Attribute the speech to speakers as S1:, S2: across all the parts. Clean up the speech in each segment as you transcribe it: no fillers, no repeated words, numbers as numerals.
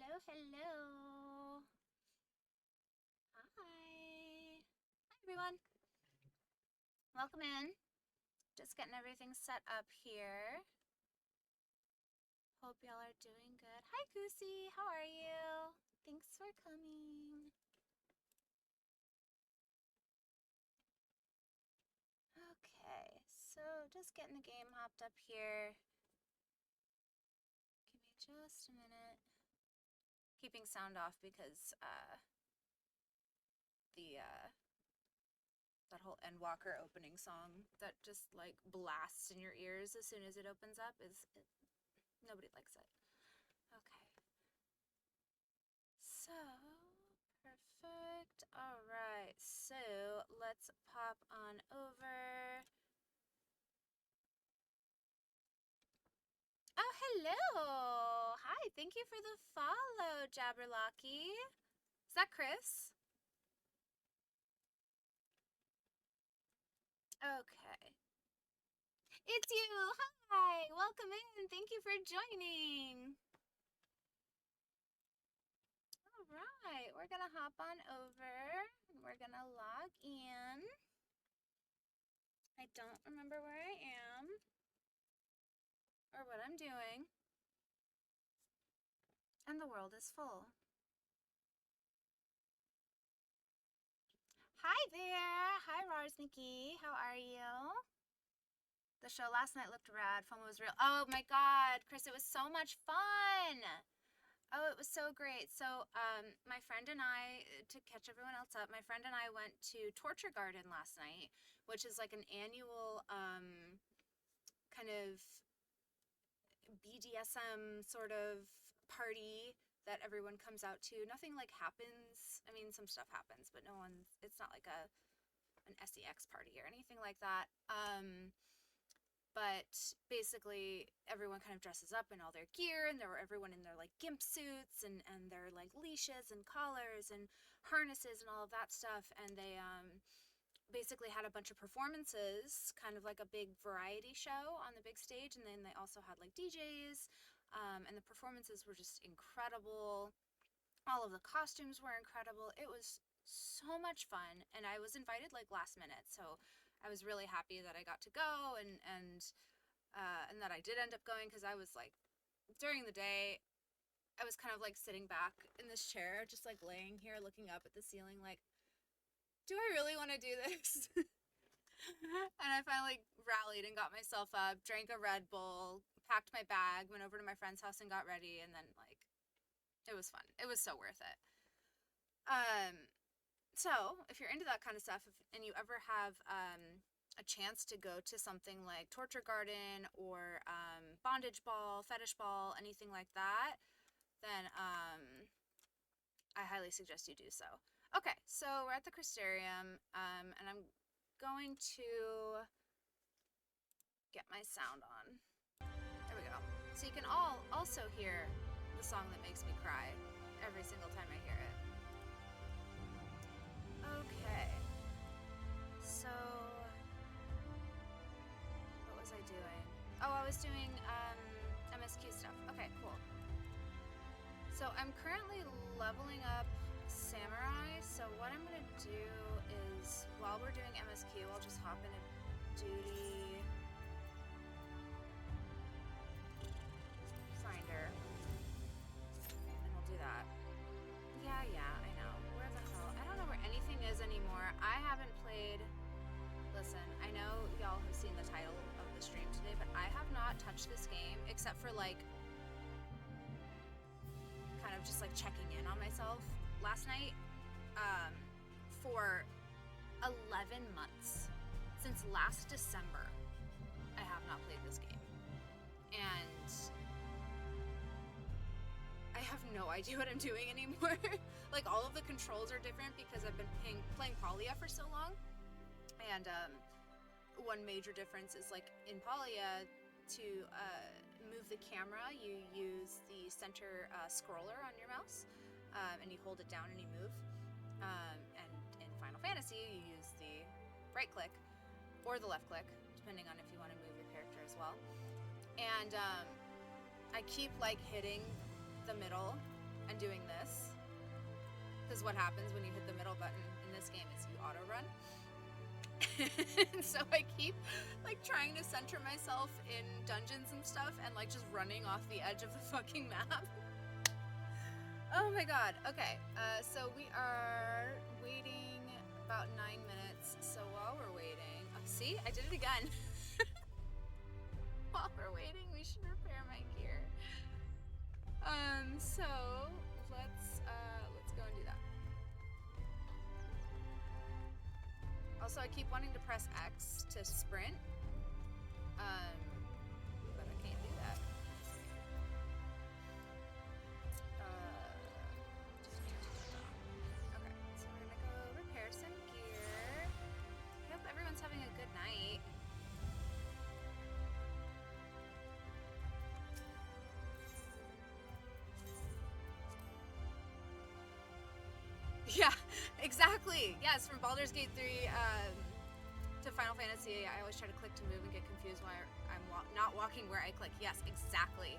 S1: Hello, hello. Hi. Hi, everyone. Welcome in. Just getting everything set up here. Hope y'all are doing good. Hi, Goosey. How are you? Thanks for coming. Okay, so just getting the game hopped up here. Give me just a minute. Keeping sound off because the that whole Endwalker opening song that just like blasts in your ears as soon as it opens up nobody likes it. Okay. So, perfect. All right. So, let's pop on over. Oh, hello. Hi. Thank you for the follow, Jabberlocky. Is that Chris? Okay. It's you. Hi. Welcome in. Thank you for joining. All right. We're going to hop on over. We're going to log in. I don't remember where I am or what I'm doing. And the world is full. Hi there! Hi, Rarsniki. How are you? The show last night looked rad. FOMO was real. Oh my god, Chris, it was so much fun! Oh, it was so great. So, my friend and I, to catch everyone else up, my friend and I went to Torture Garden last night, which is like an annual, kind of BDSM sort of party that everyone comes out to. Nothing like happens. I mean, some stuff happens, but it's not like an sex party or anything like that. But basically everyone kind of dresses up in all their gear, and there were everyone in their like gimp suits and their like leashes and collars and harnesses and all of that stuff, and they basically had a bunch of performances, kind of like a big variety show on the big stage, and then they also had like DJs, and the performances were just incredible. All of the costumes were incredible. It was so much fun, and I was invited like last minute, so I was really happy that I got to go, and that I did end up going, because I was like, during the day, I was kind of like sitting back in this chair, just like laying here looking up at the ceiling, like, do I really want to do this? And I finally rallied and got myself up, drank a Red Bull, packed my bag, went over to my friend's house and got ready, and then like it was fun. It was so worth it. Um, so if you're into that kind of stuff, and you ever have a chance to go to something like Torture Garden or Bondage Ball, Fetish Ball, anything like that, then I highly suggest you do so. Okay, so we're at the Crystarium, and I'm going to get my sound on. There we go. So you can all also hear the song that makes me cry every single time I hear it. Okay. So, what was I doing? Oh, I was doing MSQ stuff. Okay, cool. So I'm currently leveling up Samurai, so what I'm gonna do is, while we're doing MSQ, I'll just hop into Duty Finder, and we'll do that. Yeah, I know. Where the hell? I don't know where anything is anymore. I haven't played... Listen, I know y'all have seen the title of the stream today, but I have not touched this game except for like kind of just like checking in on myself last night, for 11 months. Since last December, I have not played this game. And I have no idea what I'm doing anymore. Like, all of the controls are different because I've been playing Palia for so long. And one major difference is, like, in Palia, to move the camera, you use the center scroller on your mouse, and you hold it down and you move. And in Final Fantasy, you use the right click or the left click, depending on if you want to move your character as well. And I keep like hitting the middle and doing this. Because what happens when you hit the middle button in this game is you auto run. And so I keep like trying to center myself in dungeons and stuff and like just running off the edge of the fucking map. Oh my god. Okay, so we are waiting about 9 minutes. So while we're waiting, oh, see, I did it again. While we're waiting, we should repair my gear. So let's go and do that. Also, I keep wanting to press X to sprint, but I can't do that. Okay, so we're gonna go repair some gear. I hope everyone's having a good night. Yeah, exactly. Yes, from Baldur's Gate 3 to Final Fantasy, I always try to click to move and get confused why I'm not walking where I click. Yes, exactly.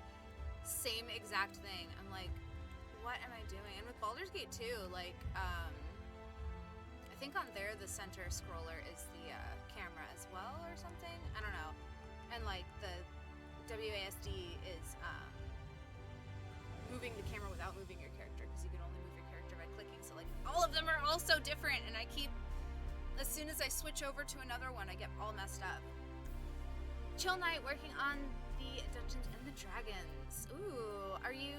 S1: Same exact thing. I'm like, what am I doing? And with Baldur's Gate 2, like, I think on there the center scroller is the camera as well or something. I don't know. And like the WASD is moving the camera without moving your character, because you can only move your character by clicking. So like all of them are all so different, and I keep, as soon as I switch over to another one, I get all messed up. Chill Knight working on the Dungeons and the Dragons. Ooh, are you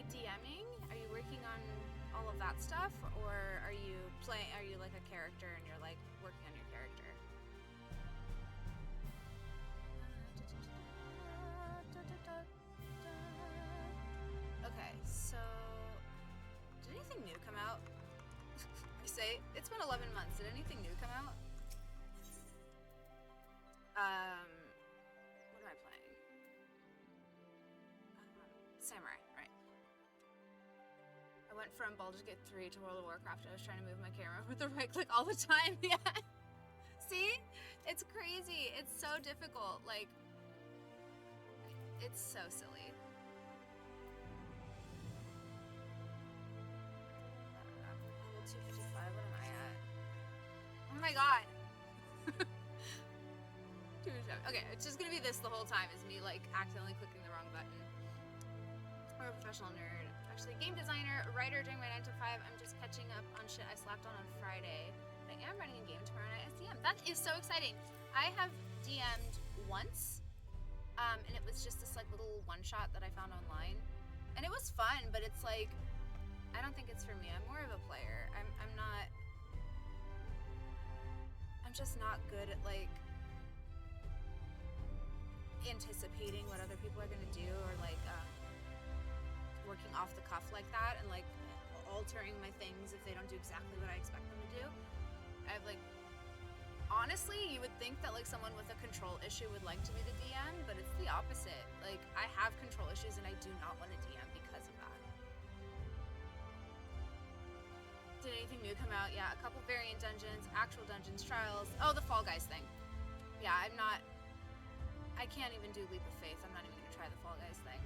S1: DMing? Are you working on all of that stuff, or are you like a character and you're like working on your character? Okay, so did anything new come out? I say it's been 11 months. Did anything new come out? What am I playing? Samurai, right. I went from Baldur's Gate 3 to World of Warcraft. I was trying to move my camera with the right click all the time. Yeah. See? It's crazy. It's so difficult. Like, it's so silly. Level 255, what am I at? Oh my god. Okay, it's just gonna be this the whole time, is me like accidentally clicking the wrong button. Or a professional nerd. Actually, game designer, writer during my 9 to 5. I'm just catching up on shit I slapped on Friday. But I am running a game tomorrow night as DM. That is so exciting. I have DM'd once, and it was just this like little one-shot that I found online. And it was fun, but it's like, I don't think it's for me. I'm more of a player. I'm just not good at like anticipating what other people are gonna do, or like working off the cuff like that, and like altering my things if they don't do exactly what I expect them to do. I have like, honestly, you would think that like someone with a control issue would like to be the DM, but it's the opposite. Like, I have control issues and I do not want to DM because of that. Did anything new come out? Yeah, a couple variant dungeons, actual dungeons, trials. Oh, the Fall Guys thing. Yeah, I can't even do Leap of Faith. I'm not even gonna try the Fall Guys thing.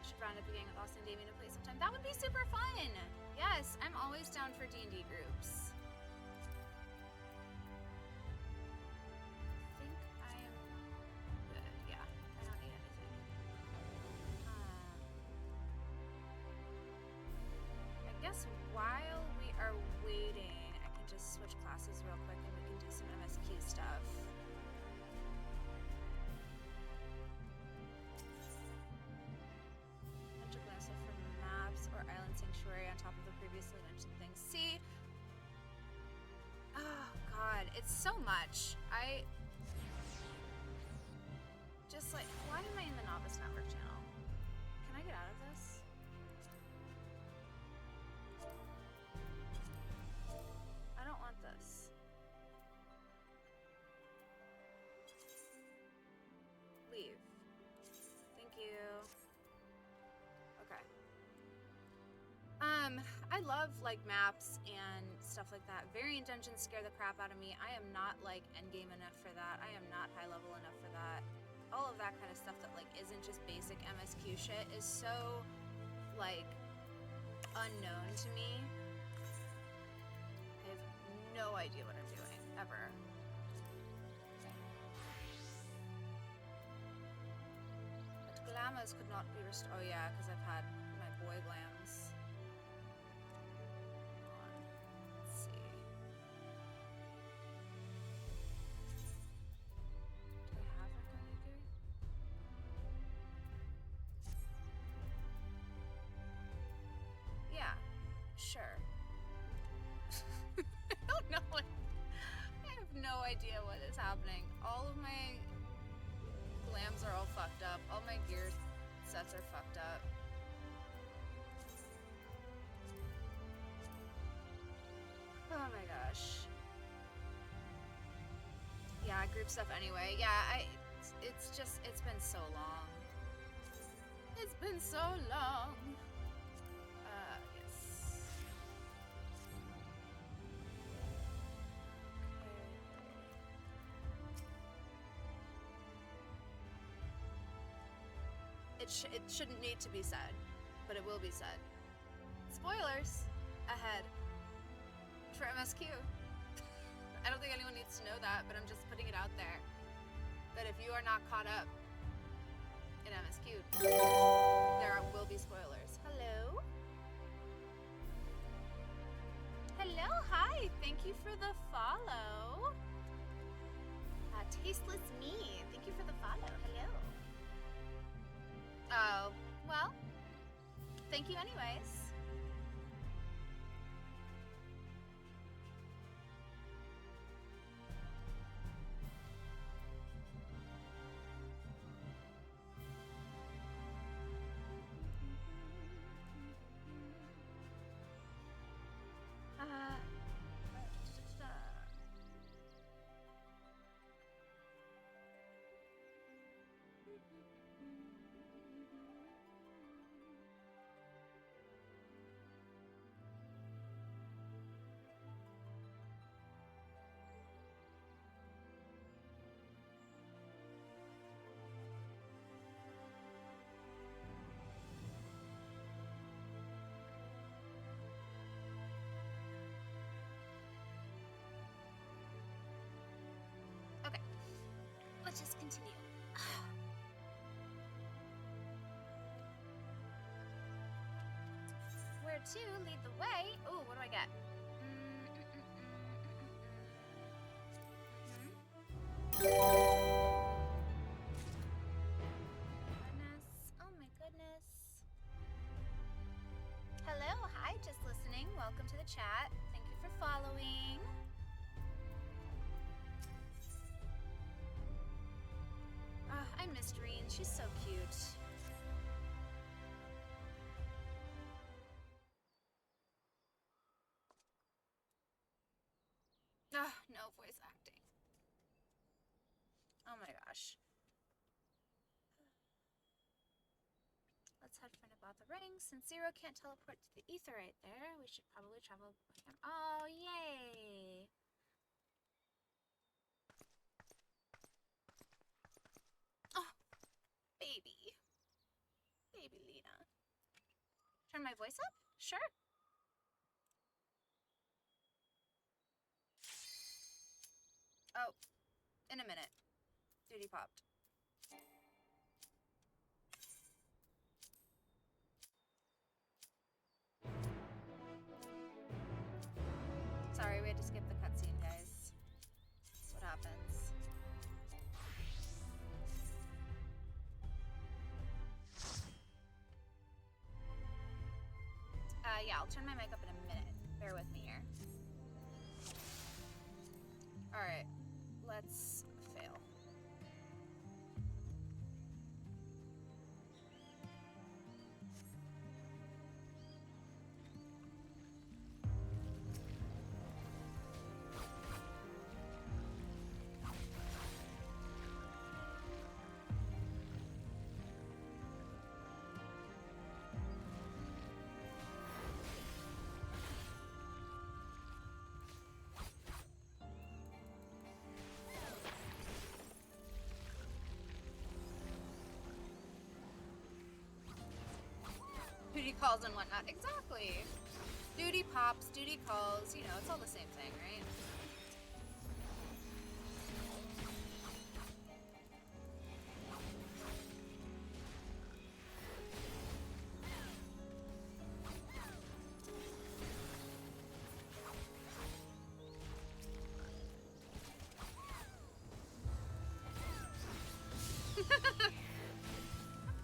S1: Should round up a gang with Austin and Damien to play sometime. That would be super fun! Yes, I'm always down for D&D groups. I think I am good. Yeah, I don't need anything. I guess while we are waiting, I can just switch classes real quick and we can do some MSQ stuff. Interglacial for maps or Island Sanctuary on top of the previously mentioned things. See? Oh god, it's so much. I just like, why am I in the Novice Network channel? Can I get out of this? I don't want this. Leave. Thank you. Okay. I love like maps and stuff like that. Variant dungeons scare the crap out of me. I am not like endgame enough for that. I am not high level enough for that. all of that kind of stuff that like isn't just basic MSQ shit is so like unknown to me. I have no idea what I'm doing ever. But glamours could not be restored. Oh yeah, because I've had my boy glams. Let's see. Do I have recommended gear? Yeah, sure. I don't know what. I have no idea what is happening. All of my glams are all fucked up. All my gear sets are fucked up. Oh my gosh. Yeah, group stuff anyway. Yeah, it's just, it's been so long. It's been so long. Yes. Okay. It shouldn't need to be said, but it will be said. Spoilers ahead for MSQ. I don't think anyone needs to know that, but I'm just putting it out there. That if you are not caught up in MSQ, there will be spoilers. Hello? Hello, hi, thank you for the follow. Tasteless Me, thank you for the follow, hello. Oh, well, thank you anyways. Let's just continue. Where to lead the way? Oh, what do I get? Goodness. Oh my goodness. Hello, hi, just listening. Welcome to the chat. Thank you for following. I missed Reen. She's so cute. No voice acting. Oh my gosh. Let's head for Nabatha Ring. Since Zero can't teleport to the ether right there, we should probably travel with him. Oh, yay! Oh, baby. Baby Lena. Turn my voice up? Sure. Oh, in a minute. Duty popped. Sorry, we had to skip the cutscene, guys. That's what happens. Yeah, I'll turn my mic up in a minute. Bear with me here. Alright, let's fail. duty calls and whatnot. Exactly. Duty pops, duty calls, you know, it's all the same thing, right?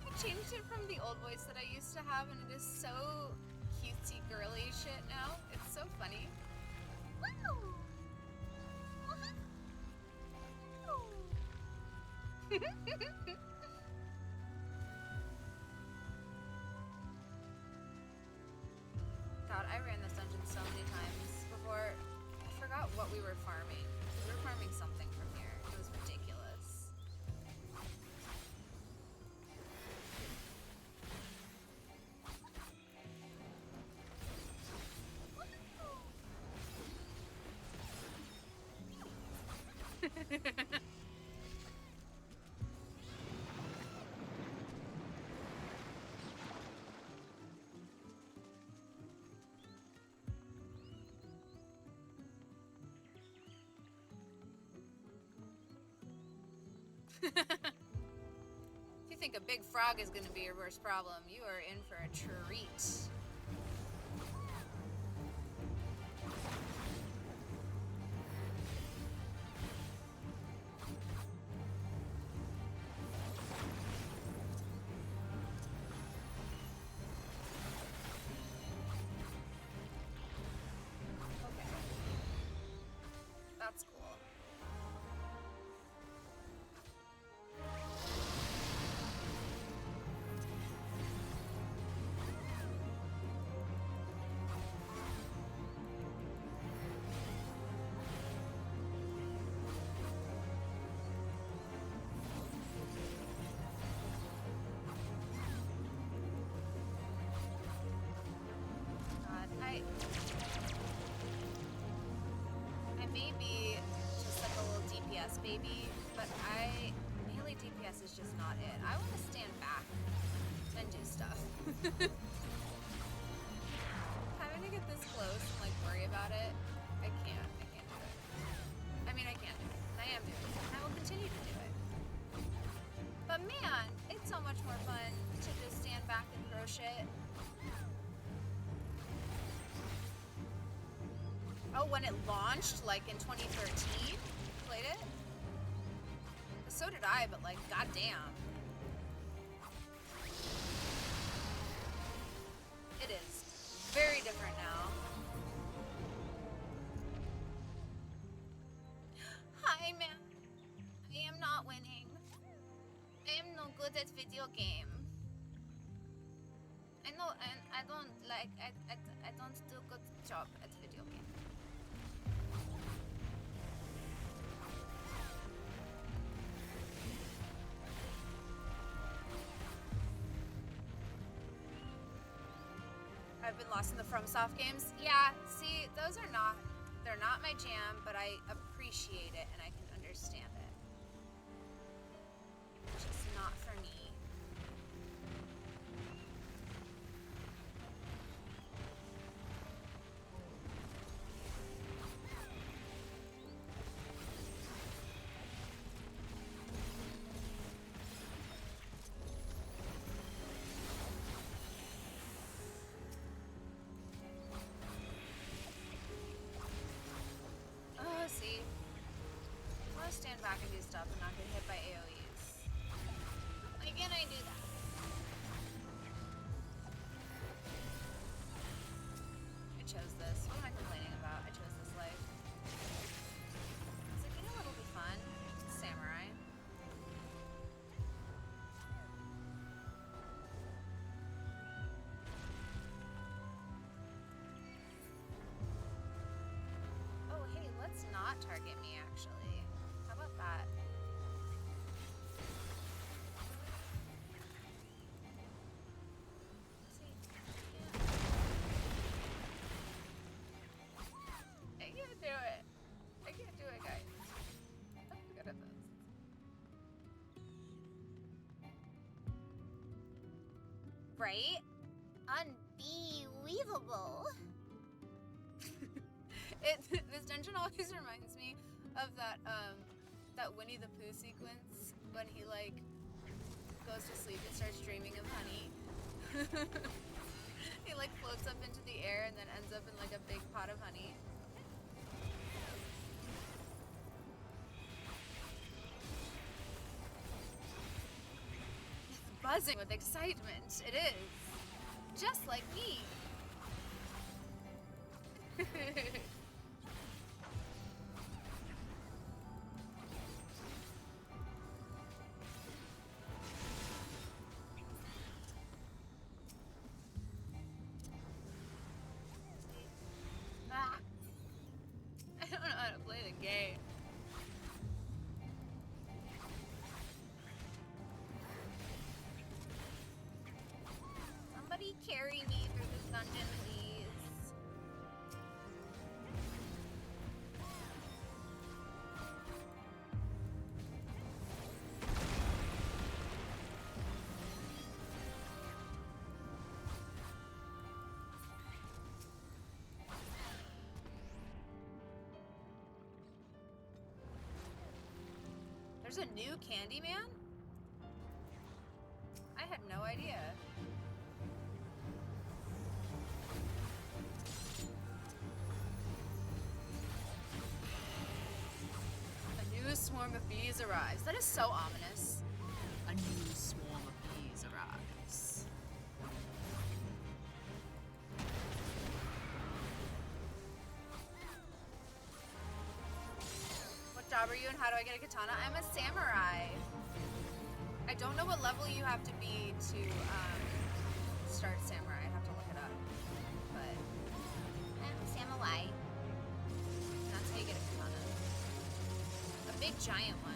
S1: I changed it from the old voice that I used to have, and it is so cutesy girly shit now. It's so funny. God, I ran this dungeon so many times before. I forgot what we were farming. We were farming something from here. It was ridiculous. If you think a big frog is going to be your worst problem, you are in for a treat. Okay. That's cool. God, I may be just like a little DPS baby, but melee DPS is just not it. I want to stand back and do stuff. Having to get this close and like worry about it, I can't do it. I mean, I can do it. I am doing it. And I will continue to do it. But man, it's so much more fun to just stand back and throw shit. Oh, when it launched, like in 2013, played it? So did I, but like, goddamn. It is very different now. Hi, man. I am not winning. I am no good at video game. I know, and I don't like, I don't do good job at video game. I've been lost in the FromSoft games. Yeah, see, they're not my jam, but I appreciate it and I can understand it. It's just not for me. See? I want to stand back and do stuff and not get hit by AoEs. Why can't I do that? I chose this. What am I complaining about? I chose this life. It's like, you know what'll be fun? Samurai. Oh, hey, let's not target me, actually. How about that? See? I can't do it. I can't do it, guys. I'm good at this. Right?
S2: adorable.
S1: This dungeon always reminds me of that Winnie the Pooh sequence when he like goes to sleep and starts dreaming of honey. He like floats up into the air and then ends up in like a big pot of honey. It's buzzing with excitement. It is. Just like me. I don't know how to play the game. Somebody carry me through this dungeon, please. There's a new Candyman? I had no idea. A new swarm of bees arrives. That is so ominous. A new swarm of bees arrives. What job are you and how do I get a katana? I'm a samurai. I don't know what level you have to be to start samurai. I'd have to look it up. But
S2: I'm samurai.
S1: that's how you get a katana. A big giant one.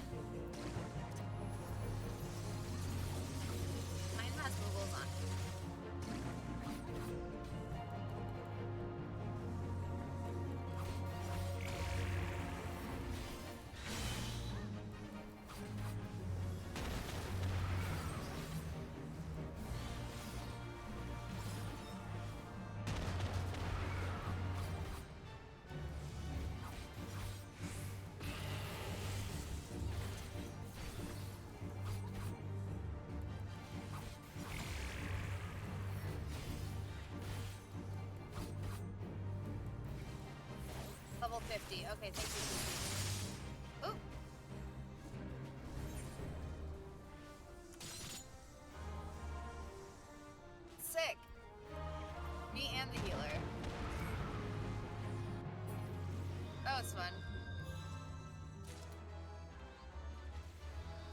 S1: Mine has moogles on it. Level 50. Okay, thank you. Ooh. Sick. Me and the healer. That was fun.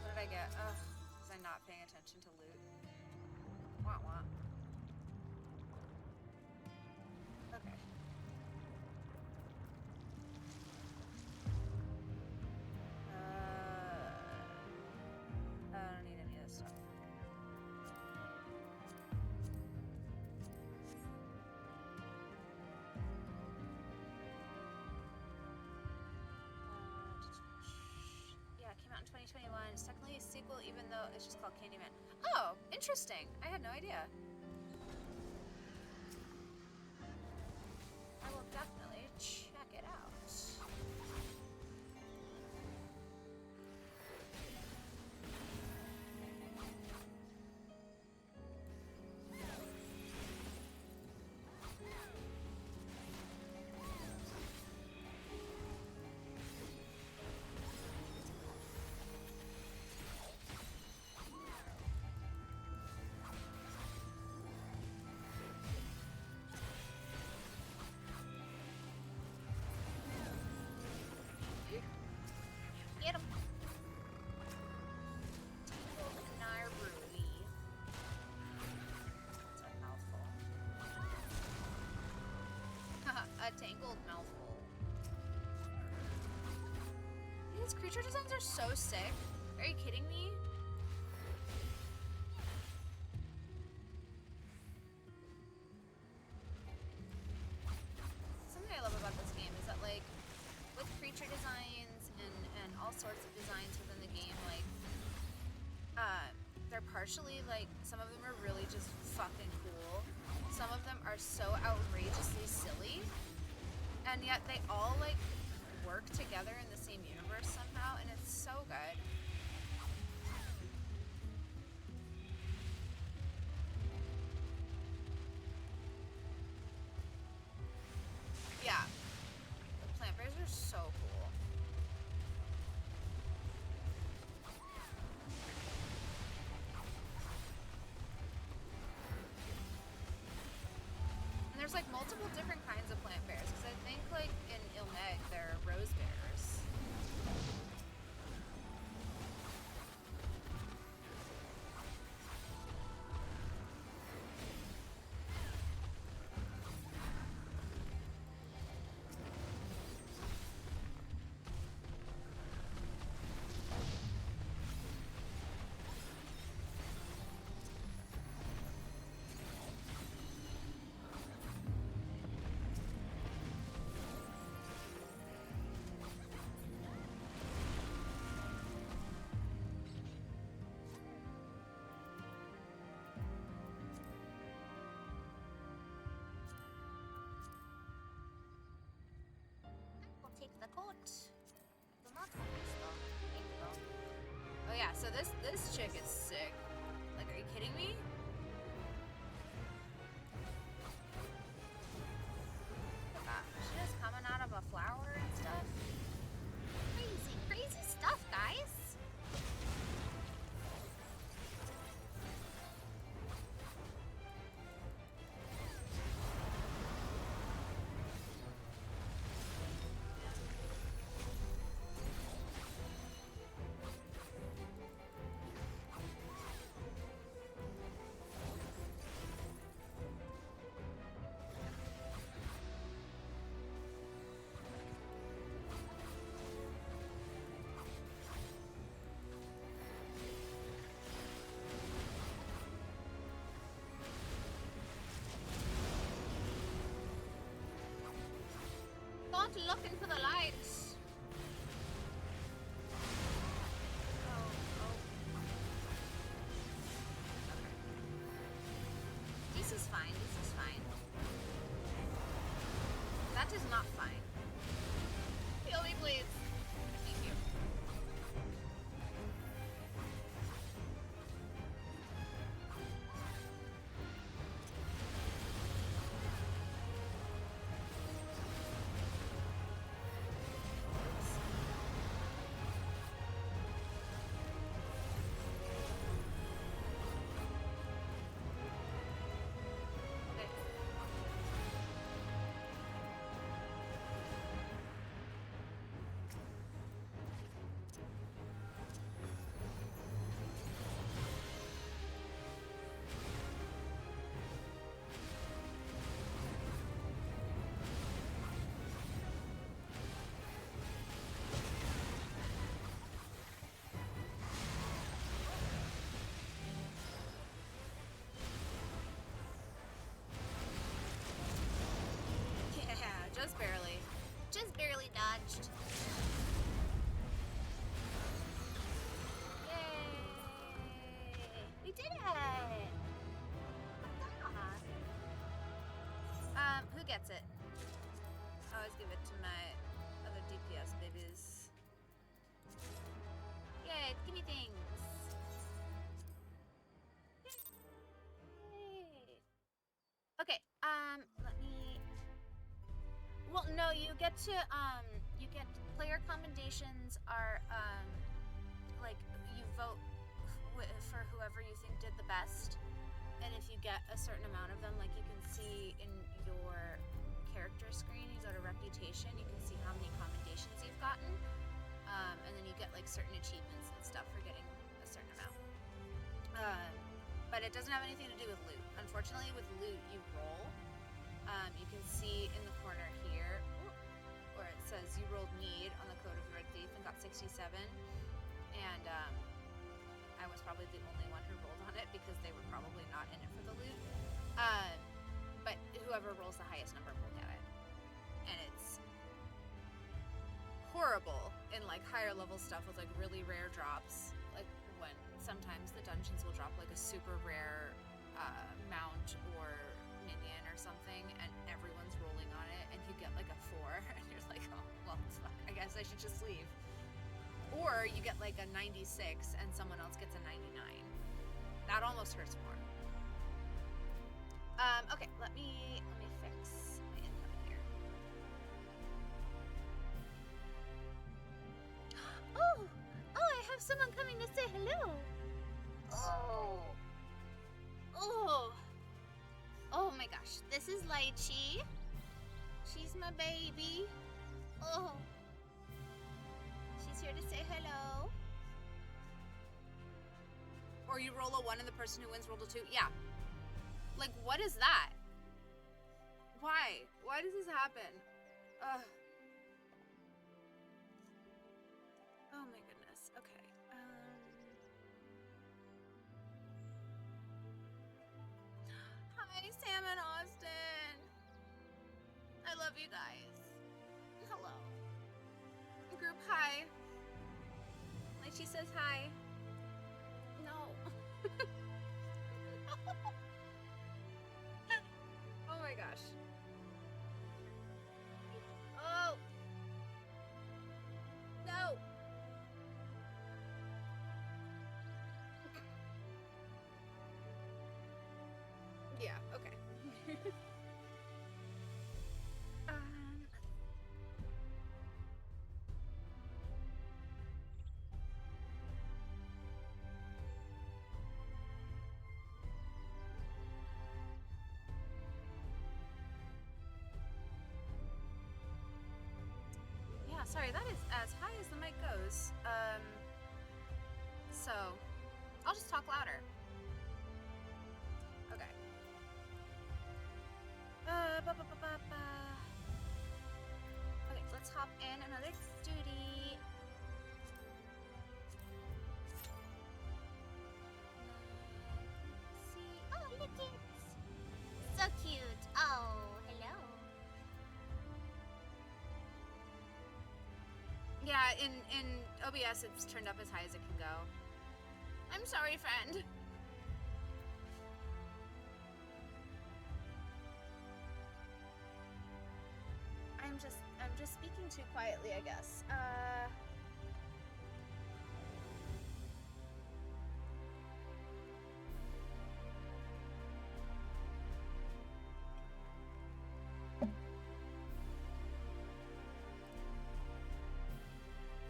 S1: What did I get? Ugh, was I not paying attention to loot? Wah wah. Okay. I don't need any of this stuff. Yeah, it came out in 2021. It's technically a sequel, even though it's just called Candyman. Oh, interesting. I had no idea. I will definitely check it out. Get him. Tangled Nairobi. That's a mouthful. A tangled mouthful. These creature designs are so sick. Are you kidding me? Something I love about this game is that, like, with creature designs and all sorts of designs within the game, like, they're partially, like, some of them are really just fucking cool. Some of them are so outrageous outrageously silly, and yet they all like work together in the same universe somehow, and it's so good. Yeah, the plant bears are so cool. And there's like multiple different kinds of plant bears, because I think like in Ilmeg they're rose bears.
S2: We'll take the coat. The not crystal. Thank you.
S1: Oh yeah, so this chick is sick. Like, are you kidding me? Look at that. She just coming out of a flower and stuff.
S2: Crazy, crazy stuff, guys. Not looking for the lights.
S1: Oh. This is fine. This is fine. That is not fine. Heal me, please. Thank you. Okay. Yeah, just barely.
S2: Just barely dodged. Yay! We did it!
S1: Who gets it? I always give it to my other DPS babies. Yay, give me things. Yay. Okay, let me. Well, no, you get player commendations are, like, you vote for whoever you think did the best. And if you get a certain amount of them, like you can see in your character screen, you go to reputation, you can see how many commendations you've gotten. And then you get like certain achievements and stuff for getting a certain amount. But it doesn't have anything to do with loot. Unfortunately, with loot, you roll. You can see in the corner here, where it says you rolled need on the Code of the Red Thief and got 67. And I was probably the only one who rolled on it because they were probably not in it for the loot. But whoever rolls the highest number will get it. And it's horrible in like higher level stuff with like really rare drops. Like when sometimes the dungeons will drop like a super rare mount or minion or something, and everyone's or you get like a 96 and someone else gets a 99. That almost hurts more. Okay, let me fix my input here.
S2: Oh, I have someone coming to say hello. Oh my gosh, this is Lychee. She's my baby. Oh, she's here to say hello.
S1: Or you roll a 1 and the person who wins rolled a 2. Yeah. Like, what is that? Why? Why does this happen? Ugh. Oh my goodness. Okay. Hi, Sam and Austin. I love you guys. Hello. Group hi. Like she says hi. No. Oh my gosh. Oh. No. Yeah, okay. Yeah, sorry, that is as high as the mic goes. So I'll just talk louder. Okay. Okay, let's hop in another duty.
S2: See, oh look it, so cute. Oh, hello.
S1: Yeah, in OBS it's turned up as high as it can go. I'm sorry, friend. I'm just speaking too quietly, I guess.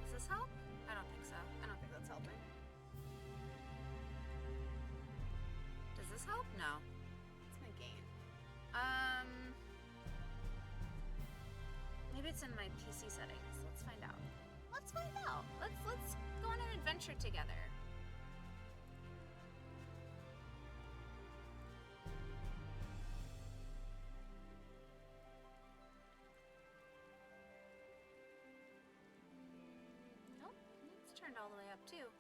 S1: Does this help? I don't think so. I don't think that's helping. Does this help? No. It's my gain. Maybe it's in my PC settings. Let's find out. Let's find out. Let's go on an adventure together. Nope, it's turned all the way up too.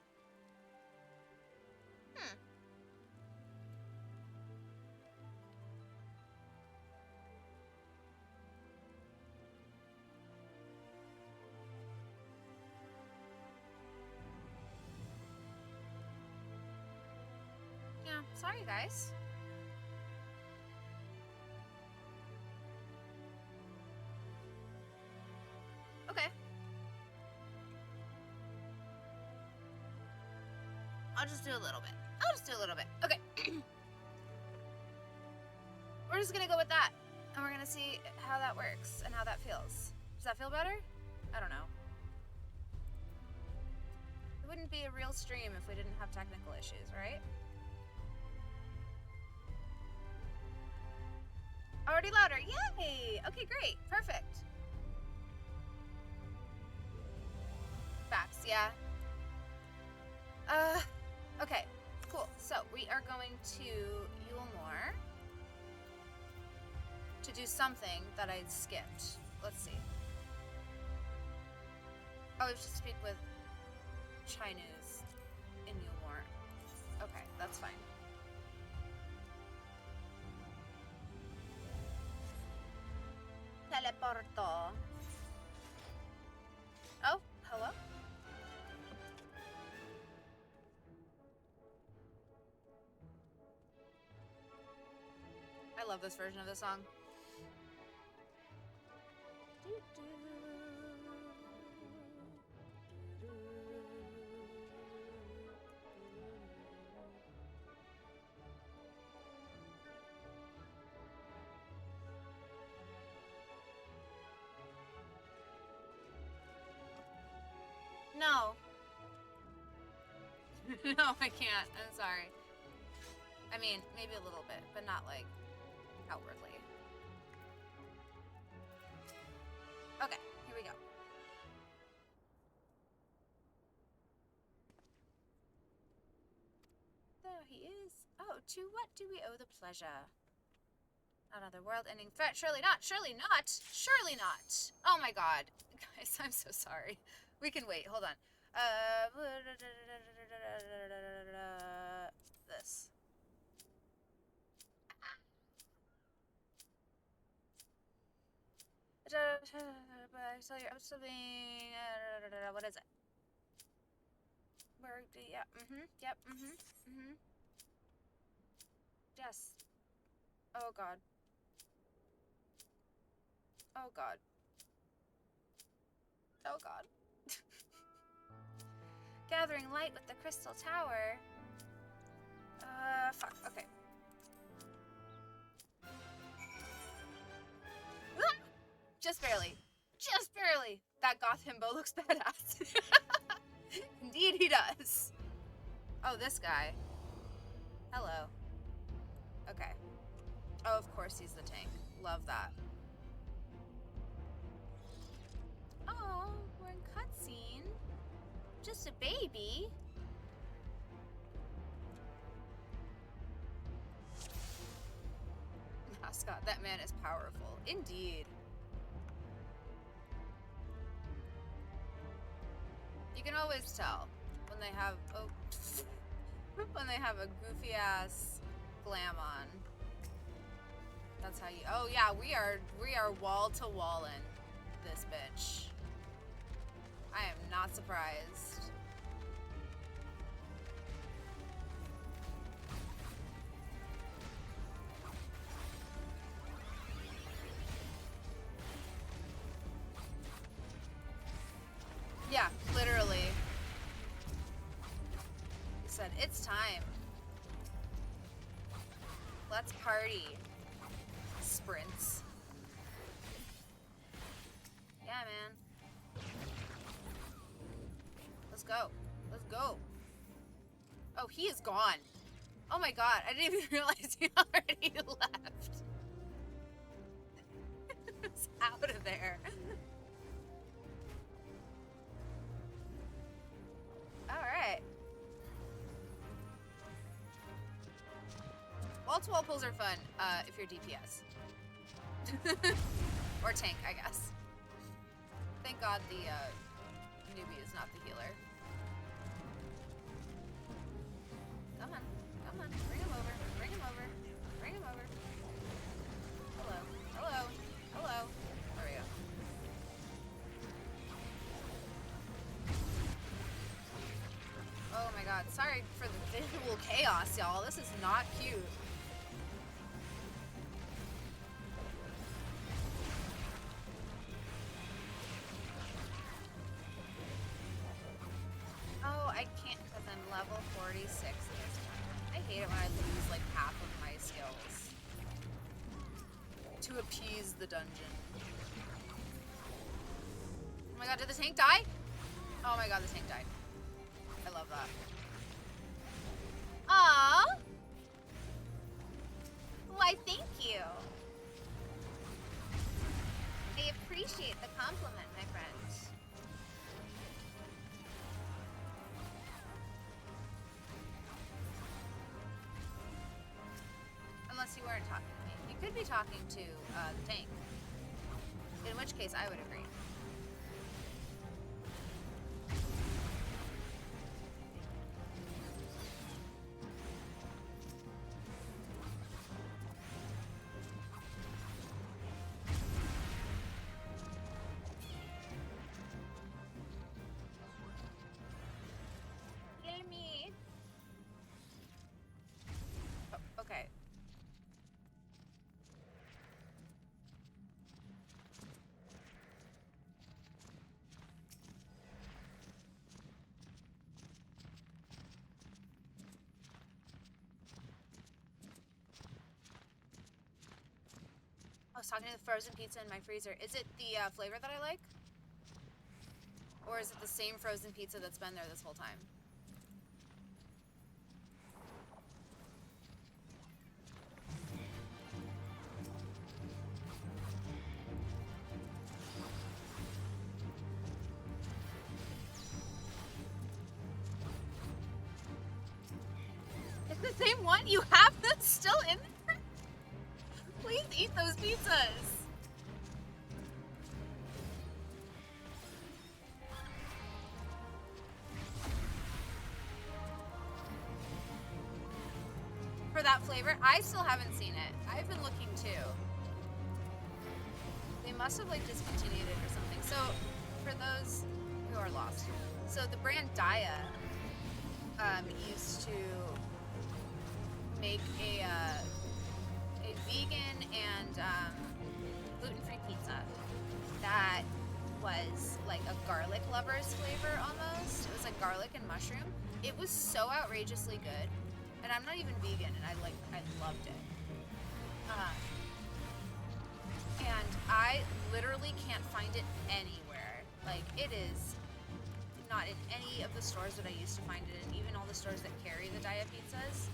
S1: Yeah, sorry guys. Okay. I'll just do a little bit. Okay. We're just gonna go with that. And we're gonna see how that works and how that feels. Does that feel better? I don't know. It wouldn't be a real stream if we didn't have technical issues, right? Already louder. Yay! Okay, great. Perfect. Facts, yeah. Okay, cool. So we are going to Yulmore to do something that I skipped. Let's see. Oh, we have to speak with Chinese in Yulmore. Okay, that's fine. Teleporto. Oh, hello? I love this version of the song. No, I can't. I'm sorry. I mean, maybe a little bit, but not like outwardly. Okay, here we go. There he is. Oh, to what do we owe the pleasure? Another world-ending threat? Surely not. Surely not. Surely not. Oh my god. Guys, I'm so sorry. We can wait. Hold on. This. But I tell you, I'm something. What is it? Where? Yeah. Yep. Yes. Oh god. Oh god. Oh god. Gathering light with the crystal tower. Fuck. Okay. Ah! Just barely. Just barely. That goth himbo looks badass. Indeed he does. Oh, this guy. Hello. Okay. Oh, of course he's the tank. Love that. Oh, we're in cutscene. Just a baby. Mascot, that man is powerful. Indeed. You can always tell when they have when they have a goofy ass glam on. That's how you. Oh yeah, we are wall to wall in this bitch. I am not surprised. Yeah, literally. He said, it's time. Let's party. Sprints. Yeah, man. Let's go. Let's go. Oh, he is gone. Oh my god, I didn't even realize he already left. It's out of there. Alright. Wall-to-wall pulls are fun, if you're DPS. Or tank, I guess. Thank god the, newbie is not the healer. Come on. Come on. Bring him over. Bring him over. Bring him over. Hello. Hello. Hello. There we go. Oh my god. Sorry for the visual chaos, y'all. This is not cute. Oh, I can't because I'm level 46 at this point. I hate it when I lose like half of my skills to appease the dungeon. Oh my god, did the tank die? Oh my god, the tank died. I love that. Aww. Why, thank you. I appreciate the compliment, my friend. Unless you weren't talking to me. You could be talking to the tank. In which case, I would agree. Kill me. Oh, okay. I was talking to the frozen pizza in my freezer. Is it the flavor that I like? Or is it the same frozen pizza that's been there this whole time? the same one? You have them still in there? Please eat those pizzas. For that flavor, I still haven't seen it. I've been looking too. They must have like discontinued it or something. So for those who are lost, so the brand Daya used to make a vegan and gluten-free pizza that was like a garlic lover's flavor almost. It was like garlic and mushroom. It was so outrageously good. And I'm not even vegan, and I loved it. And I literally can't find it anywhere. Like, it is not in any of the stores that I used to find it in, even all the stores that carry the Daya pizzas.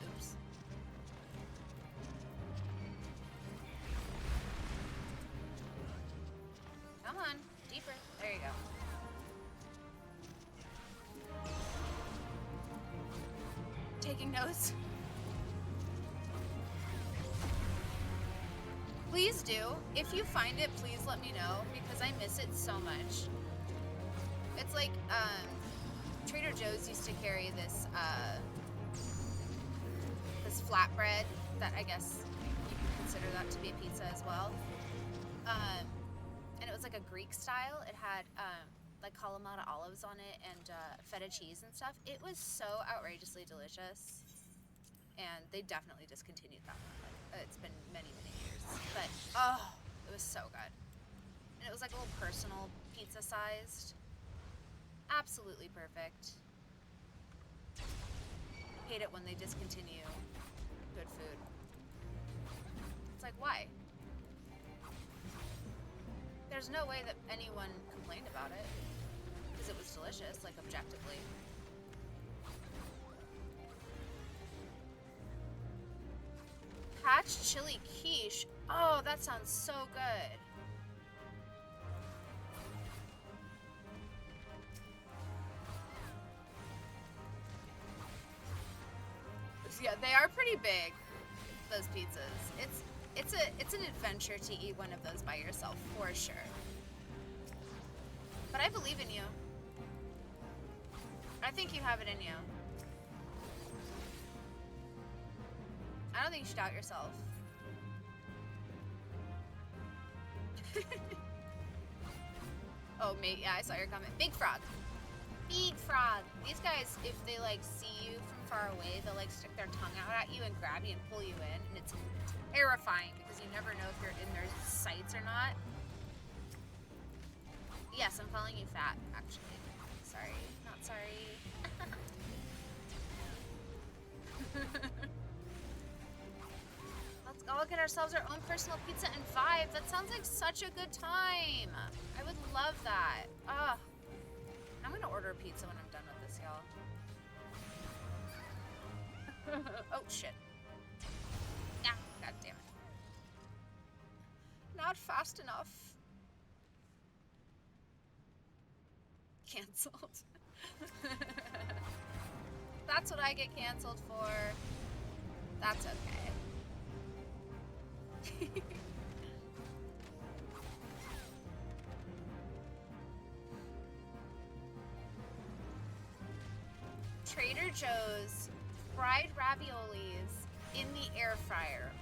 S1: Oops. Come on, deeper. There you go. Taking notes. Please do. If you find it, please let me know because I miss it so much. It's like Trader Joe's used to carry this this flatbread that I guess you could consider that to be a pizza as well. And it was like a Greek style. It had like Kalamata olives on it and feta cheese and stuff. It was so outrageously delicious. And they definitely discontinued that one. Like, it's been many, many years. But, oh, it was so good. And it was like a little personal pizza sized. Absolutely perfect. Hate it when they discontinue good food. It's like, why? There's no way that anyone complained about it. Because it was delicious, like objectively. Hatch chili quiche. Oh, that sounds so good. Yeah, they are pretty big, those pizzas. It's an adventure to eat one of those by yourself, for sure. But I believe in you. I think you have it in you. I don't think you should doubt yourself. Oh, mate, yeah, I saw your comment. Big Frog. Big Frog. These guys, if they, like, see you from far away, they'll, like, stick their tongue out at you and grab you and pull you in. And it's terrifying because you never know if you're in their sights or not. Yes, I'm calling you fat, actually. Sorry. Not sorry. Let's all get ourselves our own personal pizza and vibe. That sounds like such a good time. I would love that. Ugh. I'm gonna order a pizza when I'm done with this, y'all. Oh, shit. Nah, god damn it. Not fast enough. Cancelled. That's what I get canceled for. That's okay. Trader Joe's fried raviolis in the air fryer.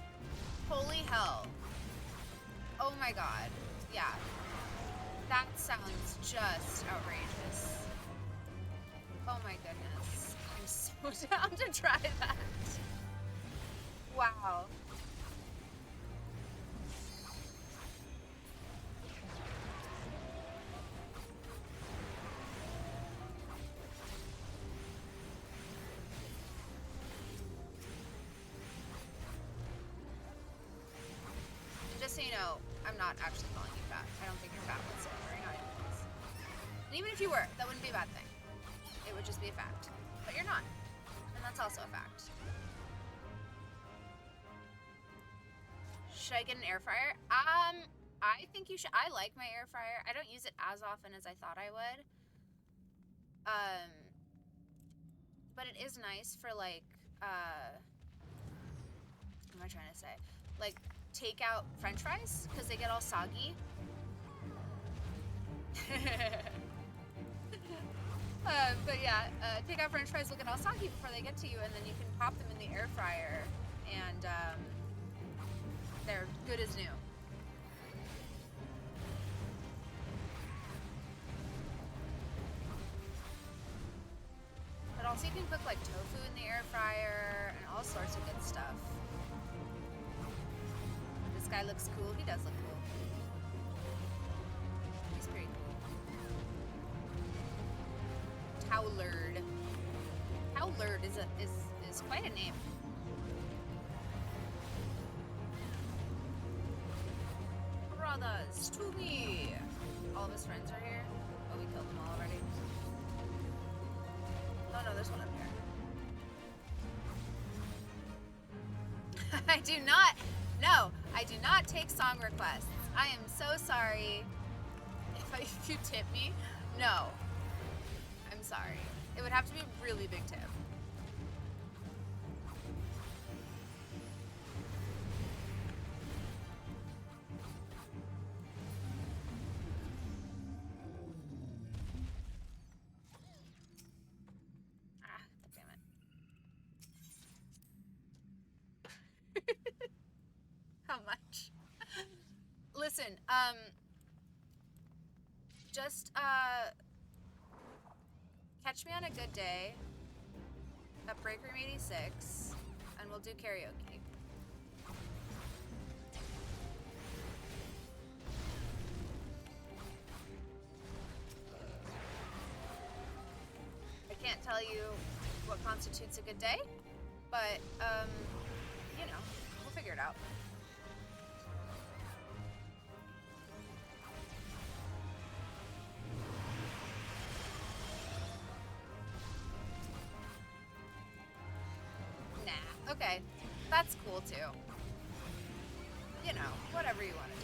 S1: Holy hell. Oh my god. Yeah. That sounds just outrageous. Oh my goodness. I'm so down to try that. Wow. Just so you know, I'm not actually calling you fat. I don't think you're fat whatsoever. You're not even close. And even if you were, that wouldn't be a bad thing. It would just be a fact. But you're not. And that's also a fact. Should I get an air fryer? I think you should. I like my air fryer. I don't use it as often as I thought I would. But it is nice for like, what am I trying to say? Like, take out French fries because they get all soggy. But yeah, take out French fries, will get all soggy before they get to you, and then you can pop them in the air fryer, and they're good as new. But also you can cook like tofu in the air fryer and all sorts of good stuff. This guy looks cool. He does look cool. He's pretty cool. Towlerd. Towlerd is quite a name. Brothers, to me. All of his friends are here. Oh, we killed them all already. Oh no, there's one up here. I do not. No, I do not take song requests. I am so sorry. If you tip me, no. I'm sorry. It would have to be a really big tip. Ah, damn it. How much? Listen, just catch me on a good day at Break Room 86 and we'll do karaoke. I can't tell you what constitutes a good day, but you know, we'll figure it out. Okay, that's cool too. You know, whatever you want to do.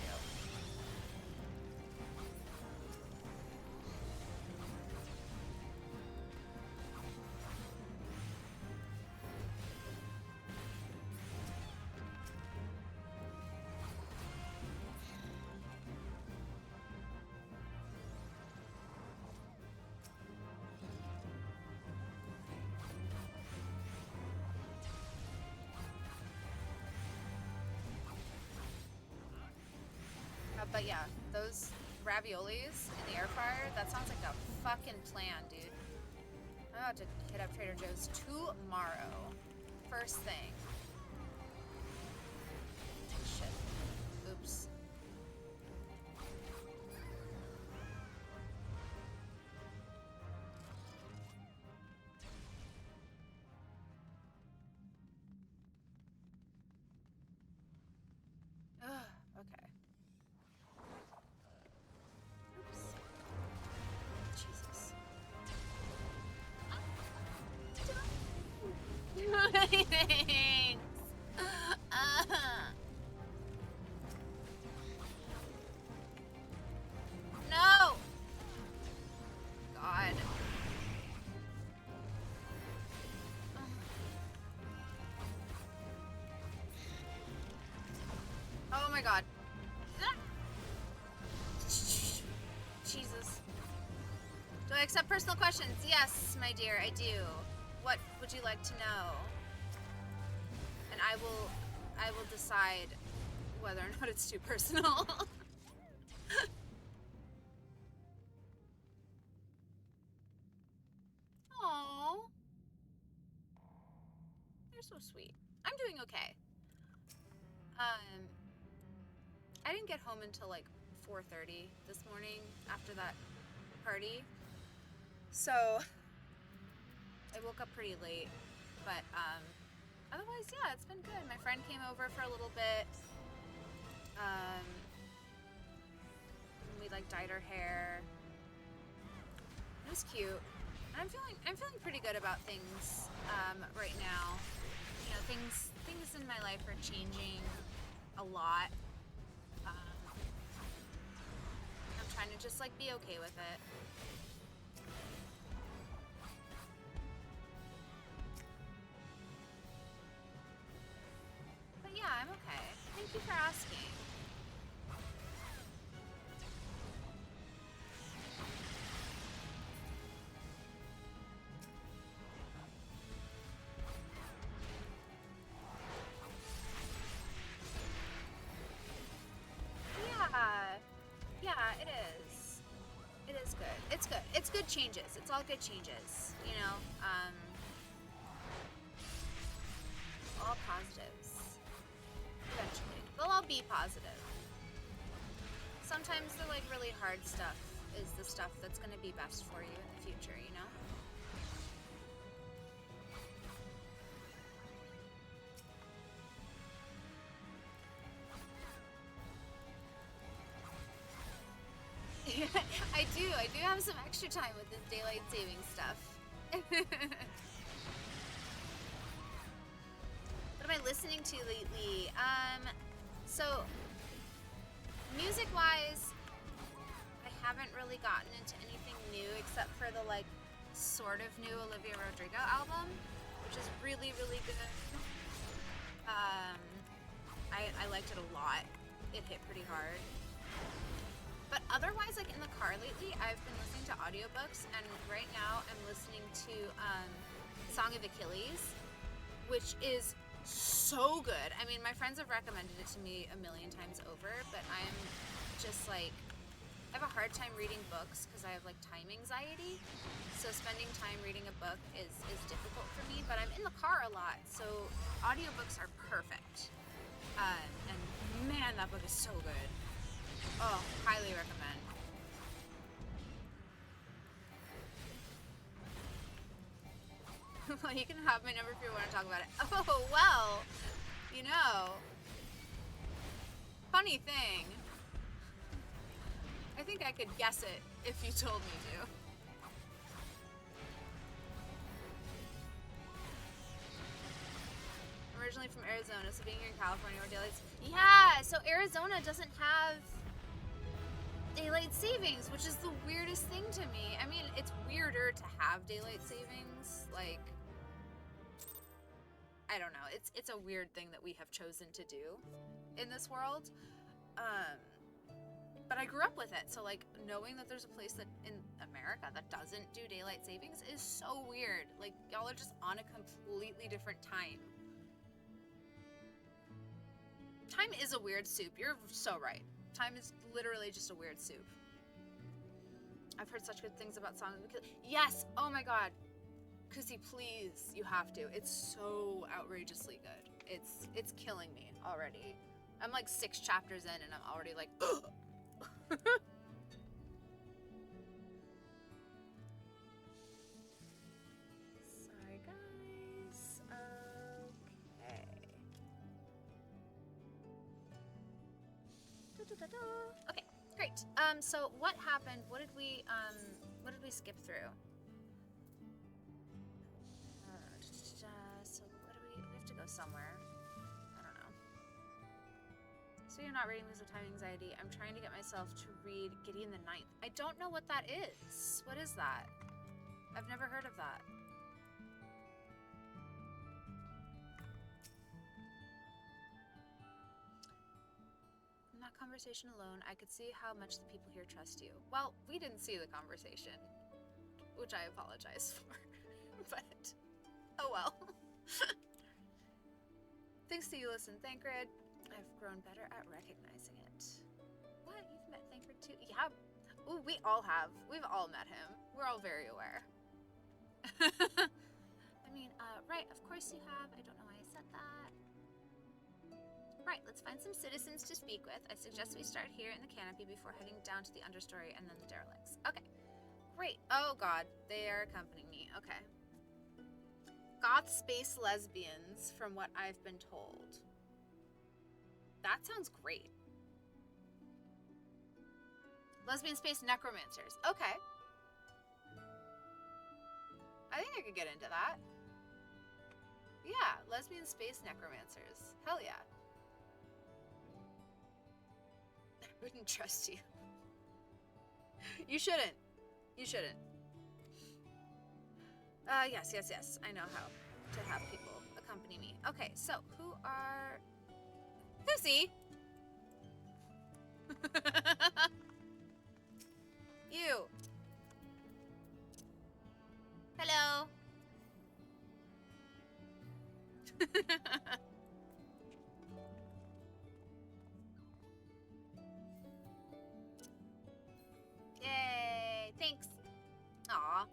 S1: But yeah, those raviolis in the air fryer, that sounds like a fucking plan, dude. I'm about to hit up Trader Joe's tomorrow. First thing. Shit. Oops. Okay. Thanks. No. God. Oh my God. Jesus. Do I accept personal questions? Yes, my dear, I do. What would you like to know? And I will decide whether or not it's too personal. Aww. You're so sweet. I'm doing okay. I didn't get home until like 4:30 this morning after that party. So I woke up pretty late, but otherwise, yeah, it's been good. My friend came over for a little bit. We like dyed her hair. It was cute. And I'm feeling pretty good about things right now. You know, things in my life are changing a lot. trying to just like be okay with it. But yeah, I'm okay. Thank you for asking. Yeah, it is. It is good. It's good. It's good changes. It's all good changes, you know? All positives. Eventually. They'll all be positive. Sometimes the like really hard stuff is the stuff that's gonna be best for you in the future, you know? I do have some extra time with this daylight saving stuff. What am I listening to lately? So music-wise, I haven't really gotten into anything new except for the like sort of new Olivia Rodrigo album, which is really, really good. I liked it a lot. It hit pretty hard. But otherwise, like in the car lately, I've been listening to audiobooks, and right now I'm listening to Song of Achilles, which is so good. I mean, my friends have recommended it to me a million times over, but I'm just like, I have a hard time reading books because I have like time anxiety. So spending time reading a book is difficult for me, but I'm in the car a lot, so audiobooks are perfect. And man, that book is so good. Oh, highly recommend. Well, you can have my number if you want to talk about it. Oh, well, you know, funny thing. I think I could guess it if you told me to. I'm originally from Arizona, so being here in California where daylight... Yeah, so Arizona doesn't have daylight savings, which is the weirdest thing to me. I mean, it's weirder to have daylight savings, like, I don't know. It's a weird thing that we have chosen to do in this world. But I grew up with it, so like knowing that there's a place that in America that doesn't do daylight savings is so weird. Like, y'all are just on a completely different time. Time is a weird soup. You're so right. Time is literally just a weird soup. I've heard such good things about Song of Achilles. Yes! Oh my god. Kusi, please, you have to. It's so outrageously good. It's killing me already. I'm like 6 chapters in and I'm already like, ugh. Sorry, guys. Okay. Okay, great. So what happened? What did we skip through? So what do we have to go somewhere. I don't know. So you're not reading because of time anxiety. I'm trying to get myself to read Gideon the Ninth. I don't know what that is. What is that? I've never heard of that. In that conversation alone, I could see how much the people here trust you. Well, we didn't see the conversation, which I apologize for, but oh well. Thanks to Euless and Thancred, I've grown better at recognizing it. What? You've met Thancred too? Yeah. Ooh, we all have. We've all met him. We're all very aware. I mean, right, of course you have. I don't know why I said that. Right, let's find some citizens to speak with. I suggest we start here in the canopy before heading down to the understory and then the derelicts. Okay. Great. Oh god, they are accompanying me. Okay. Goth space lesbians, from what I've been told. That sounds great. Lesbian space necromancers. Okay. I think I could get into that. Yeah, lesbian space necromancers. Hell yeah. I wouldn't trust you. You shouldn't. You shouldn't. Yes, yes, yes. I know how to have people accompany me. Okay, so who are... Lucy! You.
S2: Hello. Yay. Thanks.
S1: Aw.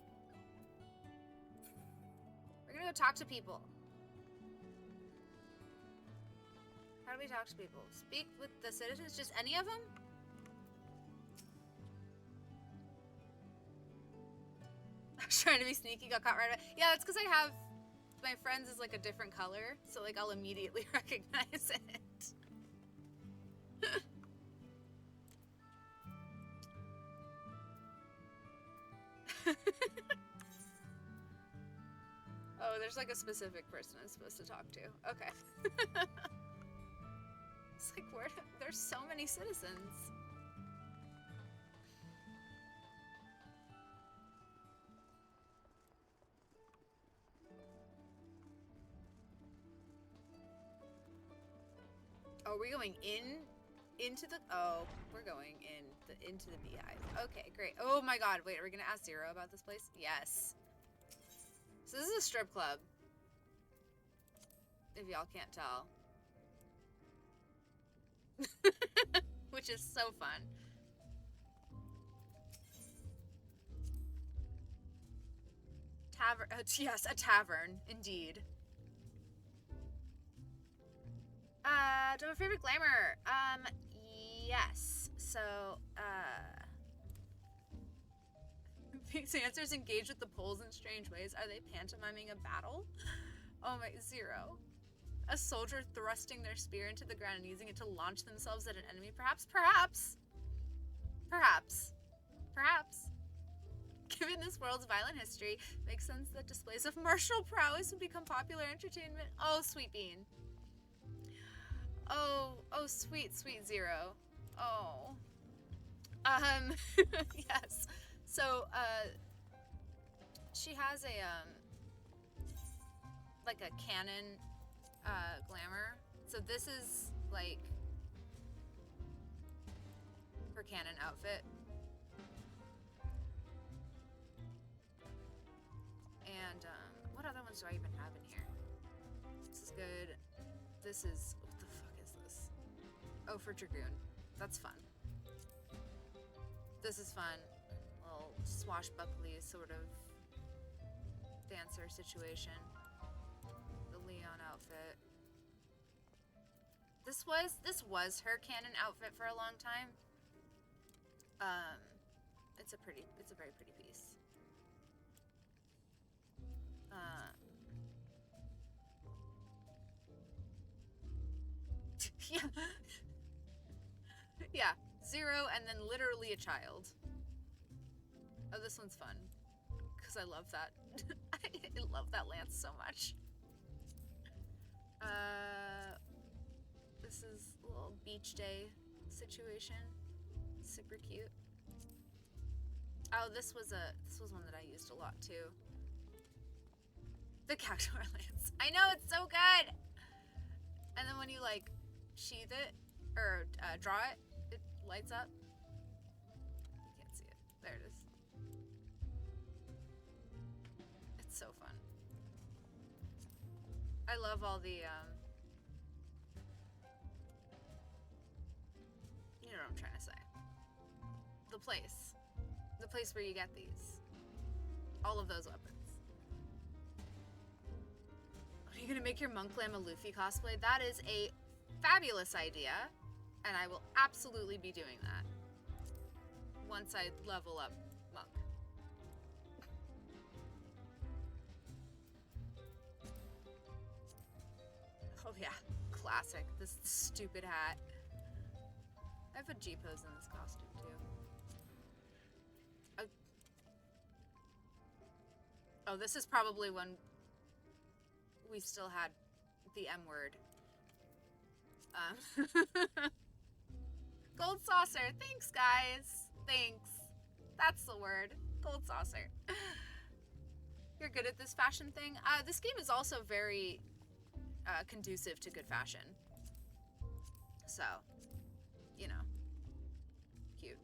S1: We're gonna go talk to people. How do we talk to people? Speak with the citizens? Just any of them? I was trying to be sneaky, got caught right away. Yeah, that's because I have my friends is like a different color, so like I'll immediately recognize it. Oh, there's like a specific person I'm supposed to talk to. Okay. It's like, there's so many citizens. Oh, are we going into the, oh, we're going into the beehive. Okay, great. Oh my god, wait, are we gonna ask Zero about this place? Yes. So this is a strip club. If y'all can't tell. Which is so fun. Tavern, yes, a tavern, indeed. Do I have a favorite glamour? Yes. So, the answer is engage with the poles in strange ways. Are they pantomiming a battle? Oh my, Zero. A soldier thrusting their spear into the ground and using it to launch themselves at an enemy. Perhaps. Given this world's violent history, it makes sense that displays of martial prowess would become popular entertainment. Oh, sweet bean. Oh, sweet Zero. Oh. Yes. So, she has a, like a canon, glamour. So this is, like, her canon outfit. And, what other ones do I even have in here? This is good. This is, what the fuck is this? Oh, for Dragoon. That's fun. This is fun. Little swashbuckly sort of dancer situation. The Leon outfit. This was her canon outfit for a long time. It's a very pretty piece. Yeah. Yeah. Zero and then literally a child. Oh, this one's fun. Because I love that. I love that lance so much. This is a little beach day situation. Super cute. Oh, this was one that I used a lot too. The Cactuar lance. I know, it's so good! And then when you like sheath it or draw it, it lights up. You can't see it. There it is. It's so fun. I love all the you know what I'm trying to say. The place where you get these. All of those weapons. Are you gonna make your Monk Lamb a Luffy cosplay? That is a fabulous idea, and I will absolutely be doing that once I level up Monk. Oh yeah, classic. This stupid hat. I have a G-pose in this costume too. Oh, this is probably when we still had the M word. Gold saucer. Thanks, guys. Thanks. That's the word. Gold saucer. You're good at this fashion thing. This game is also very conducive to good fashion. So, you know, cute.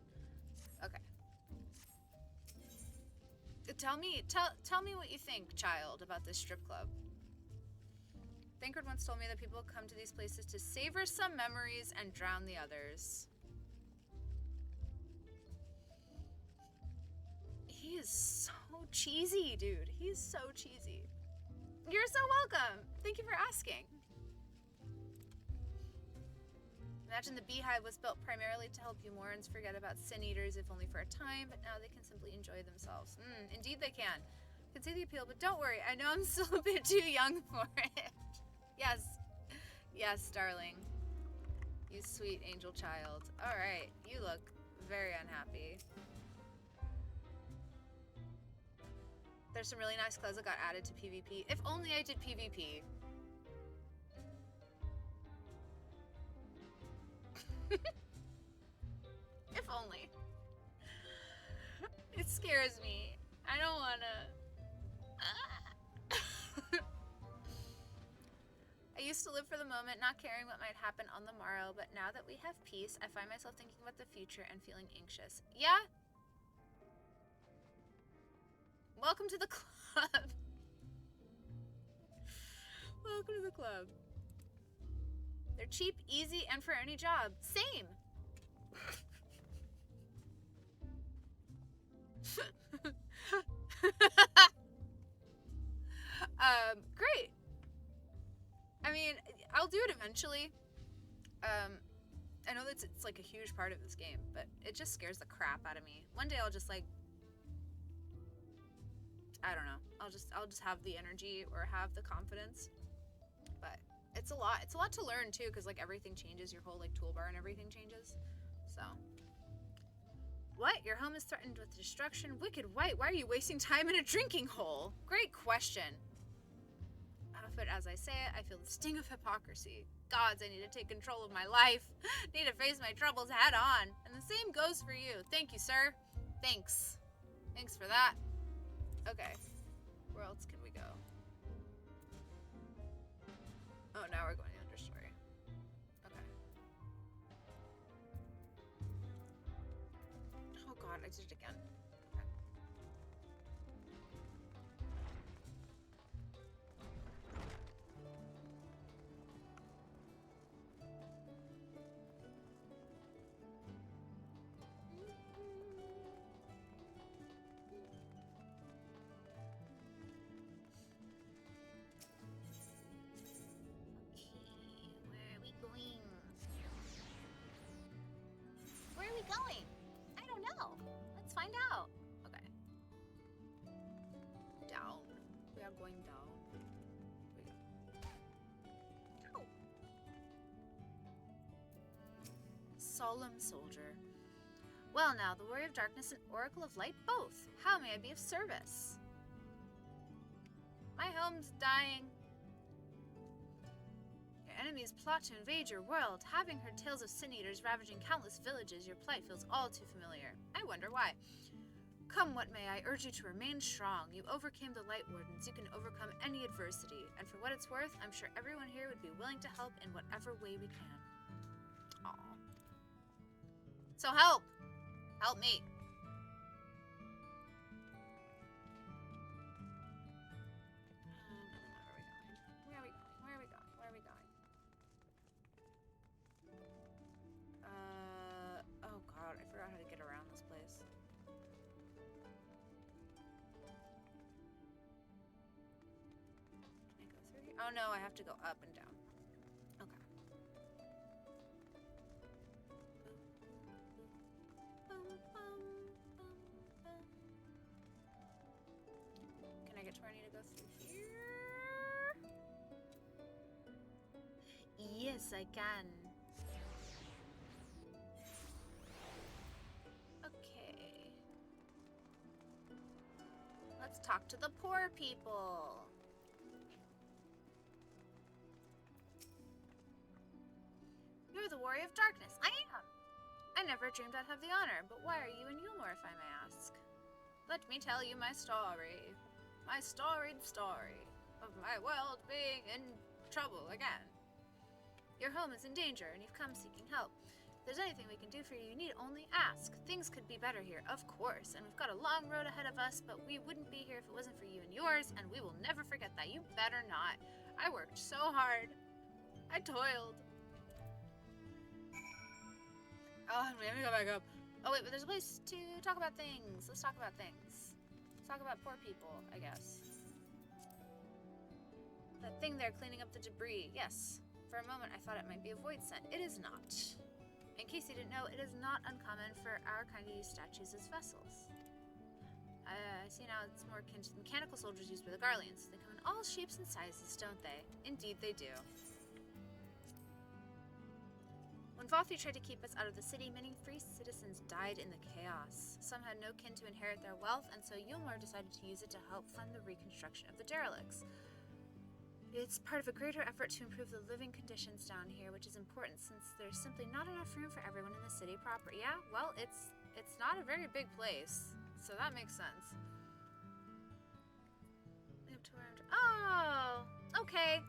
S1: Okay. Tell me what you think, child, about this strip club. Thancred once told me that people come to these places to savor some memories and drown the others. He is so cheesy, dude. He's so cheesy. You're so welcome. Thank you for asking. Imagine the Beehive was built primarily to help Umorans forget about Sin Eaters, if only for a time, but now they can simply enjoy themselves. Indeed they can. I can see the appeal, but don't worry. I know I'm still a bit too young for it. Yes. Yes, darling. You sweet angel child. Alright, you look very unhappy. There's some really nice clothes that got added to PvP. If only I did PvP. If only. It scares me. I don't wanna. I used to live for the moment, not caring what might happen on the morrow, but now that we have peace, I find myself thinking about the future and feeling anxious. Yeah? Welcome to the club. Welcome to the club. They're cheap, easy, and for any job. Same. Great. I mean, I'll do it eventually. I know that it's like a huge part of this game, but it just scares the crap out of me. One day I'll just like, I don't know. I'll just have the energy or have the confidence. But it's a lot. It's a lot to learn too, because like everything changes. Your whole like toolbar and everything changes. So. What? Your home is threatened with destruction? Wicked White, why are you wasting time in a drinking hole? Great question. But as I say it, I feel the sting of hypocrisy. Gods, I need to take control of my life. Need to face my troubles head on. And the same goes for you. Thank you, sir. Thanks. Thanks for that. Okay. Where else can we go? Oh, now we're going to Understory. Okay. Oh god, I did it again. Okay.
S2: Where are we going? I don't know. Let's find out.
S1: Okay. Down. We are going down.
S2: Oh.
S1: Solemn soldier. Well now, the Warrior of Darkness and Oracle of Light both. How may I be of service? My home's dying. Your enemies plot to invade your world. Having heard tales of sin eaters ravaging countless villages, your plight feels all too familiar. I wonder why. Come what may, I urge you to remain strong. You overcame the Light Wardens. You can overcome any adversity. And for what it's worth, I'm sure everyone here would be willing to help in whatever way we can. Aww. So help! Help me. Where are we going? Where are we going? Where are we going? Oh god, I forgot how to get around this place. Can I go through here? Oh no, I have to go up and down. Okay. Can I get to where I need to go through here? Yes, I can. Okay. Let's talk to the poor people. You're the Warrior of Darkness. I am. I never dreamed I'd have the honor, but why are you in Yulmore, if I may ask? Let me tell you my story. My storied story of my world being in trouble again. Your home is in danger, and you've come seeking help. If there's anything we can do for you, you need only ask. Things could be better here, of course, and we've got a long road ahead of us, but we wouldn't be here if it wasn't for you and yours, and we will never forget that. You better not. I worked so hard. I toiled. Oh, let me go back up. Oh, wait, but there's a place to talk about things. Let's talk about things. Let's talk about poor people, I guess. That thing there cleaning up the debris. Yes. For a moment, I thought it might be a void scent. It is not. In case you didn't know, it is not uncommon for our kind to use statues as vessels. I see now it's more akin to the mechanical soldiers used by the Garleans. They come in all shapes and sizes, don't they? Indeed they do. When Vothi tried to keep us out of the city, many free citizens died in the chaos. Some had no kin to inherit their wealth, and so Yulmore decided to use it to help fund the reconstruction of the derelicts. It's part of a greater effort to improve the living conditions down here, which is important since there's simply not enough room for everyone in the city proper. Yeah, well, it's not a very big place, so that makes sense. Oh, okay.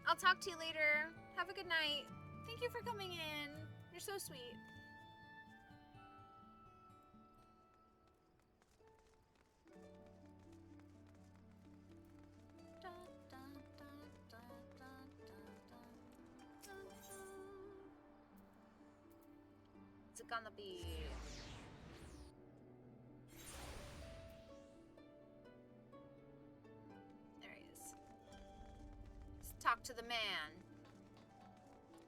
S1: I'll talk to you later. Have a good night. Thank you for coming in. You're so sweet. What's it gonna be? There he is. Let's talk to the man.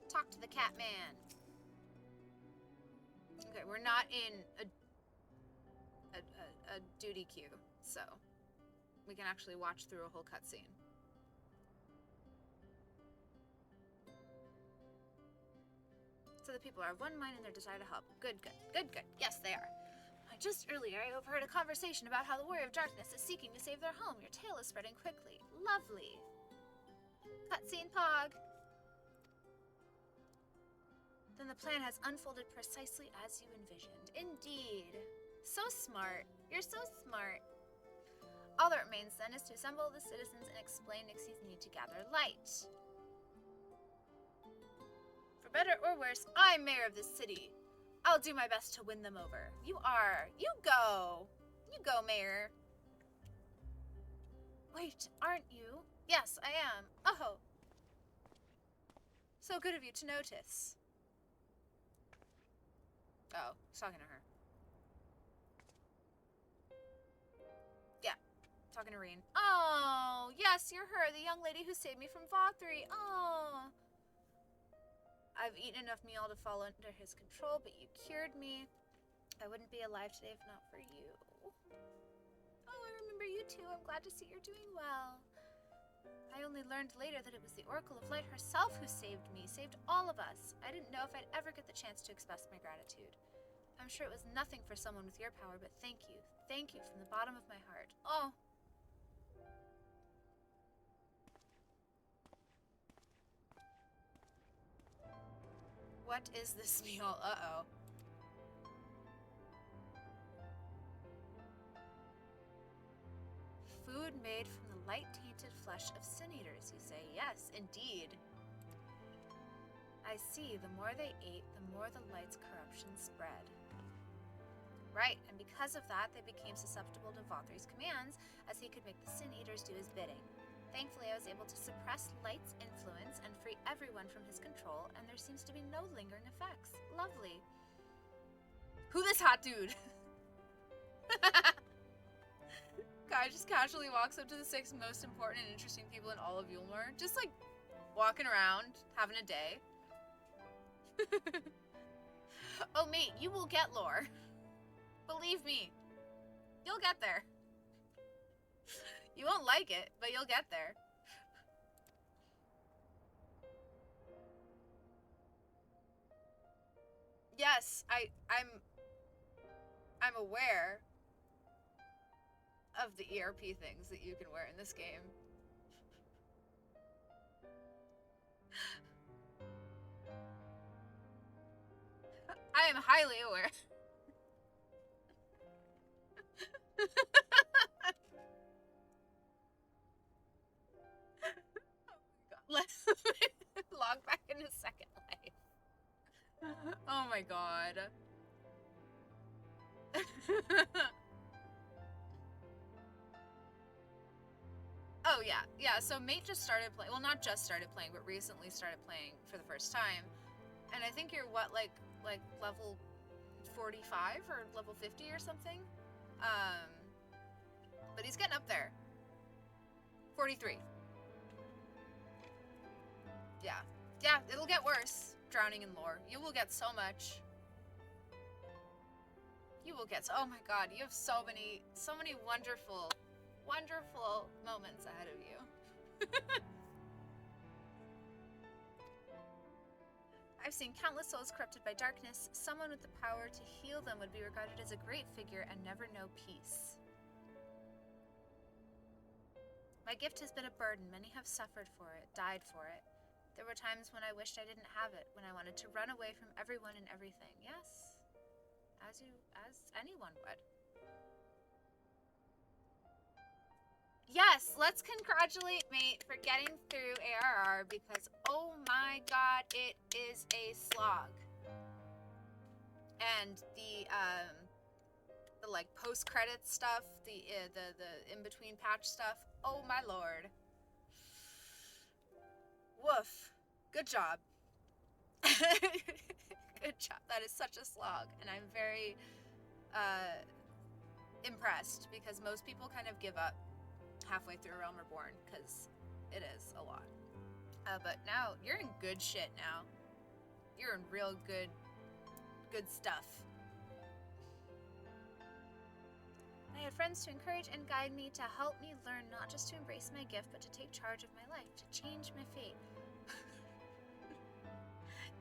S1: Talk to the cat man. Okay, we're not in a duty queue, so we can actually watch through a whole cutscene. So the people are of one mind in their desire to help. Good, good, good, good. Yes, they are. Just earlier, I overheard a conversation about how the Warrior of Darkness is seeking to save their home. Your tale is spreading quickly. Lovely. Cutscene Pog. Then the plan has unfolded precisely as you envisioned. Indeed. So smart. You're so smart. All that remains then is to assemble the citizens and explain Nixie's need to gather light. For better or worse, I'm mayor of this city. I'll do my best to win them over. You are. You go. You go, mayor. Wait, aren't you? Yes, I am. Oh. So good of you to notice. Oh, he's talking to her. Yeah, talking to Reen. Oh, yes, you're her, the young lady who saved me from Vothri. Oh. I've eaten enough meal to fall under his control, but you cured me. I wouldn't be alive today if not for you. Oh, I remember you too. I'm glad to see you're doing well. I only learned later that it was the Oracle of Light herself who saved me, saved all of us. I didn't know if I'd ever get the chance to express my gratitude. I'm sure it was nothing for someone with your power, but thank you. Thank you from the bottom of my heart. Oh. What is this meal? Uh-oh. Food made from the light-tainted flesh of sin-eaters, you say? Yes, indeed. I see. The more they ate, the more the light's corruption spread. Right, and because of that, they became susceptible to Vothri's commands, as he could make the sin-eaters do his bidding. Thankfully, I was able to suppress Light's influence and free everyone from his control, and there seems to be no lingering effects. Lovely. Who this hot dude? Guy just casually walks up to the 6 most important and interesting people in all of Yulmore. Just like walking around, having a day. Oh mate, you will get lore. Believe me. You'll get there. You won't like it, but you'll get there. Yes, I'm aware of the ERP things that you can wear in this game. I am highly aware. Let's log back into Second Life. Oh my god. Oh yeah. So Mate just started playing. Well, not just started playing, but recently started playing for the first time. And I think you're what, like level 45 or level 50 or something. But he's getting up there. 43. Yeah, it'll get worse. Drowning in lore. You will get so much. You will get, oh my god, you have so many wonderful, wonderful moments ahead of you. I've seen countless souls corrupted by darkness. Someone with the power to heal them would be regarded as a great figure and never know peace. My gift has been a burden. Many have suffered for it, died for it. There were times when I wished I didn't have it, when I wanted to run away from everyone and everything. Yes, as anyone would. Yes, let's congratulate Mate for getting through ARR because, oh my god, it is a slog. And the like post-credits stuff, the in-between patch stuff, oh my lord. Woof. Good job. Good job. That is such a slog, and I'm very impressed because most people kind of give up halfway through Realm Reborn because it is a lot. But now you're in good shit now. You're in real good stuff. I had friends to encourage and guide me, to help me learn not just to embrace my gift, but to take charge of my life, to change my fate.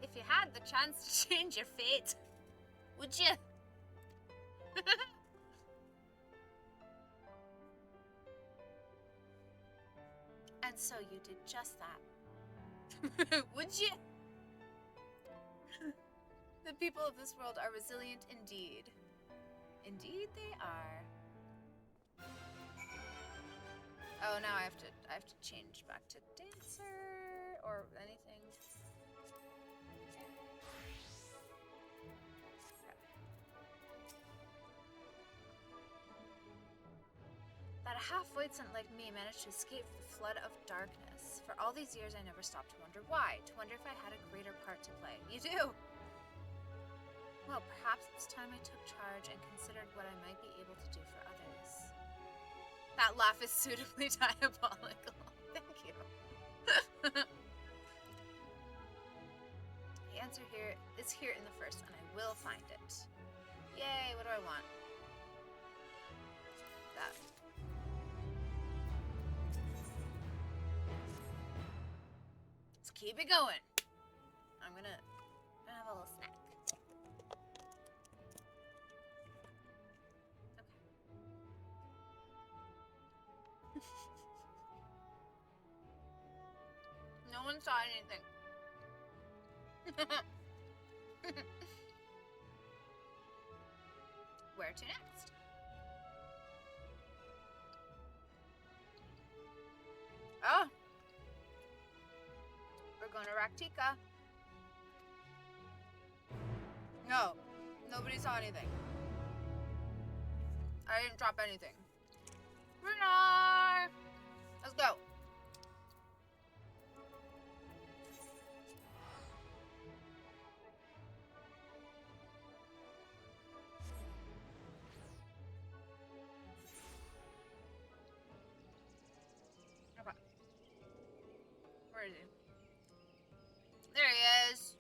S1: If you had the chance to change your fate, would you? And so you did just that. Would you? The people of this world are resilient indeed. Indeed they are. Oh, now I have to change back to dancer or anything. That a half-witsent like me managed to escape the flood of darkness. For all these years, I never stopped to wonder why. To wonder if I had a greater part to play. You do! Well, perhaps it's time I took charge and considered what I might be able to do for others. That laugh is suitably diabolical. Thank you. The answer here is here in the first, and I will find it. Yay, what do I want? That. Let's keep it going. I'm gonna have a little snack. No one saw anything. Where to next? Oh! We're going to Raktika. No. Nobody saw anything. I didn't drop anything. Renar! Let's go. Where is he? There he is.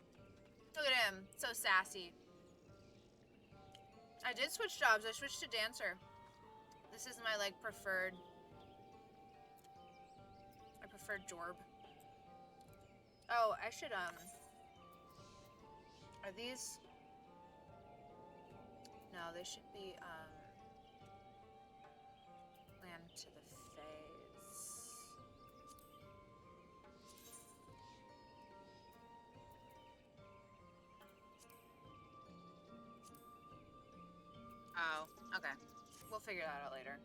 S1: Look at him. So sassy. I did switch jobs. I switched to dancer. This is my, like, preferred. I prefer Jorb. Oh, I should, are these? No, they should be, land to the phase. We'll figure that out later.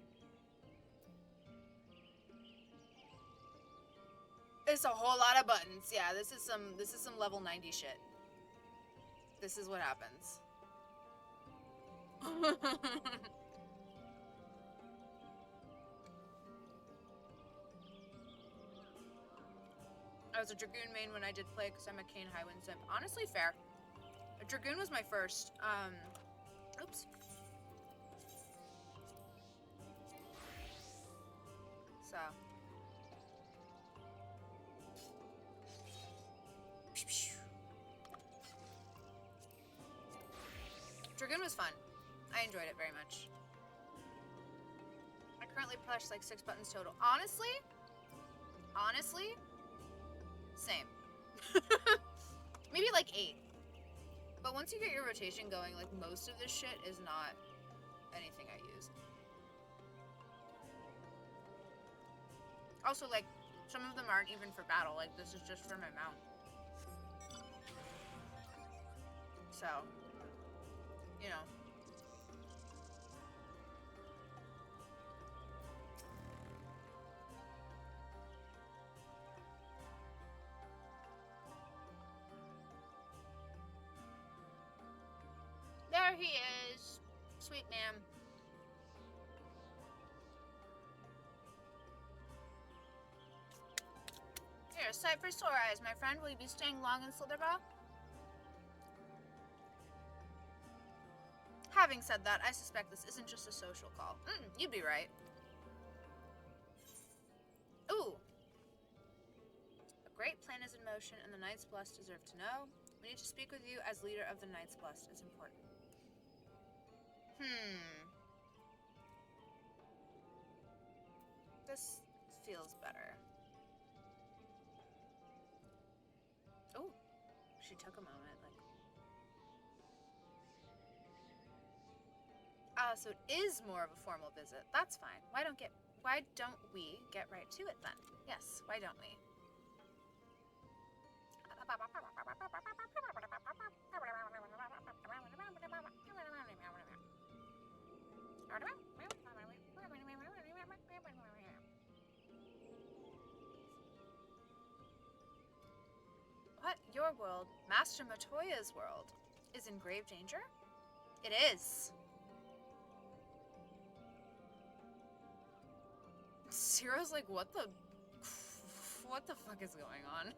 S1: It's a whole lot of buttons. Yeah, this is some level 90 shit. This is what happens. I was a Dragoon main when I did play because I'm a Kane Highwind simp. Honestly, fair. A Dragoon was my first. Oops. So. Dragoon was fun. I enjoyed it very much. I currently press like 6 buttons total. Honestly, same. Maybe like 8. But once you get your rotation going, like most of this shit is not anything I use. Also, like, some of them aren't even for battle. Like, this is just for my mount. So, you know. There he is. Sweet ma'am. Here, a sight for sore eyes, my friend. Will you be staying long in Slitherbough? Having said that, I suspect this isn't just a social call. You'd be right. Ooh. A great plan is in motion, and the Knights Blessed deserve to know. We need to speak with you as leader of the Knights Blessed. It's important. This feels better. Oh, she took a moment, like. So it is more of a formal visit. That's fine. Why don't we get right to it then? Yes, why don't we? What? Your world, Master Matoya's world, is in grave danger? It is. Zero's like, what the fuck is going on?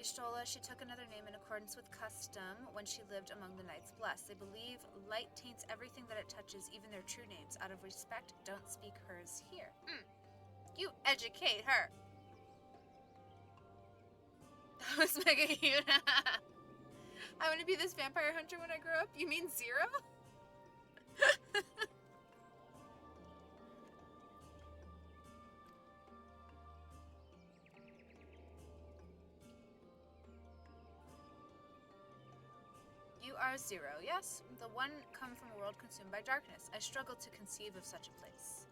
S1: Y'shtola, she took another name in accordance with custom when she lived among the Knights Blessed. They believe light taints everything that it touches, even their true names. Out of respect, don't speak hers here. You educate her. That was mega cute. I want to be this vampire hunter when I grow up. You mean Zero? You are Zero, yes? The one come from a world consumed by darkness. I struggle to conceive of such a place.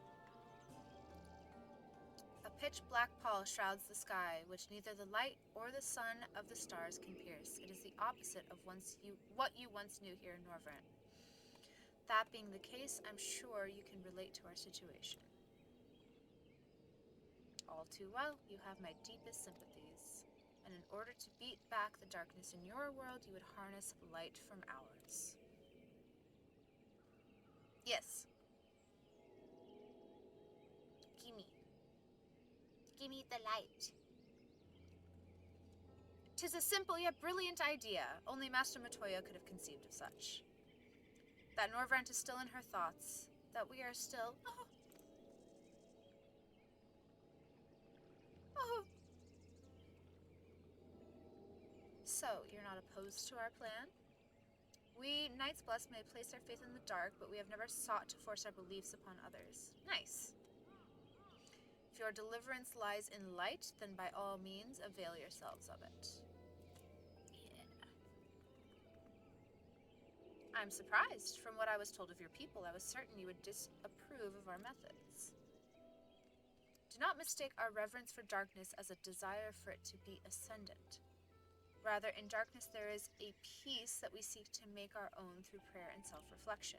S1: A pitch black pall shrouds the sky, which neither the light or the sun of the stars can pierce. It is the opposite of what you once knew here in Norvrent. That being the case, I'm sure you can relate to our situation. All too well, you have my deepest sympathies. And in order to beat back the darkness in your world, you would harness light from ours. Yes.
S2: Gimme the light.
S1: 'Tis a simple yet brilliant idea. Only Master Matoya could have conceived of such. That Norvrent is still in her thoughts. That we are still... Oh. So, you're not opposed to our plan? We, Knights Blessed, may place our faith in the dark, but we have never sought to force our beliefs upon others. Nice. If your deliverance lies in light, then by all means, avail yourselves of it. Yeah. I'm surprised. From what I was told of your people, I was certain you would disapprove of our methods. Do not mistake our reverence for darkness as a desire for it to be ascendant. Rather, in darkness there is a peace that we seek to make our own through prayer and self-reflection.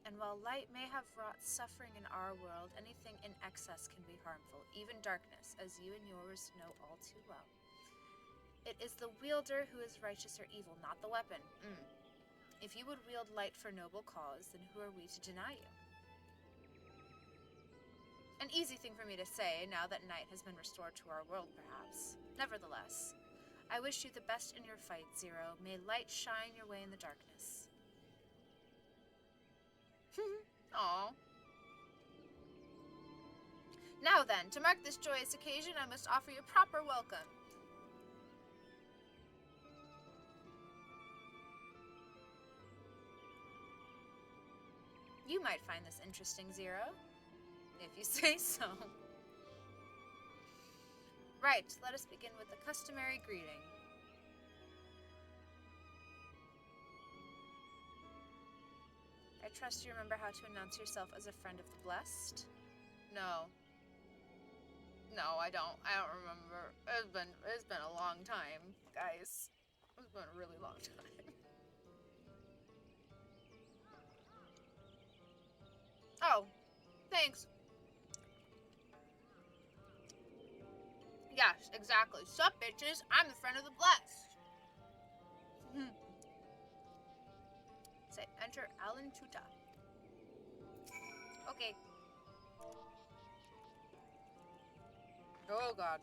S1: And while light may have wrought suffering in our world, anything in excess can be harmful, even darkness, as you and yours know all too well. It is the wielder who is righteous or evil, not the weapon. If you would wield light for noble cause, then who are we to deny you? An easy thing for me to say, now that night has been restored to our world, perhaps. Nevertheless, I wish you the best in your fight, Zero. May light shine your way in the darkness. Aww. Now then, to mark this joyous occasion, I must offer you a proper welcome. You might find this interesting, Zero. If you say so. Right, let us begin with the customary greeting. I trust you remember how to announce yourself as a friend of the blessed? No. No, I don't. I don't remember. It's been a long time, guys. It's been a really long time. Oh, thanks. Yes, exactly. Sup, bitches? I'm the friend of the blessed. Say, enter Alan Tuta. Okay. Oh, God.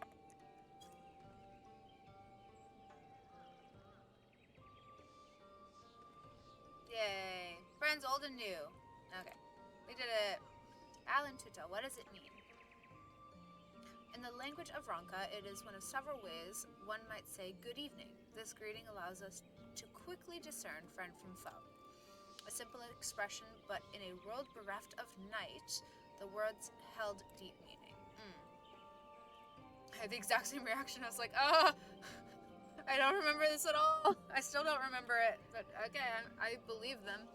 S1: Yay. Friends old and new. Okay. We did it. Alan Tuta, what does it mean? In the language of Ronka, it is one of several ways one might say good evening. This greeting allows us to quickly discern friend from foe. A simple expression, but in a world bereft of night, the words held deep meaning. I had the exact same reaction. I was like, I don't remember this at all. I still don't remember it, but again, I believe them.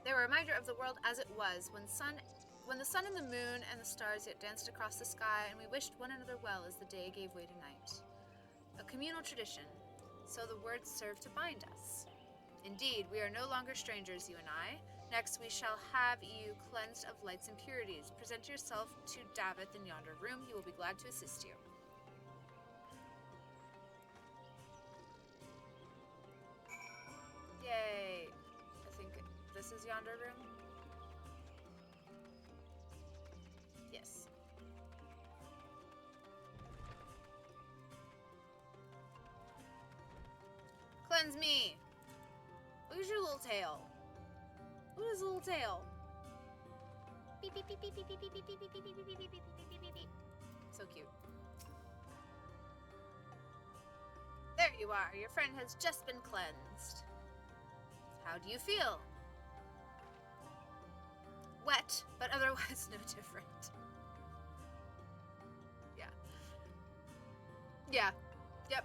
S1: They were a reminder of the world as it was, when the sun and the moon and the stars yet danced across the sky, and we wished one another well as the day gave way to night. A communal tradition, so the words serve to bind us. Indeed, we are no longer strangers, you and I. Next, we shall have you cleansed of light's impurities. Present yourself to Davith in yonder room. He will be glad to assist you. Yay. I think this is yonder room. Yes. Cleanse me. Look at your little tail. Look at his little tail. Beep, beep, beep, beep, beep, beep, beep, beep, beep, beep, beep, beep, beep, beep, beep, beep, beep, beep. So cute. There you are. Your friend has just been cleansed. How do you feel? Wet, but otherwise no different. Yeah. Yeah. Yep.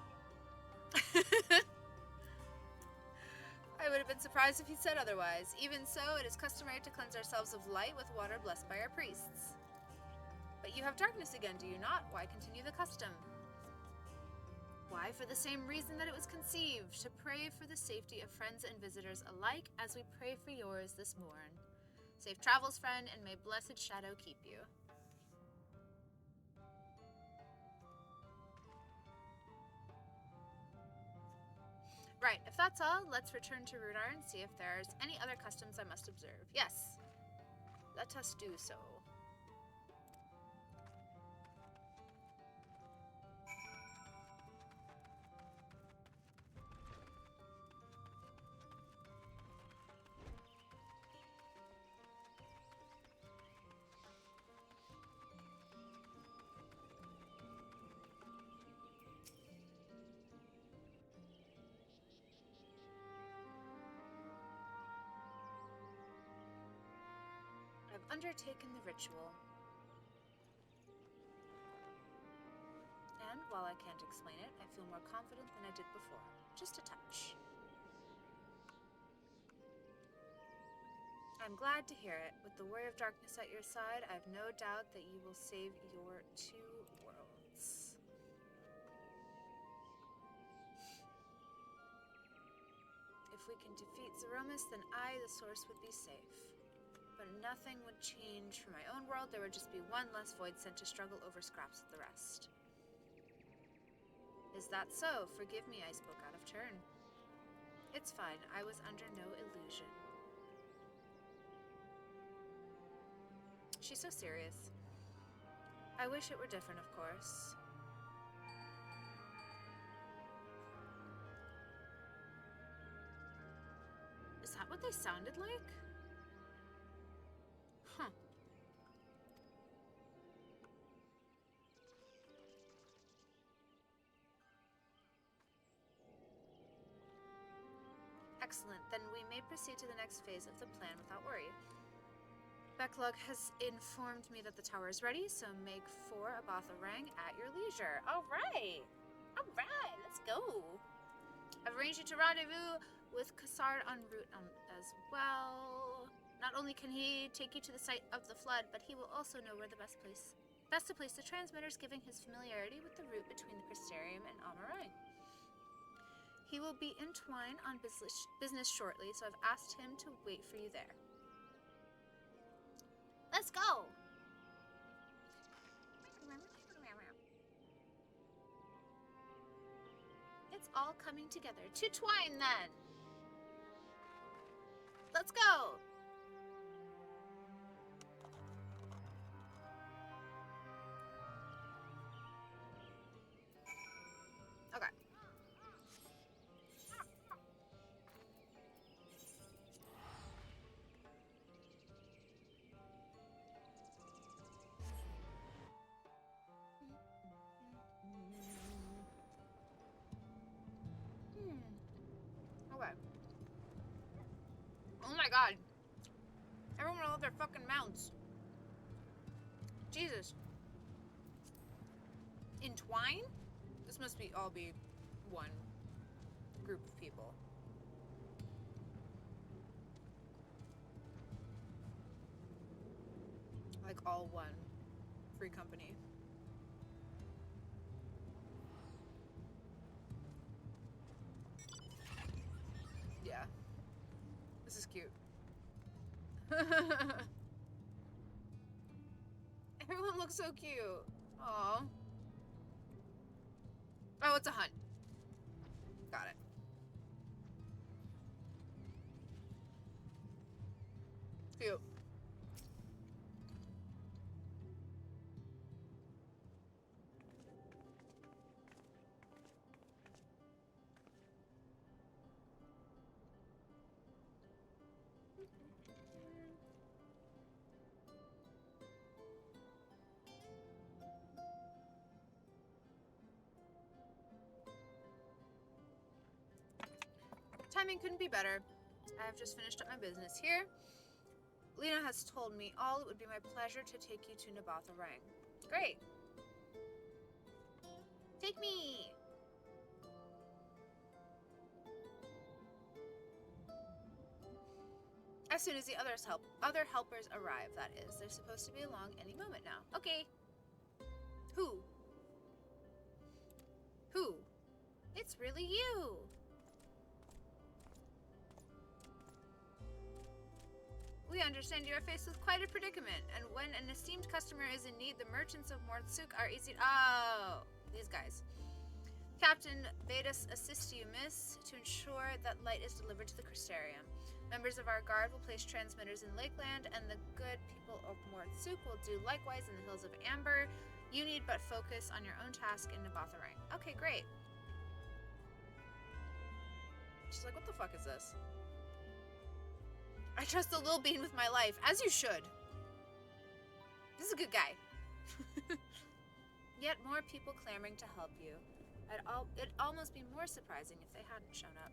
S1: I would have been surprised if he said otherwise. Even so, it is customary to cleanse ourselves of light with water blessed by our priests. But you have darkness again, do you not? Why continue the custom? Why, for the same reason that it was conceived, to pray for the safety of friends and visitors alike, as we pray for yours this morn. Safe travels, friend, and may blessed shadow keep you. Right, if that's all, let's return to Runar and see if there's any other customs I must observe. Yes, let us do so. I've undertaken the ritual. And while I can't explain it, I feel more confident than I did before. Just a touch. I'm glad to hear it. With the Warrior of Darkness at your side, I have no doubt that you will save your two worlds. If we can defeat Zeromus, then I, the Source, would be safe. But nothing would change for my own world. There would just be one less Void sent to struggle over scraps with the rest. Is that so? Forgive me, I spoke out of turn. It's fine. I was under no illusion. She's so serious. I wish it were different, of course. Is that what they sounded like? Huh. Excellent. Then we may proceed to the next phase of the plan without worry. Backlog has informed me that the tower is ready, so make for Abatha Rang at your leisure. All right. All right. Let's go. I've arranged you to rendezvous with Cassard en route as well. Not only can he take you to the site of the flood, but he will also know where the best to place the transmitters, giving his familiarity with the route between the Crystarium and Amarang. He will be in Twine on business shortly, so I've asked him to wait for you there.
S2: Let's go!
S1: It's all coming together. To Twine, then!
S2: Let's go!
S1: Okay. Okay. Oh my god. Everyone love their fucking mounts. Jesus. In Twine? This must be all be one group of people. Like all one free company. Yeah. This is cute. Everyone looks so cute. Aw. Oh, it's a hunt. Got it. Cute. Timing couldn't be better. I have just finished up my business here. Lena has told me all. It would be my pleasure to take you to Nabatha Rang. Great.
S2: Take me!
S1: As soon as the other helpers arrive, that is. They're supposed to be along any moment now.
S2: Okay.
S1: Who? Who?
S2: It's really you!
S1: We understand you are faced with quite a predicament, and when an esteemed customer is in need, the merchants of Mortsuk are easy. Oh, these guys. Captain bade us assist you, miss, to ensure that light is delivered to the Crystarium. Members of our guard will place transmitters in Lakeland, and the good people of Mortsuk will do likewise in the Hills of Amber. You need but focus on your own task in Nabatha Rang. Okay, great. She's like, what the fuck is this? I trust the Lil Bean with my life, as you should. This is a good guy. Yet more people clamoring to help you. It'd almost be more surprising if they hadn't shown up.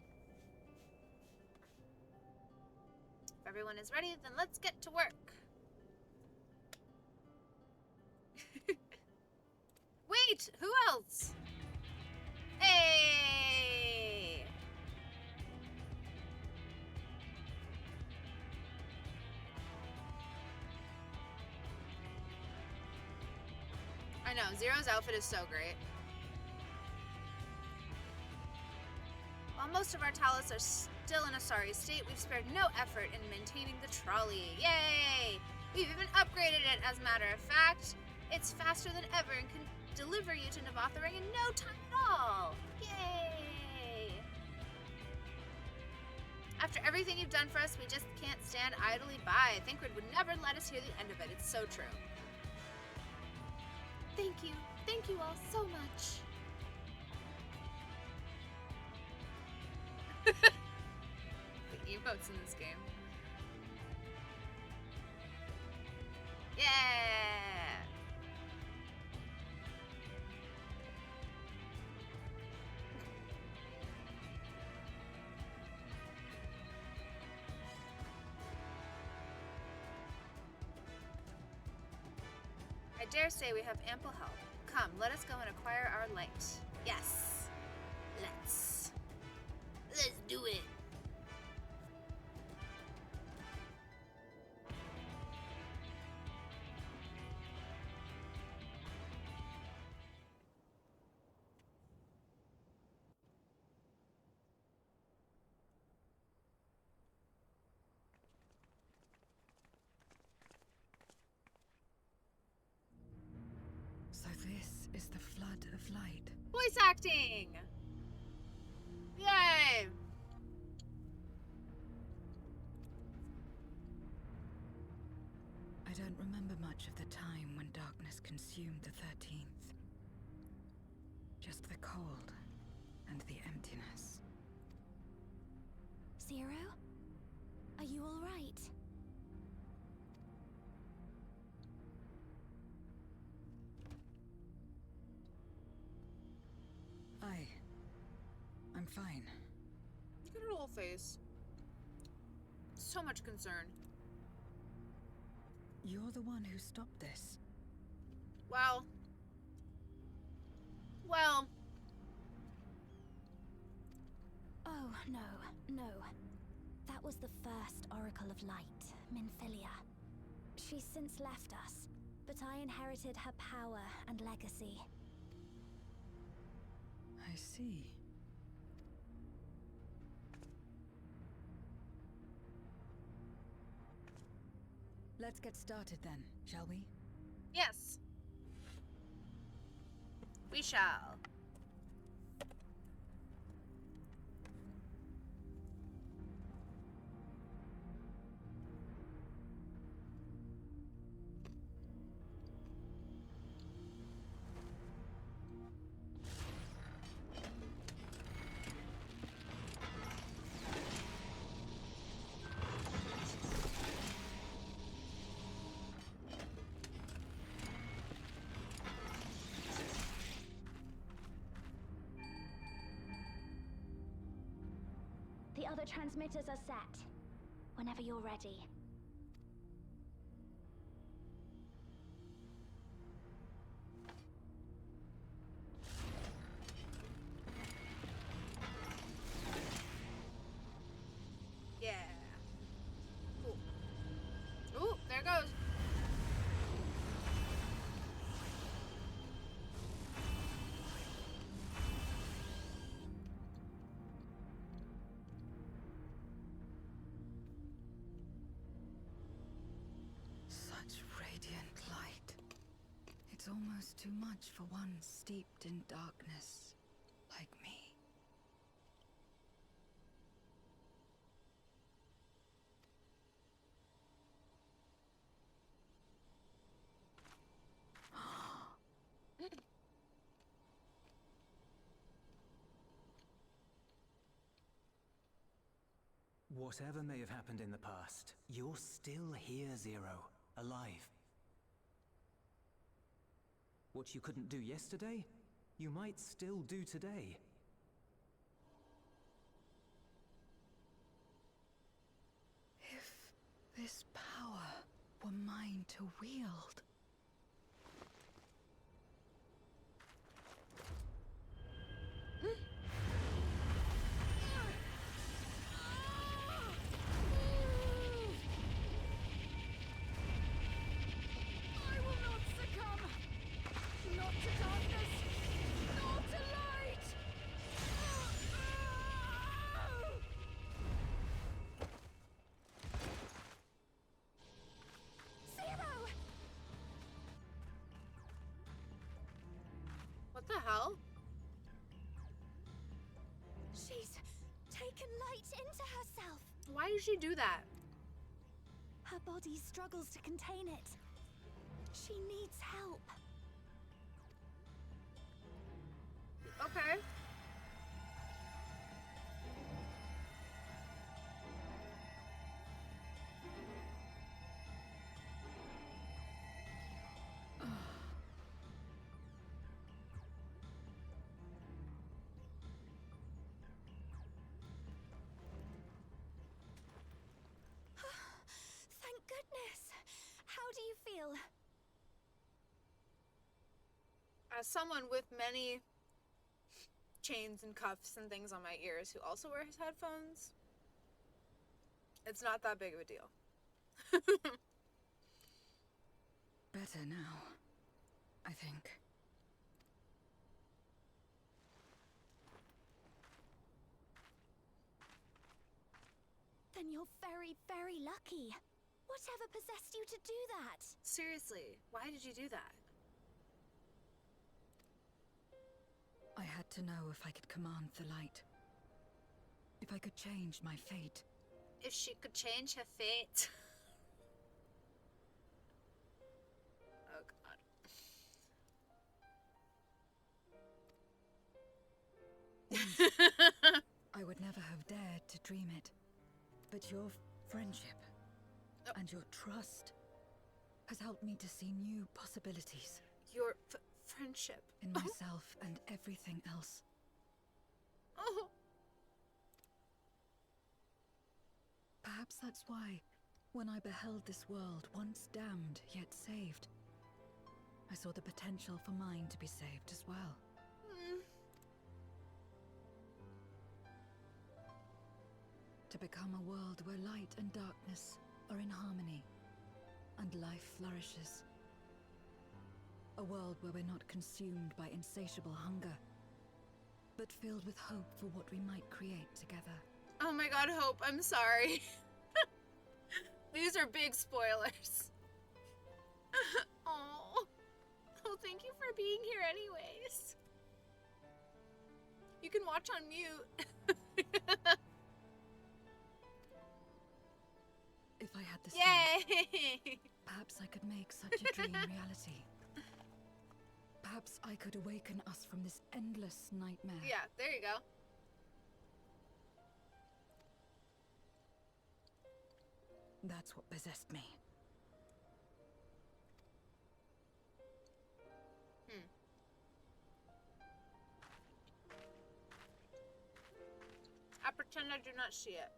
S1: If everyone is ready, then let's get to work. Wait, who else? Hey! I know, Zero's outfit is so great. While most of our Talos are still in a sorry state, we've spared no effort in maintaining the trolley. Yay! We've even upgraded it, as a matter of fact. It's faster than ever and can deliver you to Navathering in no time at all. Yay! After everything you've done for us, we just can't stand idly by. Thancred would never let us hear the end of it. It's so true. Thank you. Thank you all so much. The emotes in this game. Yeah! I dare say we have ample help. Come, let us go and acquire our light. Yes. Let's do it.
S3: So this is the flood of light.
S1: Voice acting! Yay!
S3: I don't remember much of the time when darkness consumed the 13th. Just the cold and the emptiness.
S2: Zero? Are you all right?
S3: I'm fine.
S1: Look at her little face. So much concern.
S3: You're the one who stopped this.
S1: Well.
S2: Oh, no. That was the first Oracle of Light, Minfilia. She's since left us, but I inherited her power and legacy.
S3: I see. Let's get started then, shall we?
S1: Yes. We shall.
S2: The other transmitters are set. Whenever you're ready.
S1: Yeah. Cool. Ooh, there goes.
S3: Such radiant light. It's almost too much for one steeped in darkness like me.
S4: Whatever may have happened in the past, you're still here, Zero. Alive. What you couldn't do yesterday, you might still do today.
S3: If this power were mine to wield.
S5: I will not succumb! Not
S1: hell?
S2: She's taken light into herself.
S1: Why did she do that?
S2: Her body struggles to contain it. She needs help.
S1: Okay.
S2: Thank goodness. How do you feel?
S1: As someone with many chains and cuffs and things on my ears who also wears headphones, it's not that big of a deal.
S3: Better now, I think.
S2: Then you're very, very lucky. Whatever possessed you to do that?
S1: Seriously, why did you do that?
S3: I had to know if I could command the light. If I could change my fate.
S1: If she could change her fate. Oh god.
S3: I would never have dared to dream it. But your friendship and your trust has helped me to see new possibilities
S1: Your friendship.
S3: in myself and everything else.
S1: Oh.
S3: Perhaps that's why, when I beheld this world once damned yet saved, I saw the potential for mine to be saved as well. To become a world where light and darkness are in harmony, and life flourishes. A world where we're not consumed by insatiable hunger, but filled with hope for what we might create together.
S1: Oh my god, Hope, I'm sorry. These are big spoilers. Oh. Oh, thank you for being here anyways. You can watch on mute.
S3: If I had the strength,
S1: Yay!
S3: perhaps I could make such a dream reality. Perhaps I could awaken us from this endless nightmare.
S1: Yeah, there you go.
S3: That's what possessed me.
S1: I pretend I do not see it.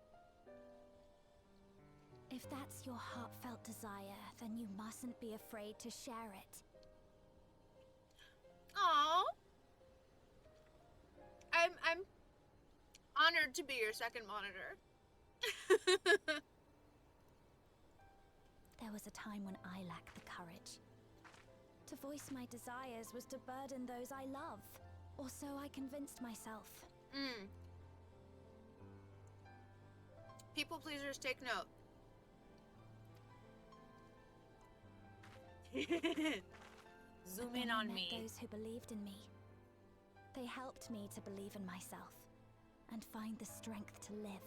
S2: If that's your heartfelt desire, then you mustn't be afraid to share it.
S1: Aww. I'm honored to be your second monitor.
S2: There was a time when I lacked the courage. To voice my desires was to burden those I love, or so I convinced myself.
S1: People pleasers, take note. Zoom
S2: Then
S1: in
S2: I
S1: on
S2: met
S1: me.
S2: those who believed in me. They helped me to believe in myself and find the strength to live.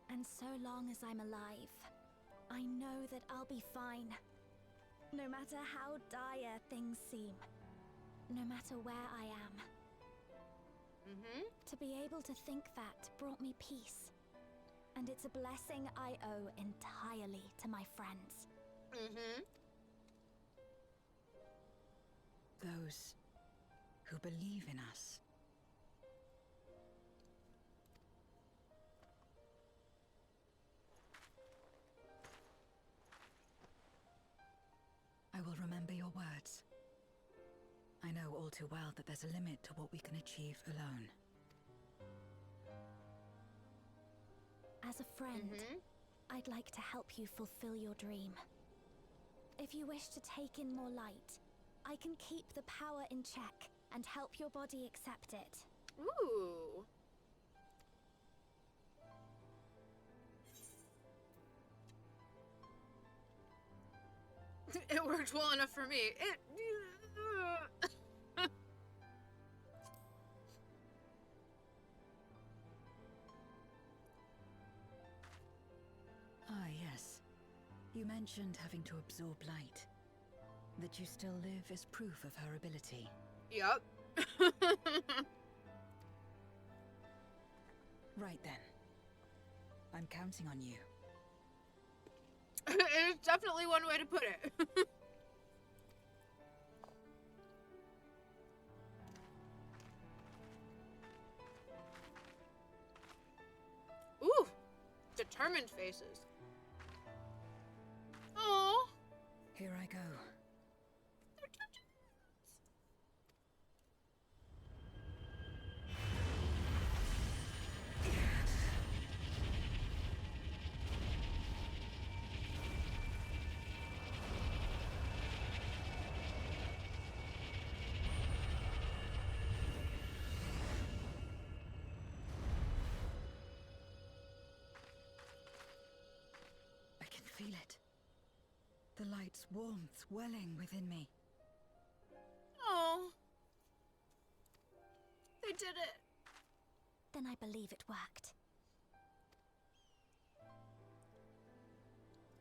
S2: And so long as I'm alive, I know that I'll be fine. No matter how dire things seem, no matter where I am. To be able to think that brought me peace. And it's a blessing I owe entirely to my friends.
S3: Those who believe in us. I will remember your words. I know all too well that there's a limit to what we can achieve alone.
S2: As a friend, I'd like to help you fulfill your dream. If you wish to take in more light, I can keep the power in check and help your body accept it.
S1: Ooh. It worked well enough for me.
S3: Ah, yes. You mentioned having to absorb light. That you still live is proof of her ability.
S1: Yup.
S3: Right then. I'm counting on you.
S1: It's definitely one way to put it. Ooh, determined faces. Oh,
S3: Here I go.
S1: they're touching.
S3: I can feel it. The light's warmth welling within me.
S1: Oh, they did it.
S2: Then I believe it worked.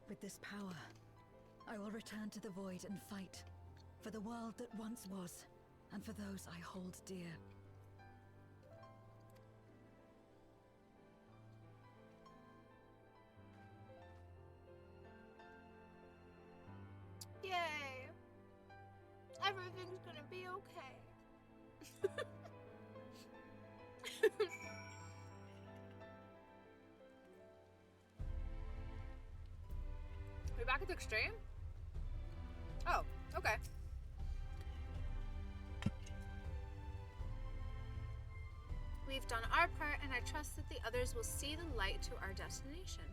S3: With this power, I will return to the void and fight for the world that once was, and for those I hold dear.
S1: Yay! Everything's gonna be okay. We're back at the extreme? Oh, okay. We've done our part, and I trust that the others will see the light to our destination.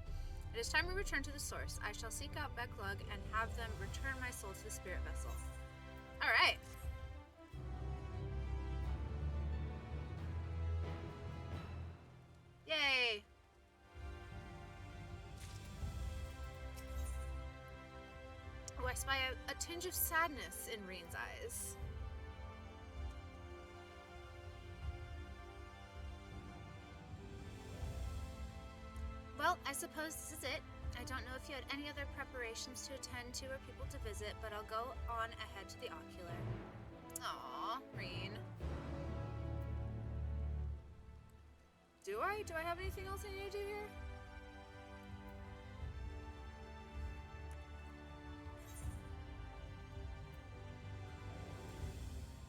S1: It is time we return to the source. I shall seek out Becklug and have them return my soul to the spirit vessel. Alright. Yay! Oh, I spy a tinge of sadness in Reen's eyes. Well, I suppose this is it. I don't know if you had any other preparations to attend to or people to visit, but I'll go on ahead to the ocular. Aw, Reen. Do I? Do I have anything else I need to do here?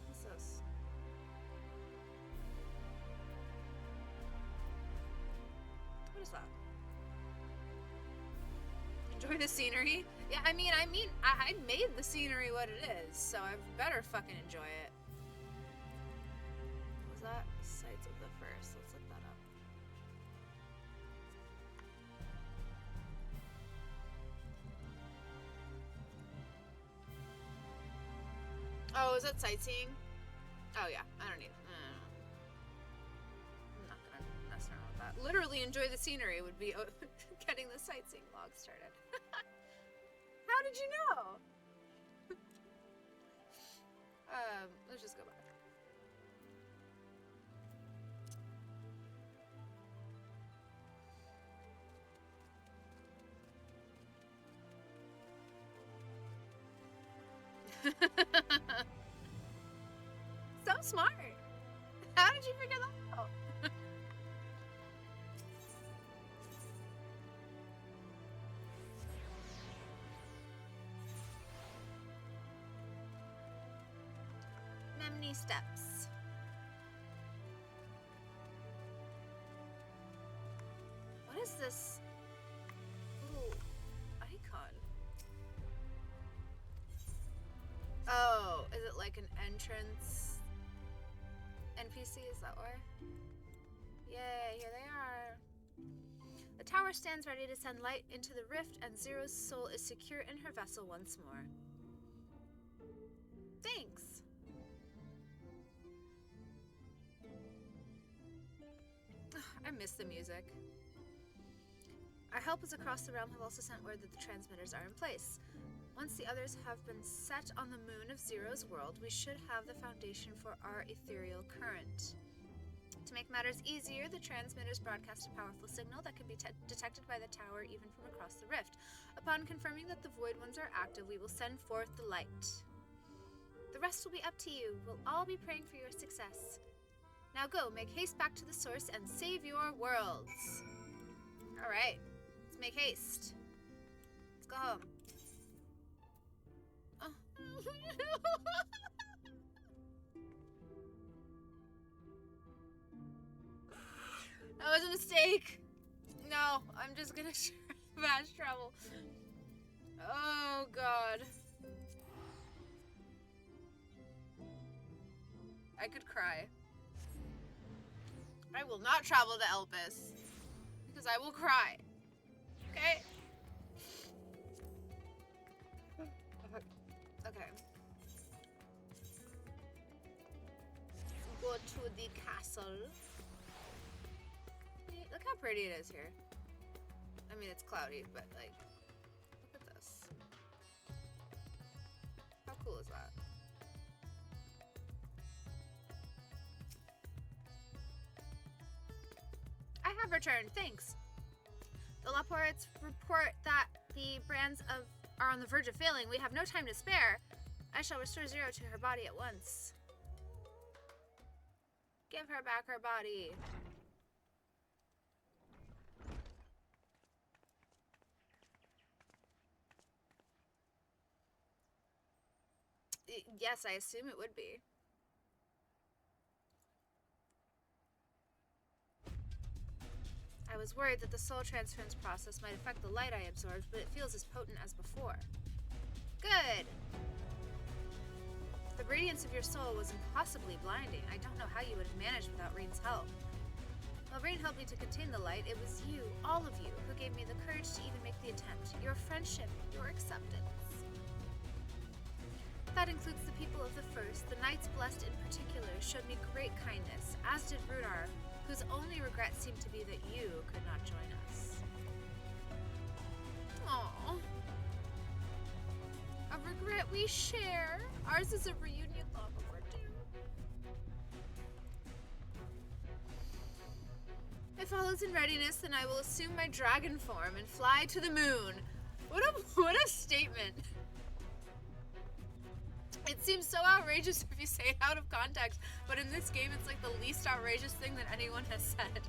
S1: What's this? What is that? Enjoy the scenery? Yeah, I mean, I made the scenery what it is, so I better fucking enjoy it. Was that Sights of the First? Let's look that up. Oh, is that sightseeing? Oh yeah, I don't need. I'm not gonna mess around with that. Literally enjoy the scenery would be getting the sightseeing log started. How did you know? Let's just go back. So smart. How did you figure that out? Many steps. What is this? Ooh, icon. Oh, is it like an entrance NPC? Is that why? Yay, here they are. The tower stands ready to send light into the rift, and Zero's soul is secure in her vessel once more. Thanks. I miss the music. Our helpers across the realm have also sent word that the transmitters are in place. Once the others have been set on the moon of Zero's world, we should have the foundation for our ethereal current. To make matters easier, the transmitters broadcast a powerful signal that can be detected by the tower even from across the rift. Upon confirming that the Void Ones are active, we will send forth the light. The rest will be up to you. We'll all be praying for your success. Now go, make haste back to the source and save your worlds. Alright, let's make haste. Let's go home. Oh. That was a mistake. No, I'm just gonna fast travel. Oh god. I could cry. I will not travel to Elpis because I will cry. Okay? Okay. Go to the castle. Look how pretty it is here. I mean, it's cloudy, but like, look at this. How cool is that? I have returned, thanks. The Laportes report that the brands are on the verge of failing. We have no time to spare. I shall restore Zero to her body at once. Give her back her body. Yes, I assume it would be. I was worried that the soul transference process might affect the light I absorbed, but it feels as potent as before. Good! The radiance of your soul was impossibly blinding. I don't know how you would have managed without Rain's help. While Rain helped me to contain the light, it was you, all of you, who gave me the courage to even make the attempt. Your friendship, your acceptance. That includes the people of the First. The Knights Blessed in particular showed me great kindness, as did Rudar, whose only regret seemed to be that you could not join us. Aww. A regret we share. Ours is a reunion long overdue. If all is in readiness, then I will assume my dragon form and fly to the moon. What a statement. It seems so outrageous if you say it out of context, but in this game it's like the least outrageous thing that anyone has said.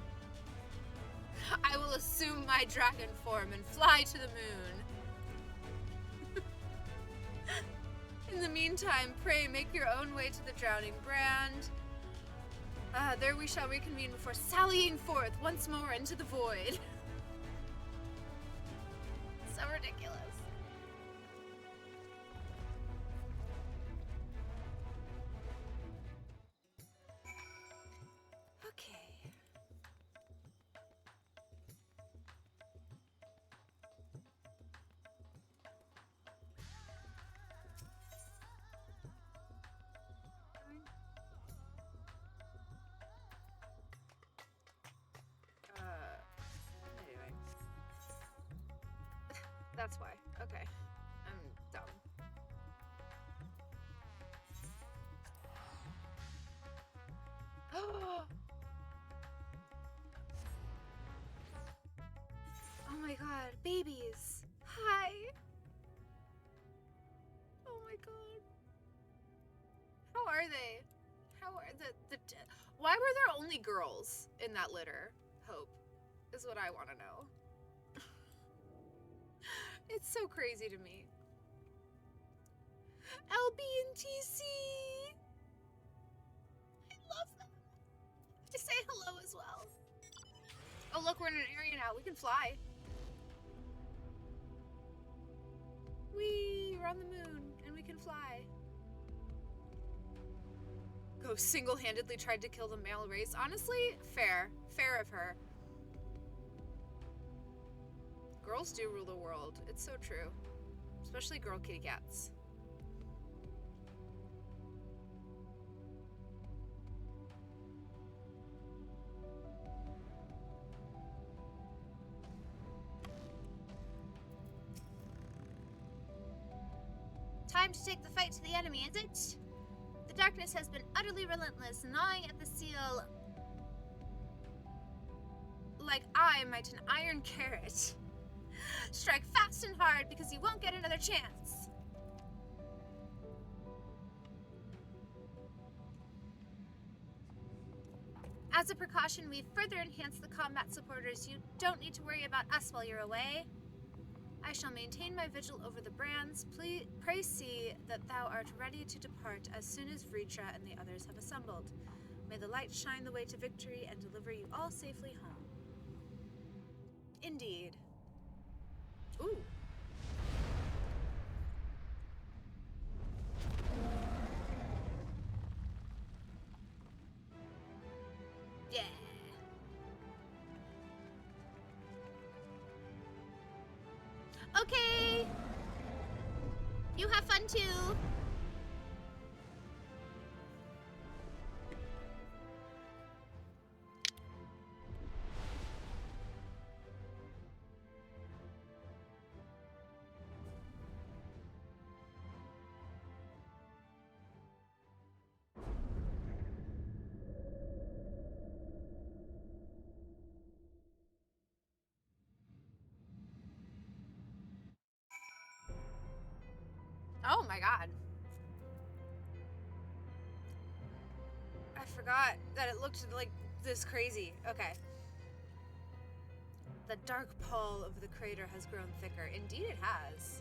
S1: I will assume my dragon form and fly to the moon. In the meantime, pray make your own way to the Drowning Brand. There we shall reconvene before sallying forth once more into the void. So ridiculous. Anyway. That's why. Okay. I'm dumb. Oh my god, babies. Hi. Oh my god. How are they? How are why were there only girls in that litter? Hope is what I want to know. It's so crazy to me. LB and TC. I love them. To say hello as well. Oh look, we're in an area now. We can fly. We're on the moon and we can fly. Ghost single-handedly tried to kill the male race. Honestly, fair. Fair of her. Girls do rule the world. It's so true. Especially girl kitty cats. Time to take the fight to the enemy, is it? The darkness has been utterly relentless, gnawing at the seal like I might an iron carrot. Strike fast and hard because you won't get another chance. As a precaution, we've further enhanced the combat supporters. You don't need to worry about us while you're away. I shall maintain my vigil over the brands. Pray see that thou art ready to depart as soon as Vritra and the others have assembled. May the light shine the way to victory and deliver you all safely home. Indeed. Ooh. Yeah. Okay. You have fun too. Oh my god. I forgot that it looked like this crazy. Okay. The dark pall over the crater has grown thicker. Indeed it has.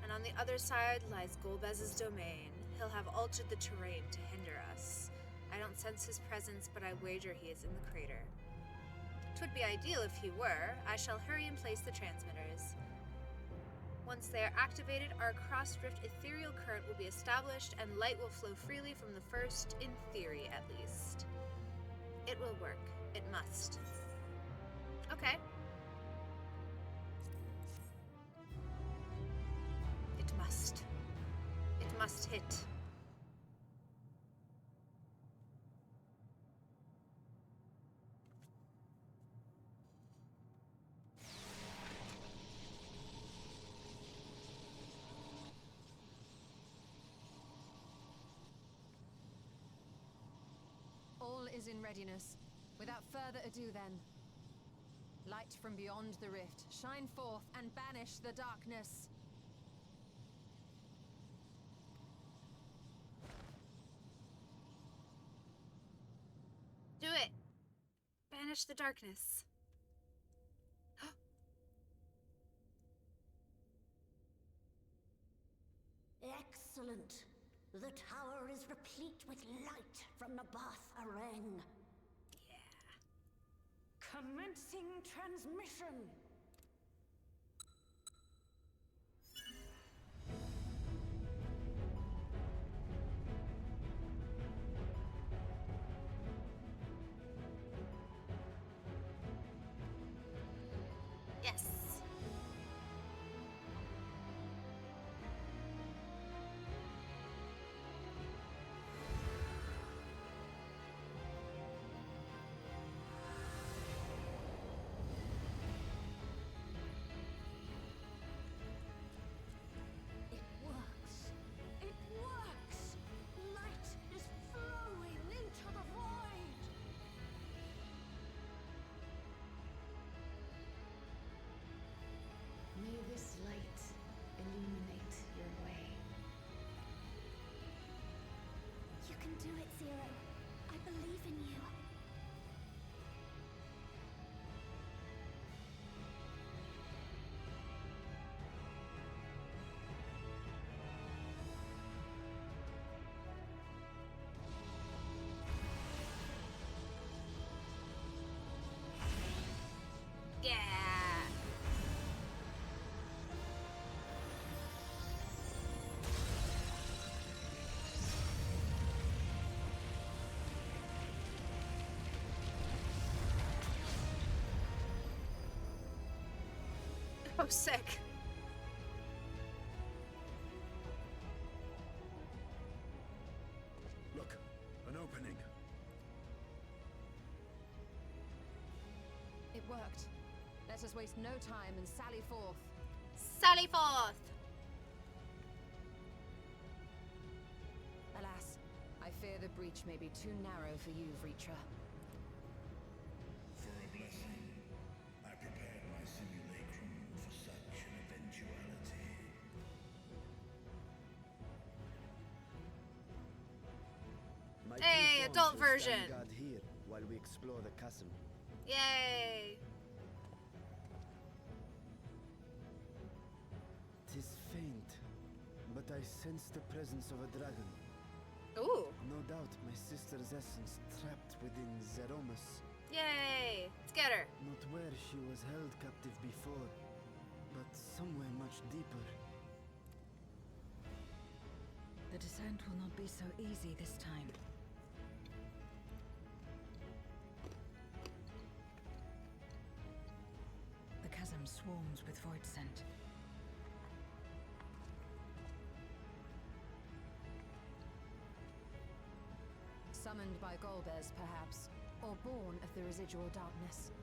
S1: And on the other side lies Golbez's domain. He'll have altered the terrain to hinder us. I don't sense his presence, but I wager he is in the crater. 'Twould be ideal if he were. I shall hurry and place the transmitters. Once they are activated, our cross-drift ethereal current will be established and light will flow freely from the first, in theory at least. It will work. It must. Okay. It must. It must hit.
S5: All is in readiness. Without further ado then. Light from beyond the rift, shine forth and banish the darkness.
S1: Do it. Banish the darkness.
S6: Excellent. The tower is replete with light from the Bath Areng.
S1: Yeah.
S6: Commencing transmission.
S1: Yes.
S6: It works. It works. Light is flowing into the void.
S7: May this light illuminate your way.
S2: You can do it, Zero. I believe in you.
S1: Yeah. Oh, sick.
S8: Look, an opening.
S5: It worked. Let us waste no time and sally forth.
S1: Sally forth.
S5: fear the breach may be too narrow for you, Vritra.
S8: For a blessing, I prepared my simulacrum for such an eventuality.
S9: My
S1: Hey,
S9: two
S1: adult
S9: pawns will stand
S1: version.
S9: guard here while we explore the chasm.
S1: Yay!
S9: 'Tis faint, but I sense the presence of a dragon.
S1: Ooh!
S9: No doubt my sister's essence trapped within Zeromus.
S1: Yay! Let's get her.
S9: Not where she was held captive before, but somewhere much deeper.
S3: The descent will not be so easy this time. The chasm swarms with void scent.
S5: Summoned by Golbez, perhaps, or born of the residual darkness.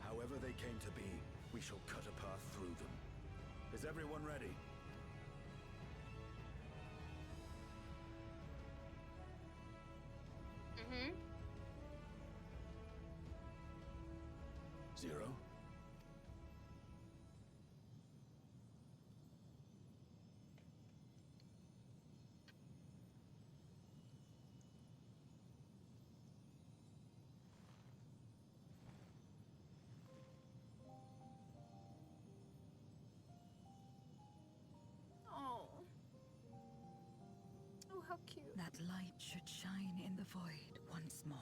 S8: However they came to be, we shall cut a path through them. Is everyone ready?
S1: Mm-hmm.
S8: Zero?
S1: Oh. Oh, how cute.
S3: That light should shine in the void once more.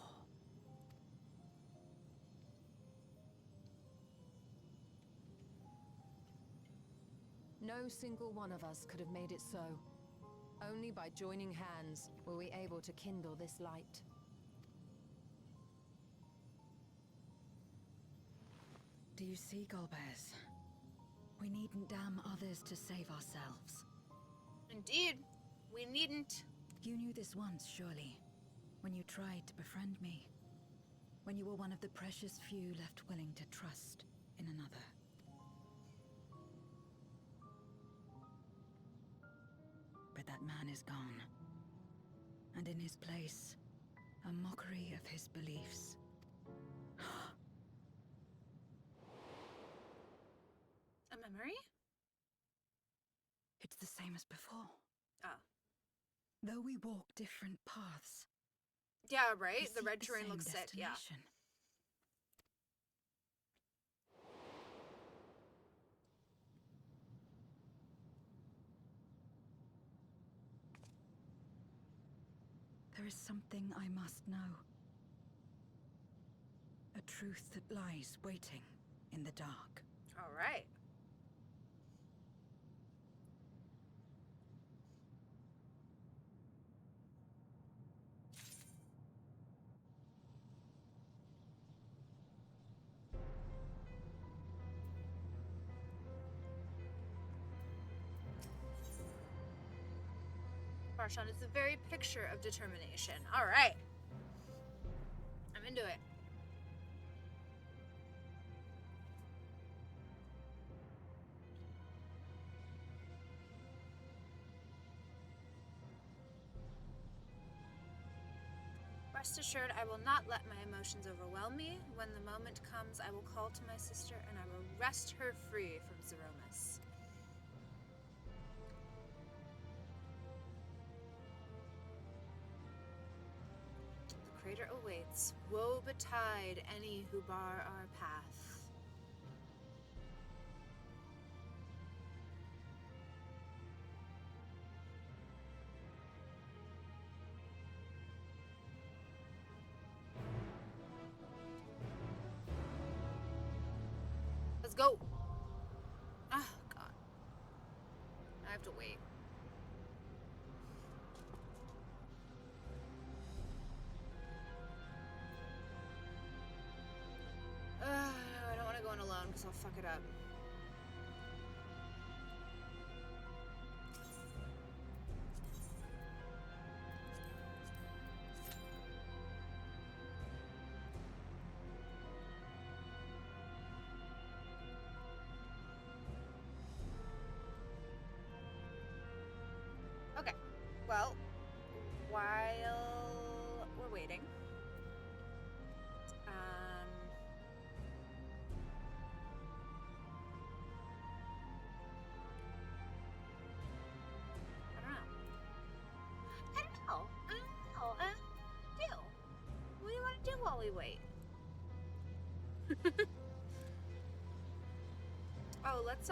S5: No single one of us could have made it so. Only by joining hands were we able to kindle this light.
S3: Do you see, Golbez? We needn't damn others to save ourselves.
S1: Indeed, we needn't.
S3: You knew this once, surely, when you tried to befriend me. When you were one of the precious few left willing to trust in another. But that man is gone. And in his place, a mockery of his beliefs.
S1: A memory?
S3: It's the same as before.
S1: Oh.
S3: Though we walk different paths.
S1: Yeah,
S3: we
S1: right? The
S3: seek
S1: red terrain
S3: same
S1: looks sick, yeah.
S3: destination. There is something I must know. A truth that lies waiting in the dark.
S1: All right. Farshawn is the very picture of determination. All right. I'm into it. Rest assured, I will not let my emotions overwhelm me. When the moment comes, I will call to my sister and I will wrest her free from Zeromus. The crater awaits. Woe betide any who bar our path. Let's go. Oh, God. I have to wait. I don't want to go in alone because I'll fuck it up. Well, while we're waiting, I don't know. I don't know. Do. What do you want to do while we wait? Oh, let's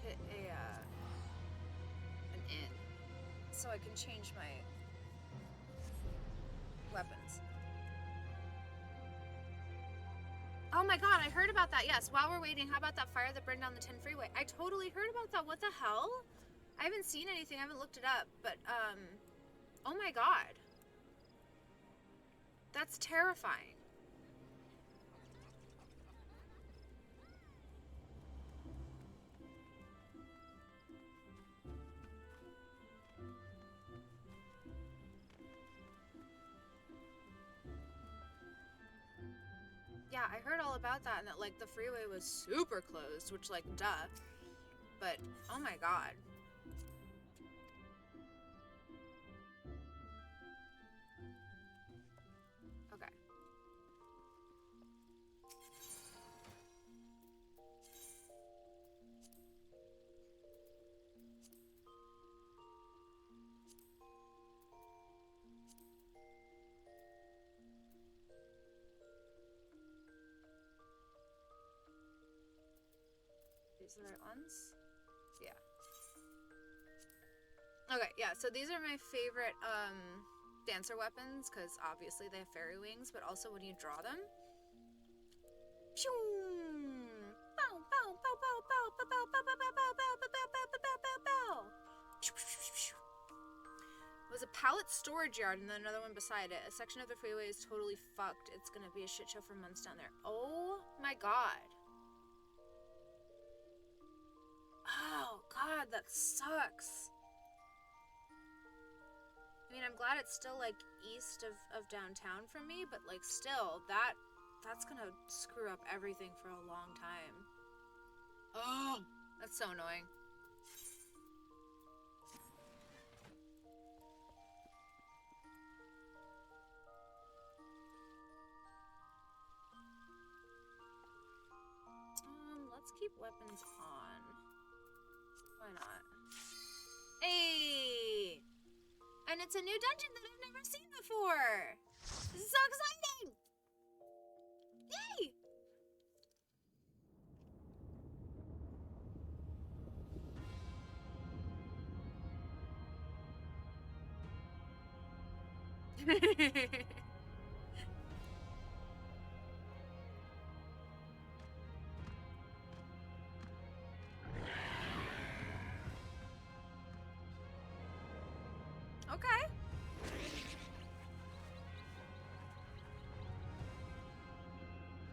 S1: hit an inn so I can change my weapons. Oh my god, I heard about that. Yes, while we're waiting, how about that fire that burned down the 10 freeway? I totally heard about that. What the hell? I haven't seen anything. I haven't looked it up, but oh my god. That's terrifying. Yeah, I heard all about that and that like the freeway was super closed, which like duh. But oh my god. Okay. These are the right ones? Yeah. Okay, yeah, so these are my favorite dancer weapons, because obviously they have fairy wings, but also when you draw them. Pew! Bow, bow, bow, bow, bow, bow, bow, bow, bow, bow, bow, bow, bow, bow, bow, bow, bow. It was a pallet storage yard and then another one beside it. A section of the freeway is totally fucked. It's gonna be a shit show for months down there. Oh my god. Oh, God, that sucks. I mean, I'm glad it's still, like, east of downtown from me, but, like, still, that's gonna screw up everything for a long time. Oh, that's so annoying. Let's keep weapons on. Why not? Hey! And it's a new dungeon that I've never seen before! This is so exciting! Yay! Okay.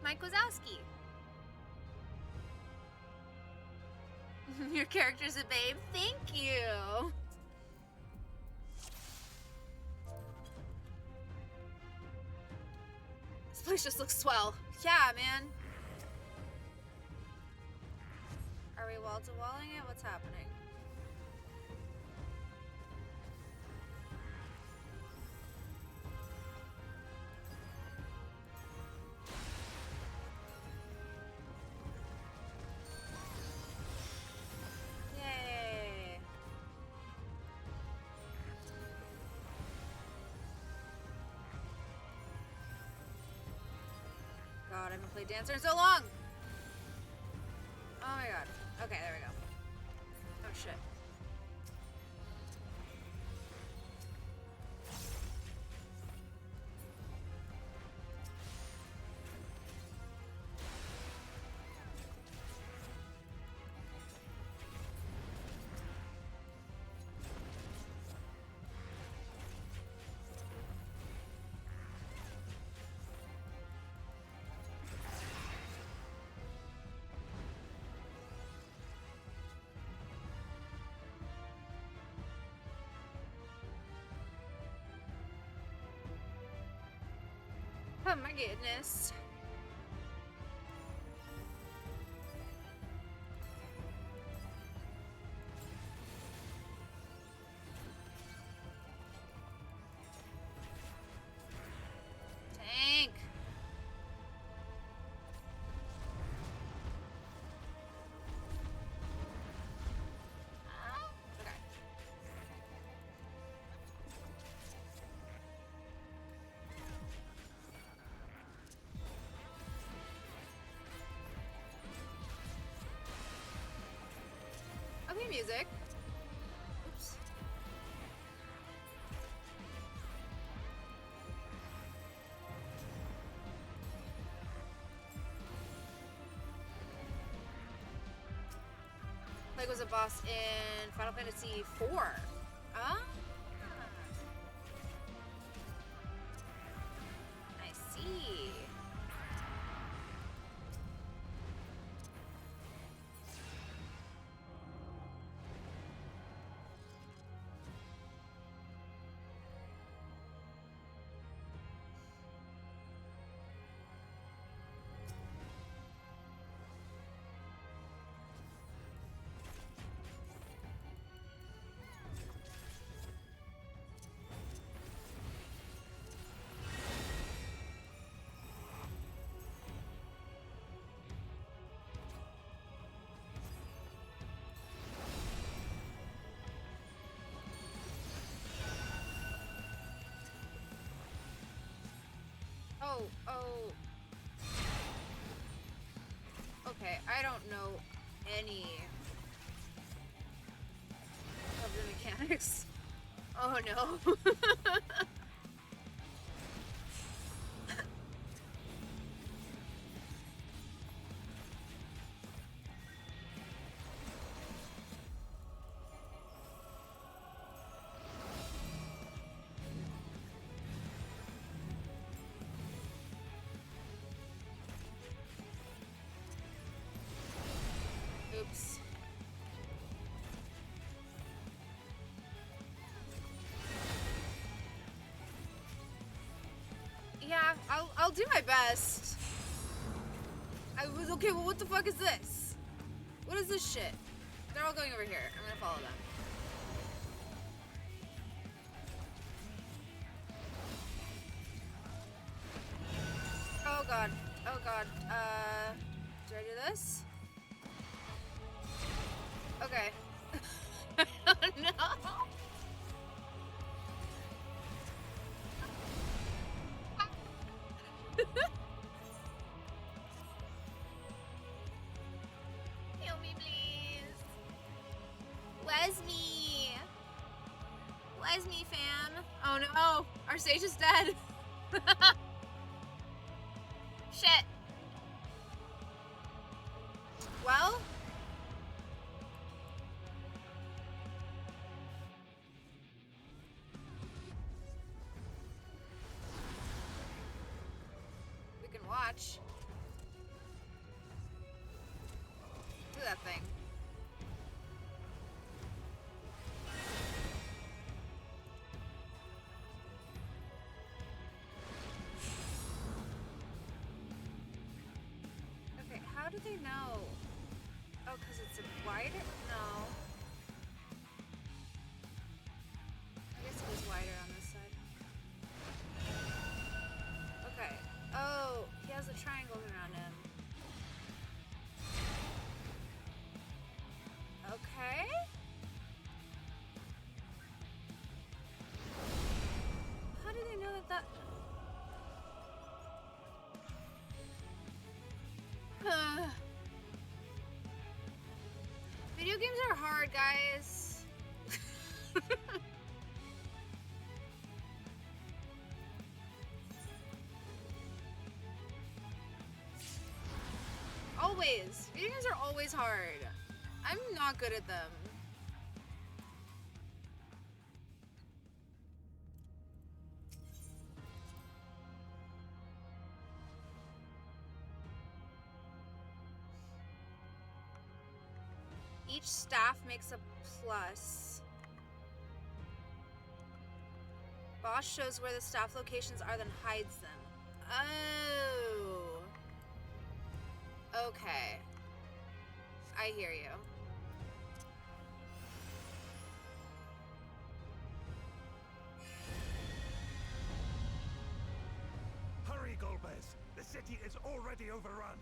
S1: Mike Wazowski. Your character's a babe. Thank you. This place just looks swell. Yeah, man. Are we wall-to-walling it? What's happening? Yay. God, I haven't played Dancer in so long! Oh my god. Okay, there we go. Oh shit. Oh my goodness. Tank. Okay. Okay, music. Oops. Like was a boss in Final Fantasy IV. Ah. I see. Oh. Okay, I don't know any of the mechanics. Oh no. Oops. Yeah, I'll do my best. I was okay, well what the fuck is this? What is this shit? They're all going over here. I'm gonna follow them. Oh god. Oh god. Do I do this? Okay. Oh no! Help me, please. Where's me? Where's me, fam? Oh no! Our stage is dead! Shit! Well? We can watch. Do that thing. Okay, how do they know? Oh, because it's a wider? No. I guess it was wider on this side. Okay. Oh, he has the triangles around him. Okay. How do they know that? Video games are hard, guys. Always. Video games are always hard. I'm not good at them. Each staff makes a plus. Boss shows where the staff locations are, then hides them. Oh. Okay. I hear you.
S8: Hurry, Golbez! The city is already overrun!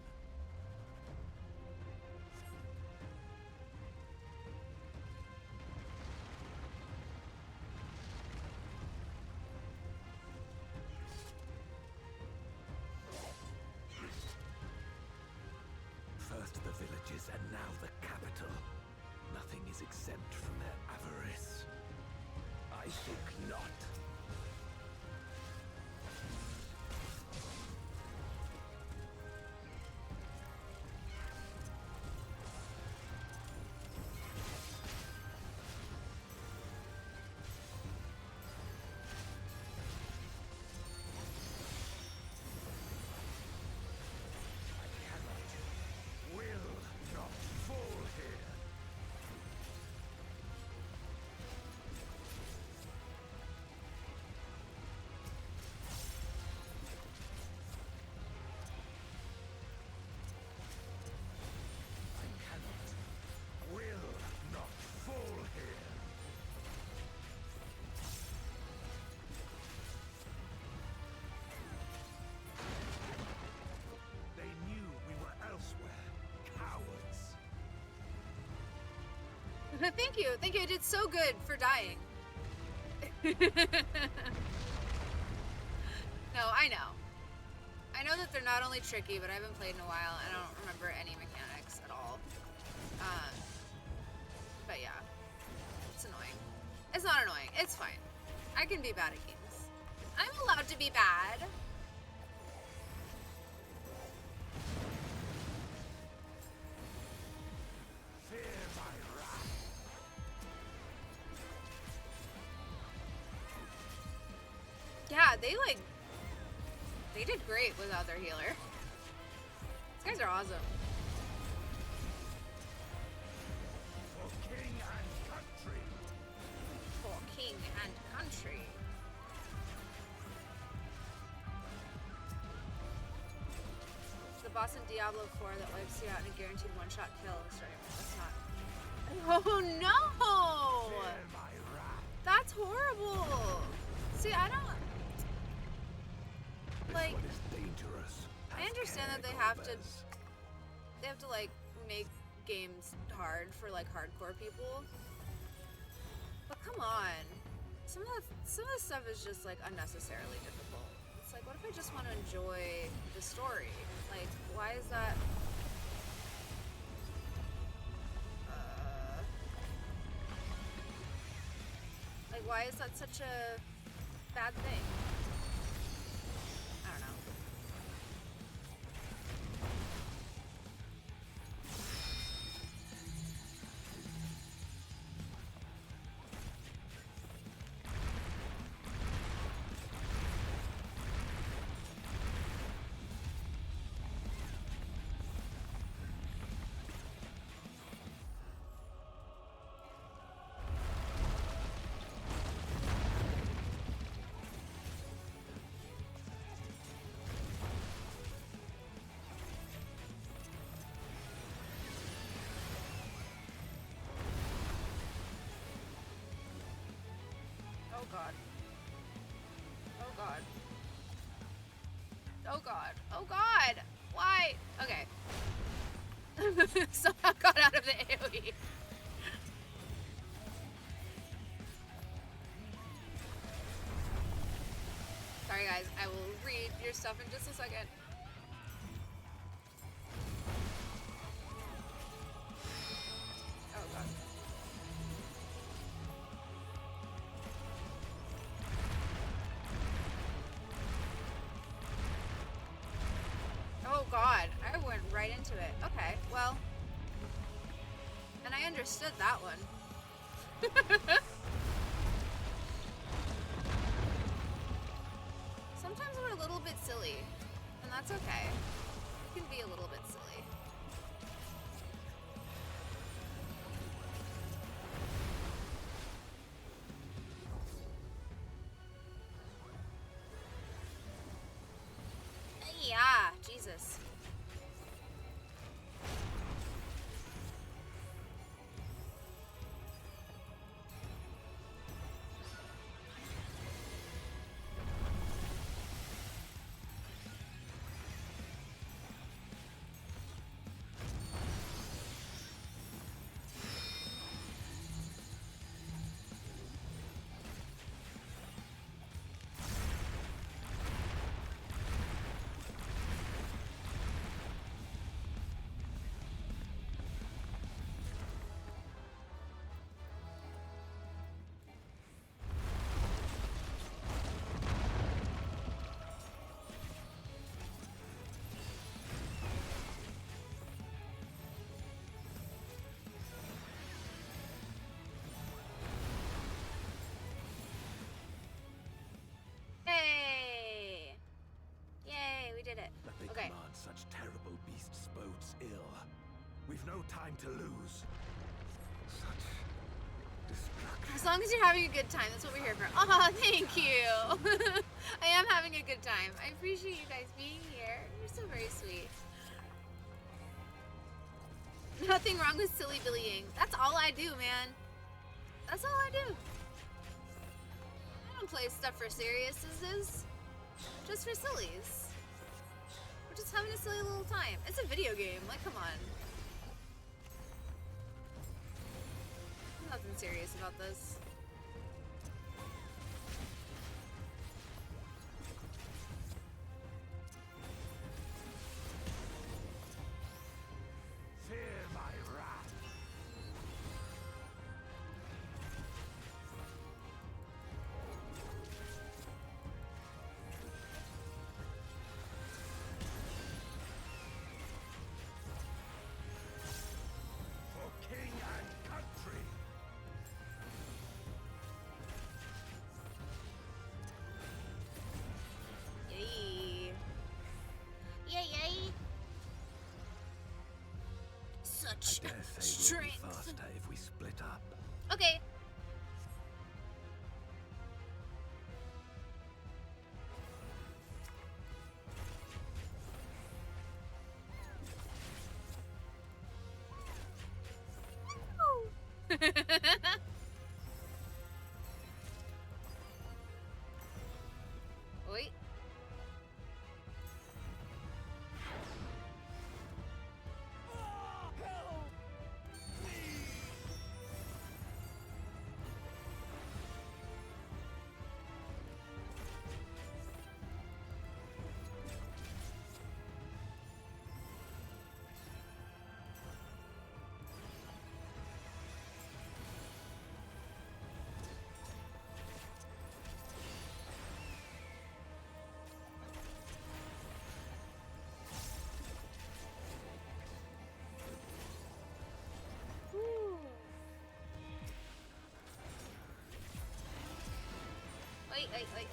S8: First the villages and now the capital. Nothing is exempt from their avarice. I think not. Will not fall here. I cannot, will not fall here. They knew we were elsewhere. Cowards.
S1: Thank you. Thank you. I did so good for dying. No, I know. I know that they're not only tricky, but I haven't played in a while and I don't remember any mechanics at all. But yeah. It's annoying. It's not annoying. It's fine. I can be bad at games. I'm allowed to be bad.
S8: Fear my wrath.
S1: Yeah, they did great without their healer. These guys are awesome.
S8: For king and country.
S1: For king and country. It's the boss in Diablo 4 that wipes you out in a guaranteed one-shot kill. Sorry, that's not. Oh no!
S8: Fear my wrath.
S1: That's horrible. See, I don't like.
S8: What is dangerous?
S1: I understand that they have to like make games hard for like hardcore people. But come on, some of the stuff is just like unnecessarily difficult. It's like, what if I just want to enjoy the story? Like, why is that? Like, why is that such a bad thing? I don't know. Oh god. Oh god. Oh god. Oh god! Why? Okay. Somehow got out of the AoE. Sorry guys, I will read your stuff in just a second. Oh god. Oh god, I went right into it. Okay, well. And I understood that one. Sometimes we're a little bit silly, and that's okay. We can be a little bit silly.
S8: such terrible beasts bodes ill. We've no time to lose. Such destruction.
S1: As long as you're having a good time, that's what we're here for. Oh, thank you. I am having a good time. I appreciate you guys being here. You're so very sweet. Nothing wrong with silly billying. That's all I do, man. That's all I do. I don't play stuff for seriouses. Just for sillies. We're just having a silly little time. It's a video game. Like, come on. Nothing serious about this.
S8: Fear my wrath. For king and country.
S1: Yay. Yay, yay. Such
S8: I dare say we'll be
S1: strength.
S8: faster if we split up.
S1: Okay. Wait. Wait.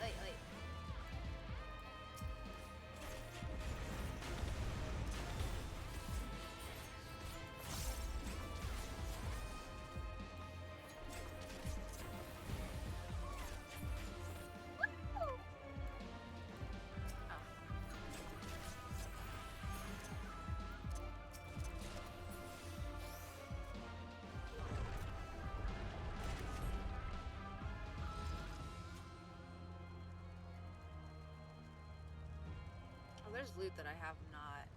S1: There's loot that I have not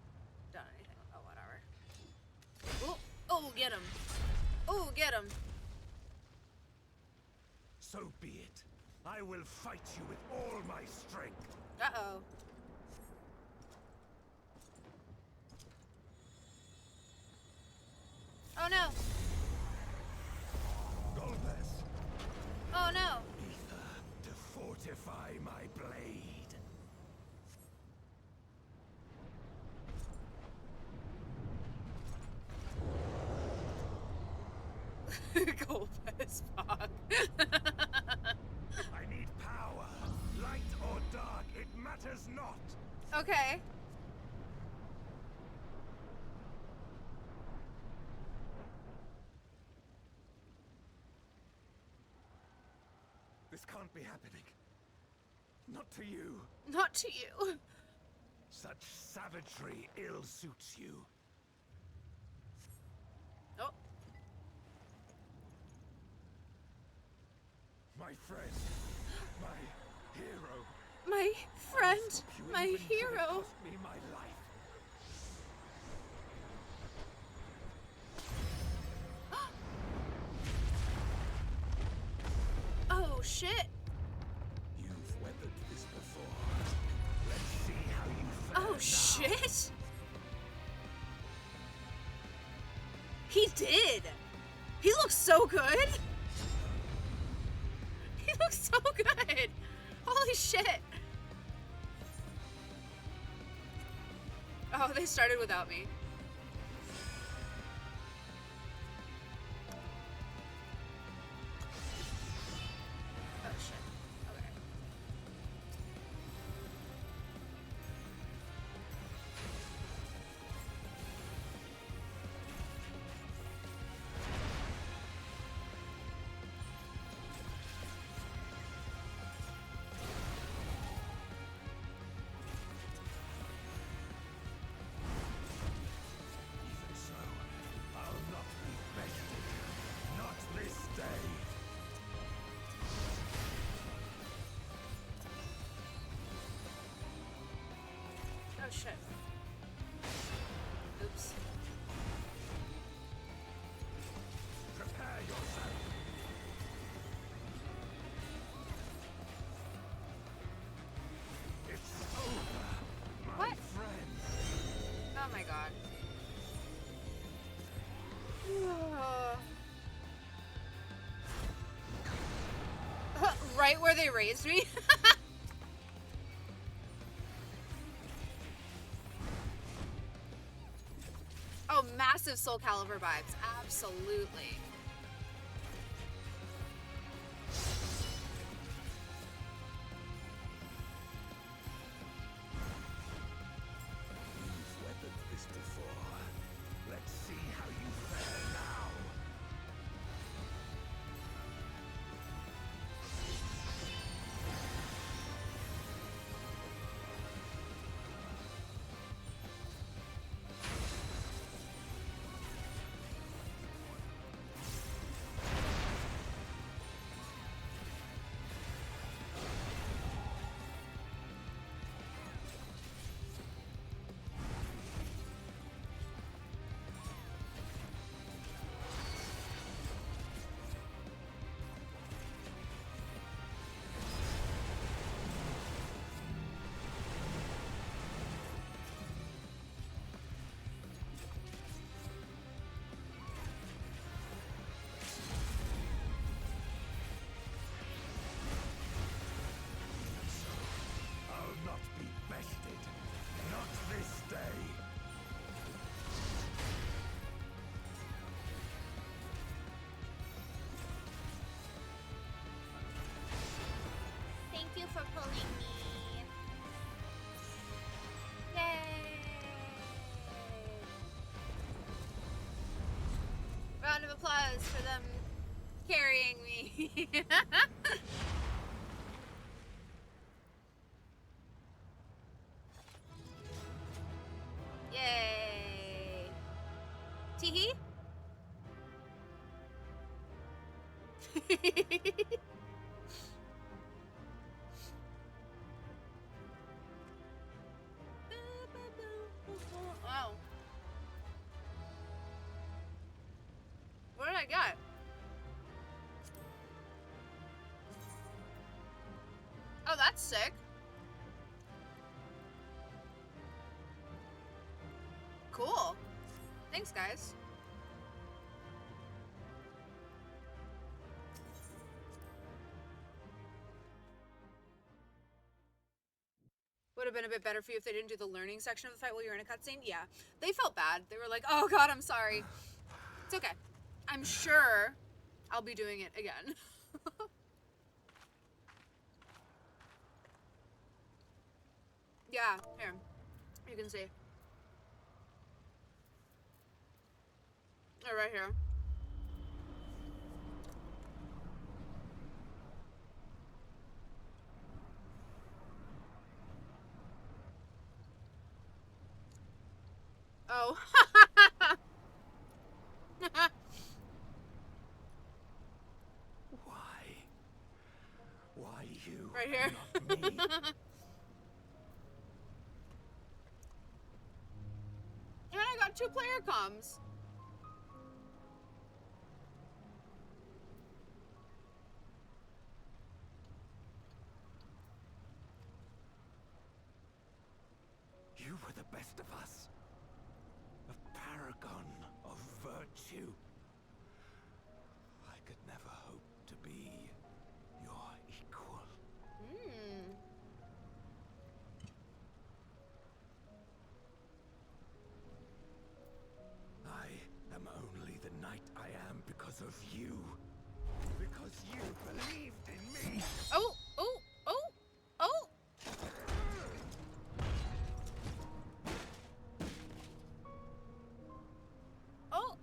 S1: done anything with. Oh, whatever. Oh, get him. Oh, get him.
S8: So be it. I will fight you with all my strength.
S1: Uh-oh. Oh, no.
S8: Golbez,
S1: Oh, no.
S8: ether to fortify my blade.
S1: Golbez fog.
S8: I need power. Light or dark, it matters not.
S1: Okay.
S8: This can't be happening. Not to you.
S1: Not to you.
S8: Such savagery ill suits you.
S1: Oh.
S8: My friend. My hero.
S1: My friend.
S8: Stop you
S1: My
S8: even should it
S1: hero.
S8: cost me my life.
S1: Oh, shit.
S8: You've weathered this before. Let's see how you fare
S1: Oh,
S8: now.
S1: shit. He did. He looks so good. He looks so good. Holy shit. Oh, they started without me. Oh, shit. Okay. shit. Oops.
S8: Prepare yourself. It's over, my
S1: What?
S8: friend.
S1: Oh my god. Right where they raised me? Oh, massive Soul Calibur vibes. Absolutely.
S8: You've weathered this before. Let's see how you fare now. I'll not be bested. Not this day.
S1: Thank you for pulling me. Yay! Round of applause for them carrying me. Yay! Teehee? Wow. What did I get? Oh, that's sick. Cool. Thanks, guys. Would have been a bit better for you if they didn't do the learning section of the fight while you were in a cutscene. Yeah, they felt bad. They were like, "Oh God, I'm sorry." It's okay. I'm sure I'll be doing it again. Yeah, here. You can see. Oh, right here. Oh.
S8: Why you?
S1: Right here.
S8: Not me.
S1: And I got 2 player comms.
S8: You were the best of us. A paragon of virtue. I could never hope to be your equal. I am only the knight I am because of you. Because you believed in me.
S1: Oh, oh, oh, oh. Oh.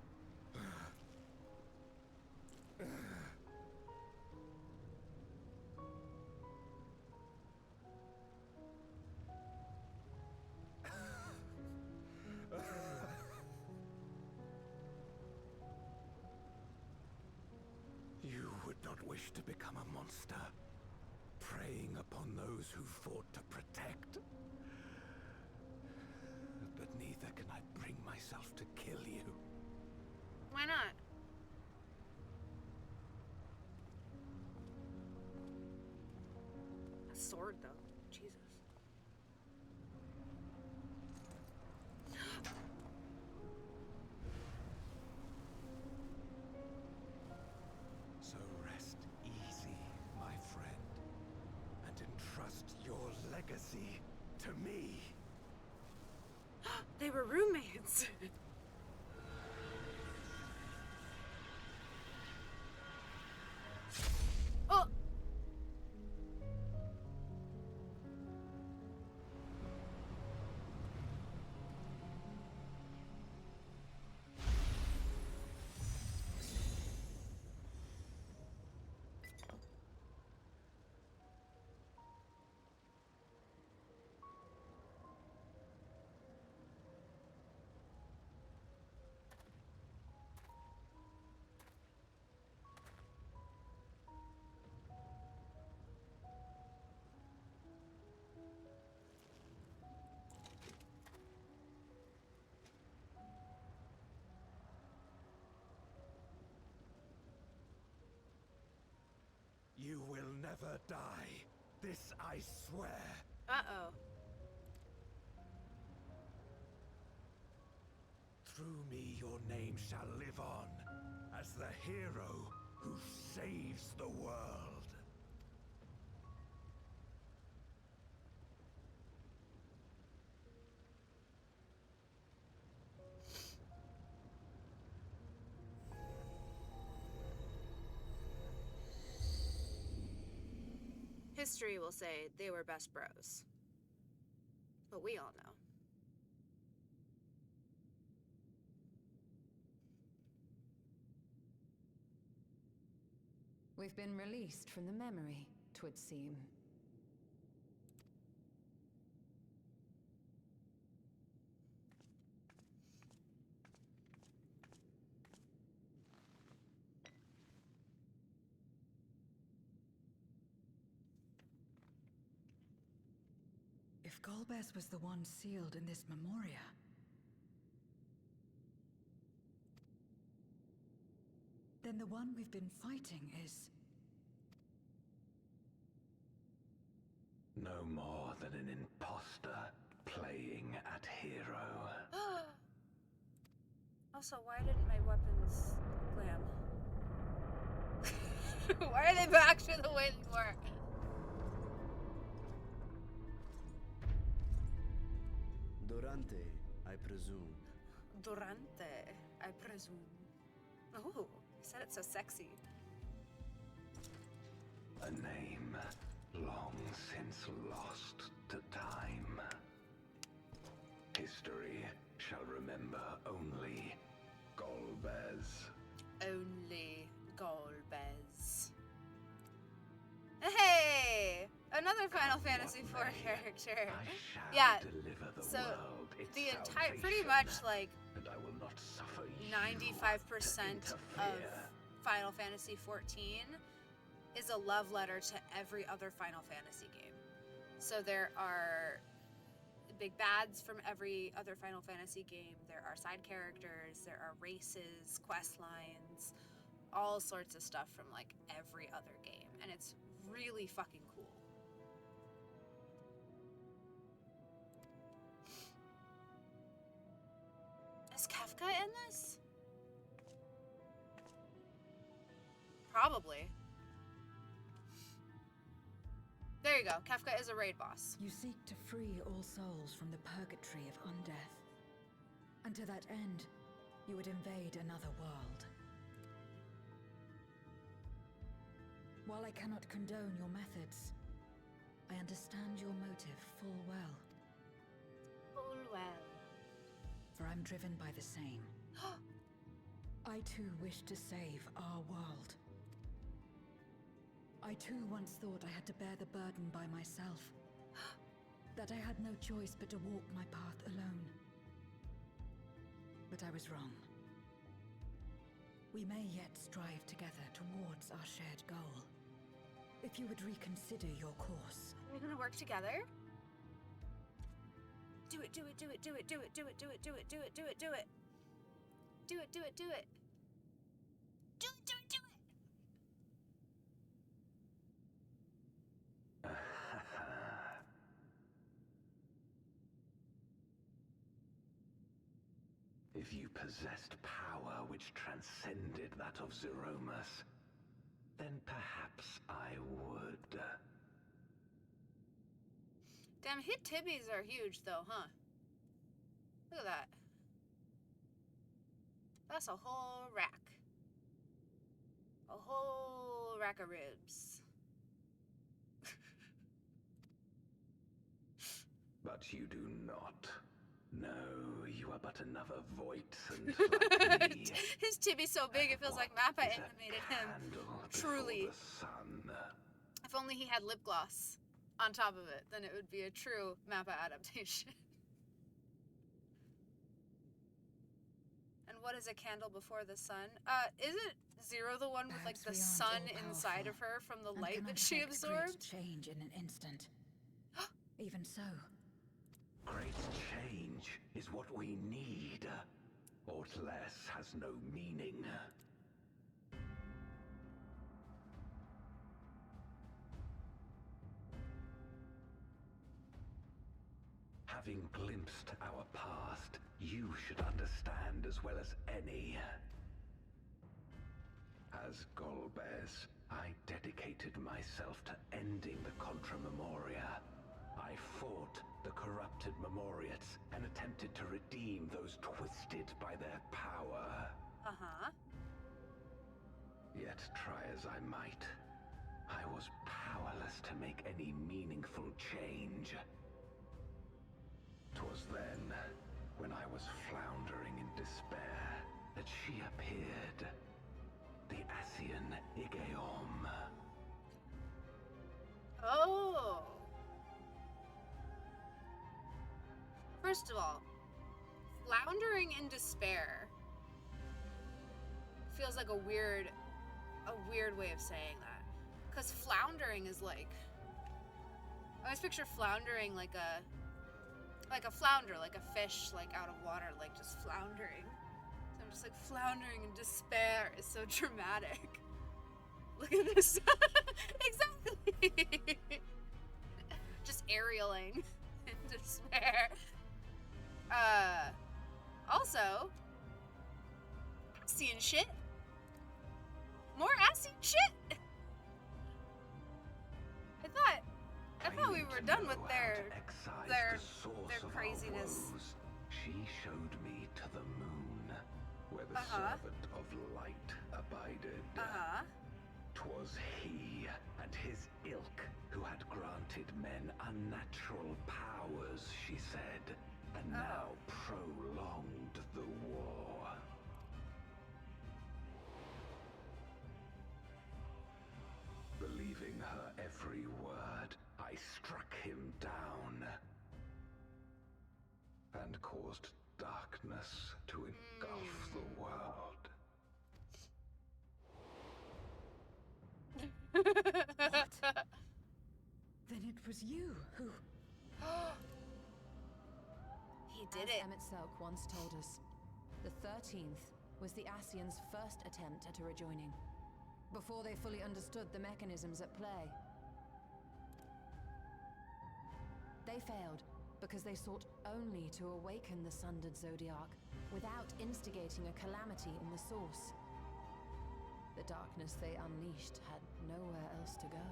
S8: You would not wish to become a monster, preying upon those who fought to protect. myself to kill you.
S1: Why not? A sword, though. Jesus.
S8: So rest easy, my friend, and entrust your legacy to me.
S1: They were roommates. Oh.
S8: You will never die. This I swear.
S1: Uh-oh.
S8: Through me your name shall live on as the hero who saves the world.
S1: History will say they were best bros. But we all know.
S5: We've been released from the memory, 'twould seem.
S3: If Golbez was the one sealed in this memoria, then the one we've been fighting is...
S8: No more than an imposter playing at hero.
S1: Also, why didn't my weapons glam? Why are they back to the way they were?
S9: Durante, I presume.
S1: Durante, I presume. Oh, you said it so sexy.
S8: A name long since lost to time. History shall remember only Golbez.
S1: Only Golbez. Hey! Another Final Fantasy IV character. Yeah, so the entire, pretty much like 95% of Final Fantasy XIV is a love letter to every other Final Fantasy game. So there are big bads from every other Final Fantasy game, there are side characters, there are races, quest lines, all sorts of stuff from like every other game, and it's really fucking cool. Is Kefka in this? Probably. There you go. Kefka is a raid boss.
S3: You seek to free all souls from the purgatory of undeath. And to that end, you would invade another world. While I cannot condone your methods, I understand your motive full well.
S1: Full well.
S3: For I'm driven by the same. I too wish to save our world. I too once thought I had to bear the burden by myself. That I had no choice but to walk my path alone. But I was wrong. We may yet strive together towards our shared goal. If you would reconsider your course.
S1: Are we gonna work together? Do it, do it, do it, do it, do it, do it, do it, do it, do it, do it, do it. Do it, do it, do it. Do it, do it, do it!
S8: If you possessed power which transcended that of Zeromus, then perhaps I would.
S1: Damn, hit tibbies are huge though, huh? Look at that. That's a whole rack. A whole rack of ribs.
S8: But you do not. No, you are but another void, and like me,
S1: His tibby's so big it feels like Mappa
S8: is a
S1: animated him.
S8: candle
S1: Truly.
S8: before the sun.
S1: If only he had lip gloss on top of it, then it would be a true Mappa adaptation. And what is a candle before the sun? Isn't Zero the one with like
S3: Perhaps
S1: the
S3: we aren't
S1: sun
S3: all
S1: inside
S3: powerful
S1: of her from the
S3: and
S1: light
S3: can
S1: that she
S3: effect great
S1: absorbed?
S3: change in an instant. Even so,
S8: Great change is what we need. Aught less has no meaning. Having glimpsed our past, you should understand as well as any. As Golbez, I dedicated myself to ending the Contra Memoria. I fought the corrupted Memoriates and attempted to redeem those twisted by their power.
S1: Uh-huh.
S8: Yet try as I might, I was powerless to make any meaningful change. 'Twas then, when I was floundering in despair, that she appeared. The Ascian Igaeom.
S1: Oh. First of all, floundering in despair feels like a weird way of saying that. Because floundering is like, I always picture floundering like a flounder, like a fish like out of water, like just floundering. So I'm just like floundering in despair is so dramatic. Look at this. Exactly. Just aerialing in despair. Also, Ascian shit. More Ascian shit. I thought we were done with their craziness.
S8: She showed me to the moon, where the servant of light abided. 'Twas he and his ilk who had granted men unnatural powers, she said, and now prolonged the war. Believing her every word, I struck him down and caused darkness to engulf the world.
S3: what? Then it was you who...
S1: He did
S5: As
S1: it.
S5: Emmett Selk once told us, the 13th was the Ascians' first attempt at a rejoining, before they fully understood the mechanisms at play. They failed because they sought only to awaken the sundered Zodiac without instigating a calamity in the source. The darkness they unleashed had nowhere else to go.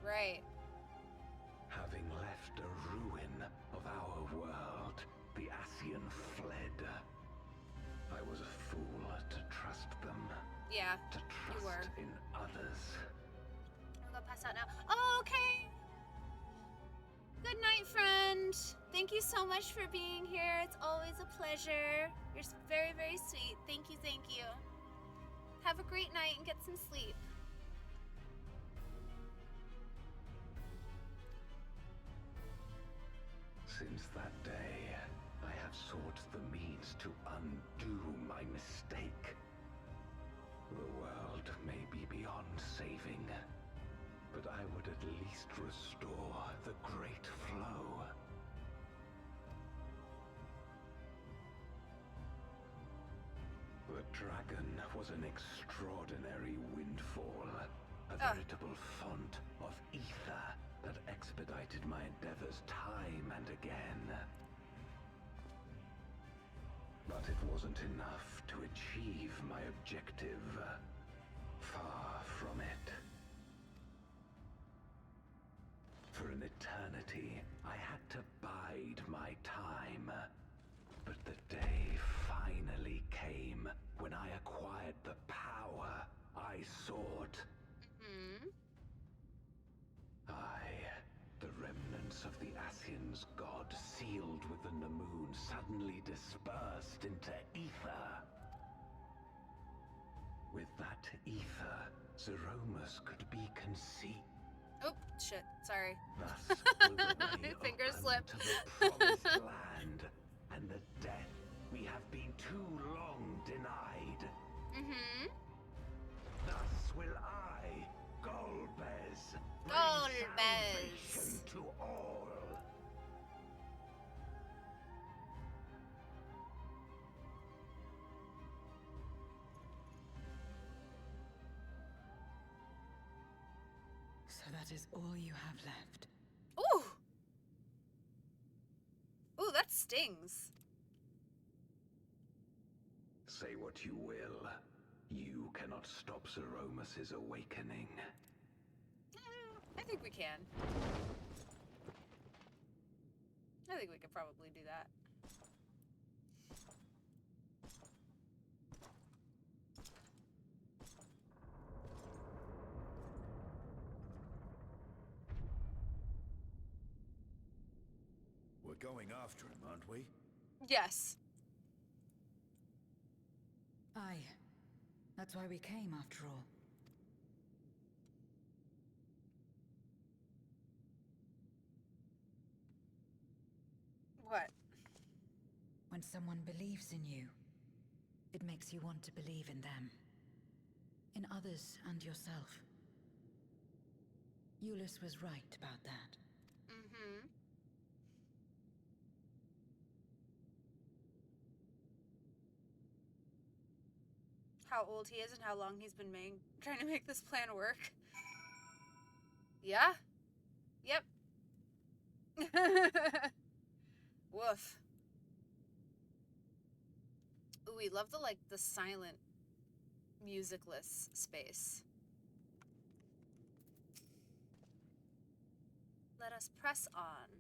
S1: Right.
S8: Having left a ruin of our world, the Ascian fled. I was a fool to trust them.
S1: Yeah,
S8: To
S1: you were.
S8: trust in others.
S1: I'm gonna pass out now. Oh, okay. Good night, friend. Thank you so much for being here. It's always a pleasure. You're very, very sweet. Thank you, thank you. Have a great night and get some sleep.
S8: Since that day, I have sought the means to undo my mistake. The world may be beyond saving, but I would at least restore the Great Flow. was an extraordinary windfall, a veritable font of ether that expedited my endeavors time and again. But it wasn't enough to achieve my objective. Far from it. For an eternity, I had to bide my time. But the day finally came when I acquired the power I sought. The remnants of the Ascians' god sealed within the moon suddenly dispersed into ether. With that ether, Zeromus could be conceived.
S1: Oh, shit. Sorry.
S8: Thus, will the way
S1: Finger
S8: open
S1: slipped.
S8: to the promised land and the death we have been too long denied. Thus will I, Golbez, bring salvation to all.
S3: So that is all you have left.
S1: Ooh! Ooh, that stings.
S8: Say what you will, you cannot stop Zeromus' awakening.
S1: I think we can. I think we could probably do that.
S10: We're going after him, aren't we?
S1: Yes.
S3: Aye. That's why we came, after all.
S1: What?
S3: When someone believes in you, it makes you want to believe in them. In others and yourself. Euless was right about that.
S1: How old he is and how long he's been trying to make this plan work. Yeah? Yep. Woof. Ooh, we love the silent, musicless space. Let us press on.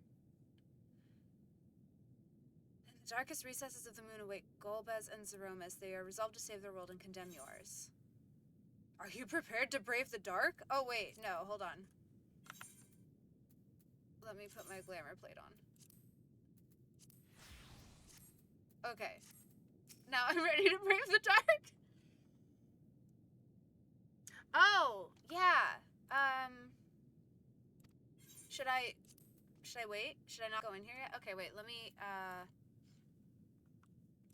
S1: In the darkest recesses of the moon await Golbez and Zeromus. They are resolved to save their world and condemn yours. Are you prepared to brave the dark? Oh wait, no, hold on. Let me put my glamour plate on. Okay. Now I'm ready to brave the dark. Oh, yeah. Should I wait? Should I not go in here yet? Okay, wait, let me,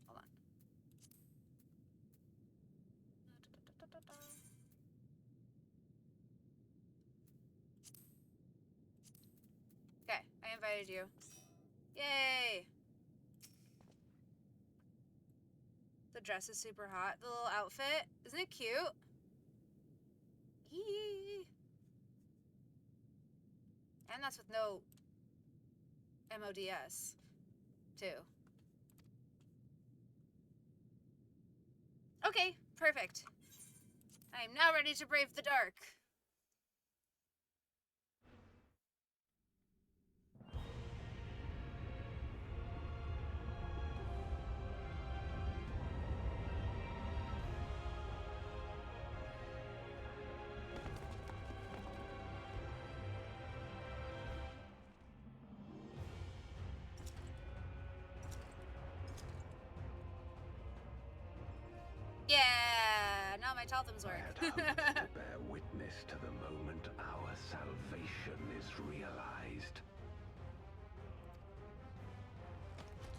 S1: hold on. Okay, I invited you. Yay! The dress is super hot. The little outfit. Isn't it cute? Yee. And that's with no MODS, too. Okay, perfect. I am now ready to brave the dark. Yeah, now my Talthams
S8: I
S1: work.
S8: had hoped to bear witness to the moment our salvation is realized.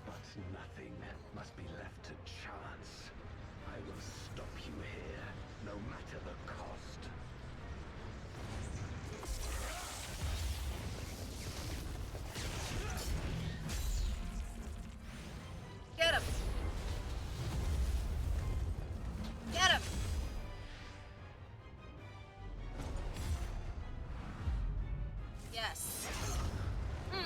S8: But nothing must be left to chance. I will stop you here, no matter the cost.
S1: Get him! Get him! Yes. Hmm.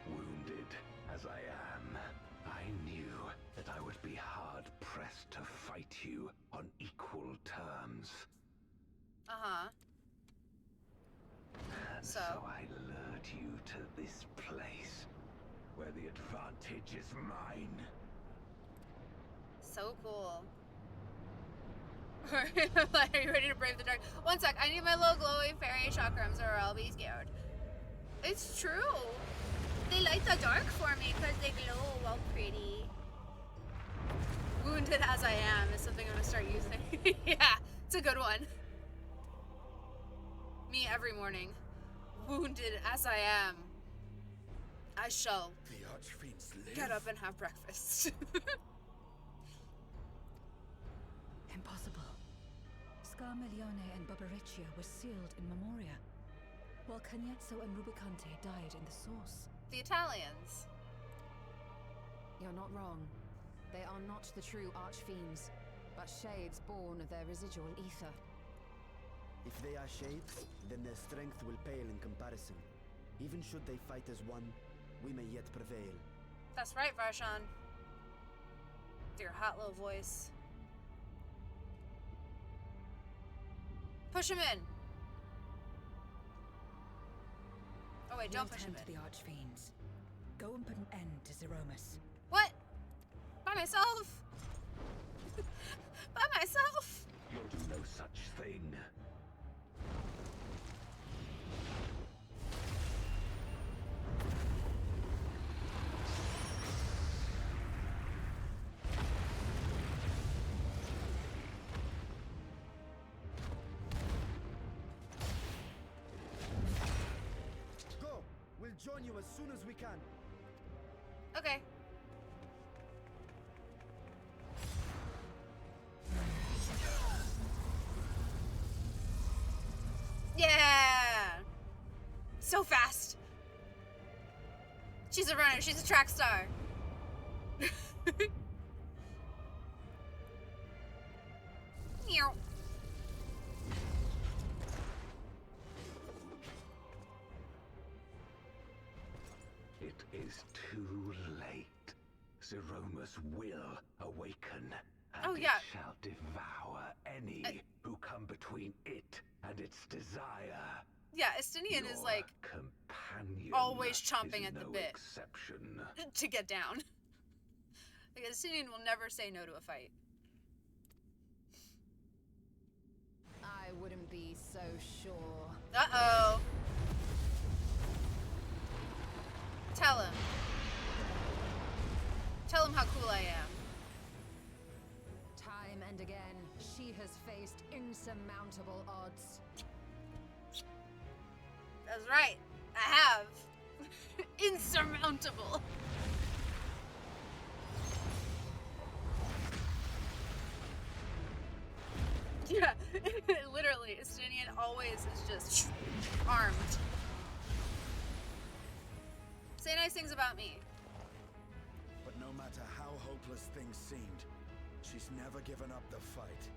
S8: Wounded as I am, I knew that I would be hard-pressed to fight you on equal terms.
S1: Uh-huh.
S8: And so I lured you to this place, where the advantage is mine.
S1: So cool. Are you ready to brave the dark? One sec, I need my little glowy fairy chakrams or I'll be scared. It's true. They light the dark for me because they glow all pretty. Wounded as I am is something I'm gonna start using. Yeah, it's a good one. Me every morning. Wounded as I am, I shall
S10: The Archfiends live?
S1: get up and have breakfast.
S3: Impossible. Scarmelione and Barbariccia were sealed in Memoria, while Cagnezzo and Rubicante died in the source.
S1: The Italians.
S5: You're not wrong. They are not the true Archfiends, but shades born of their residual ether.
S9: If they are shades, then their strength will pale in comparison. Even should they fight as one, we may yet prevail.
S1: That's right, Varshan. With your hot little voice. Push him in. Oh wait, don't push him
S3: Tend to
S1: in.
S3: the Archfiends. Go and put an end to Zeromus.
S1: What? By myself? By myself?
S8: You'll do no such thing.
S9: Go! We'll join you as soon as we can.
S1: Okay. Yeah! So fast. She's a runner. She's a track star. Meow.
S8: It is too late. Zeromus will awaken, and
S1: Oh, yeah.
S8: it shall devour any who come between it and its desire.
S1: Yeah, Estinian is
S8: Your
S1: like
S8: companion
S1: always chomping
S8: is
S1: at the
S8: no
S1: bit.
S8: exception.
S1: to get down. Like Estinian will never say no to a fight.
S5: I wouldn't be so sure.
S1: Uh-oh. Tell him. Tell him how cool I am.
S5: Time and again, she has faced insurmountable odds.
S1: That's right. I have. Insurmountable. Yeah, literally, Estinian always is just armed. Say nice things about me.
S10: But no matter how hopeless things seemed, she's never given up the fight.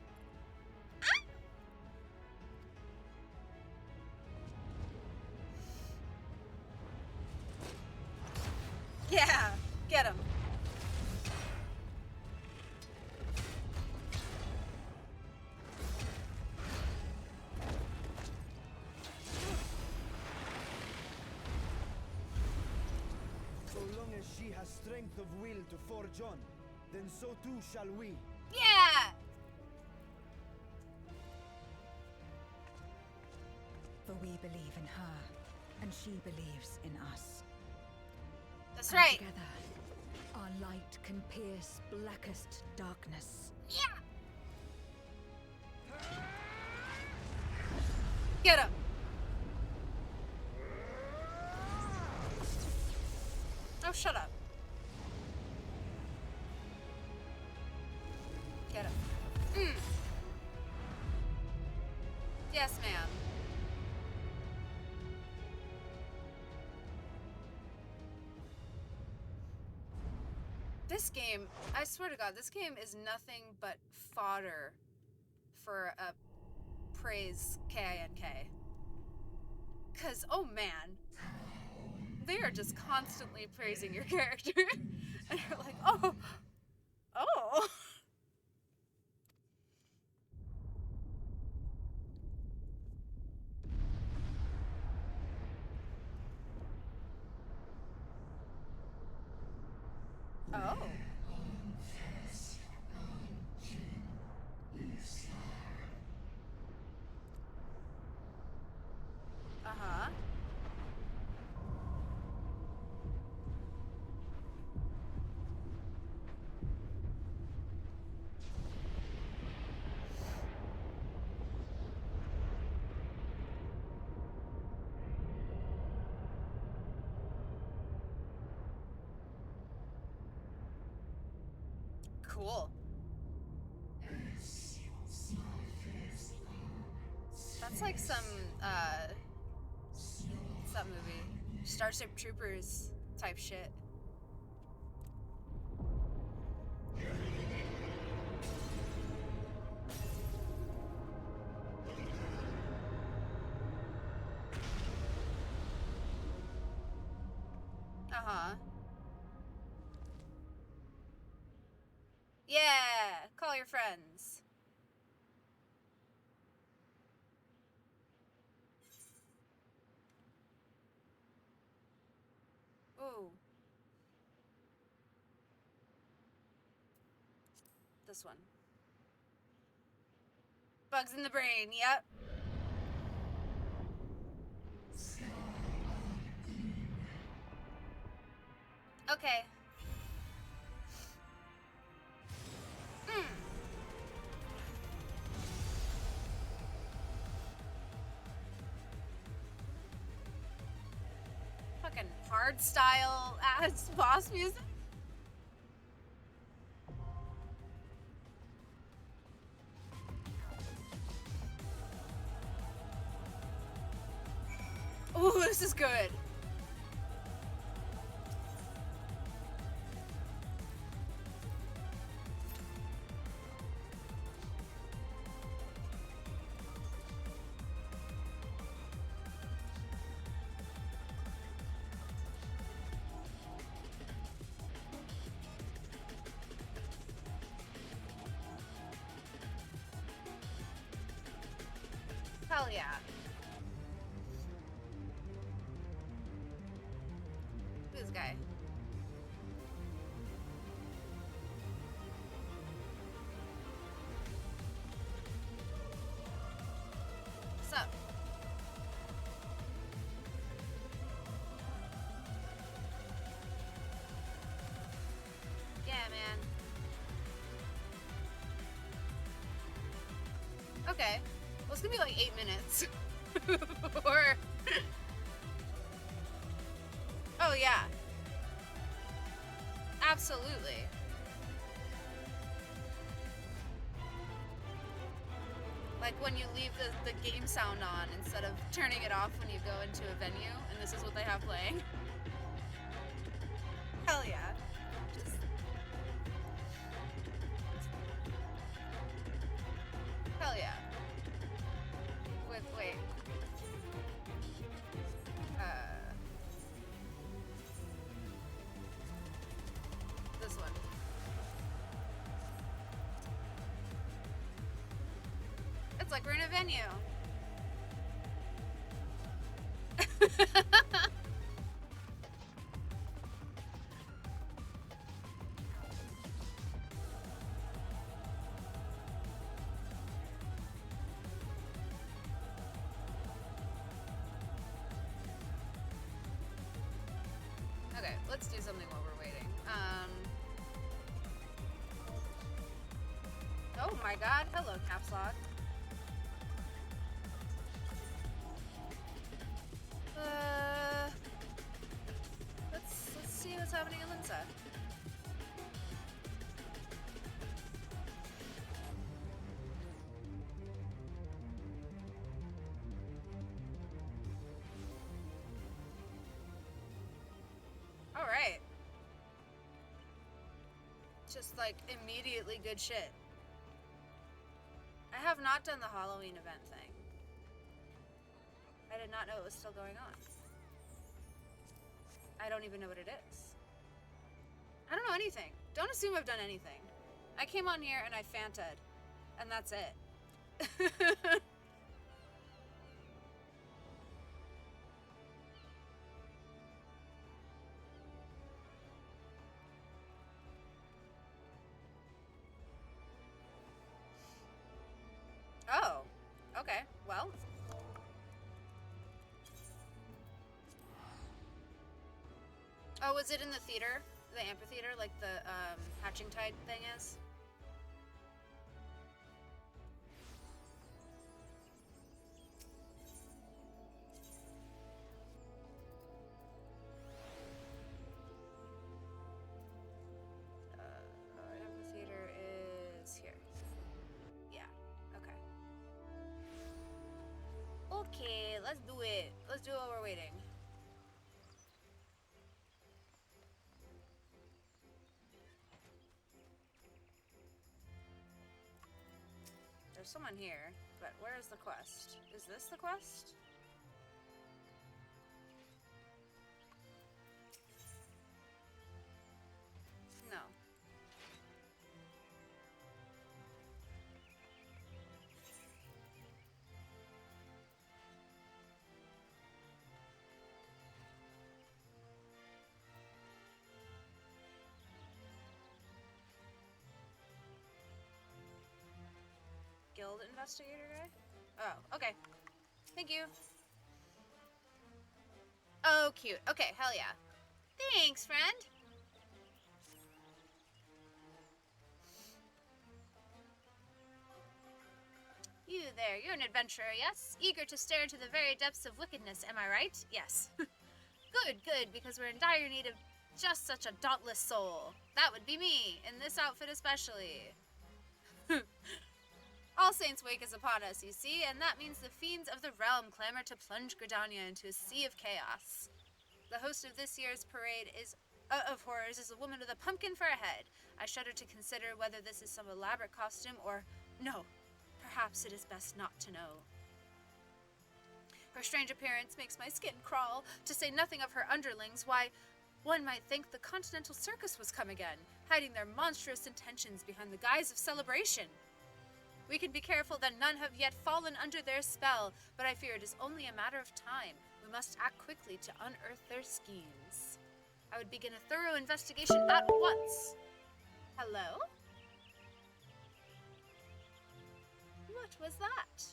S1: Yeah, get him.
S9: So long as she has strength of will to forge on, then so too shall we.
S1: Yeah!
S3: For we believe in her, and she believes in us.
S1: That's
S3: And
S1: right.
S3: together, our light can pierce blackest darkness.
S1: Yeah! Get him. Oh, shut up. Get him. Yes, ma'am. This game, I swear to God, this game is nothing but fodder for a praise K-I-N-K. Cause, oh man, they are just constantly praising your character. And you're like, oh. Oh. Uh-huh. Cool. That's like some, what's that movie? Starship Troopers type shit. Uh-huh. Yeah! Call your friends. Ooh. This one. Bugs in the brain, yep. Okay. Fucking hard style ass boss music. Ooh, this is good. Hell yeah. Who's this guy? What's up? Yeah, man. Okay. Well, it's gonna be like 8 minutes. Or... Oh, yeah. Absolutely. Like when you leave the game sound on instead of turning it off when you go into a venue, and this is what they have playing. Hell yeah. Just... Hell yeah. Wait. This one. It's like we're in a venue. Okay, let's do something while we're waiting. Oh my god, hello, Caps Lock. Let's see what's happening in Linsa. All right. Just like immediately good shit. I have not done the Halloween event thing. I did not know it was still going on. I don't even know what it is. I don't know anything. Don't assume I've done anything. I came on here and I Fanta'd, and that's it. Oh, okay, well. Oh, was it in the theater? The amphitheater, like the Hatching Tide thing is? Amphitheater is here. Yeah, okay. Okay, let's do it. Let's do it while we're waiting. There's someone here, but where is the quest? Is this the quest? No. Guild investigator guy? Oh, okay. Thank you. Oh, cute. Okay, hell yeah. Thanks, friend. You there, you're an adventurer, yes? Eager to stare into the very depths of wickedness, am I right? Yes. Good, good, because we're in dire need of just such a dauntless soul. That would be me, in this outfit especially. All Saints' Wake is upon us, you see, and that means the fiends of the realm clamor to plunge Gridania into a sea of chaos. The host of this year's parade of horrors is a woman with a pumpkin for a head. I shudder to consider whether this is some elaborate costume or... No, perhaps it is best not to know. Her strange appearance makes my skin crawl, to say nothing of her underlings. Why, one might think the Continental Circus was come again, hiding their monstrous intentions behind the guise of celebration. We can be careful that none have yet fallen under their spell, but I fear it is only a matter of time. We must act quickly to unearth their schemes. I would begin a thorough investigation at once. Hello? What was that?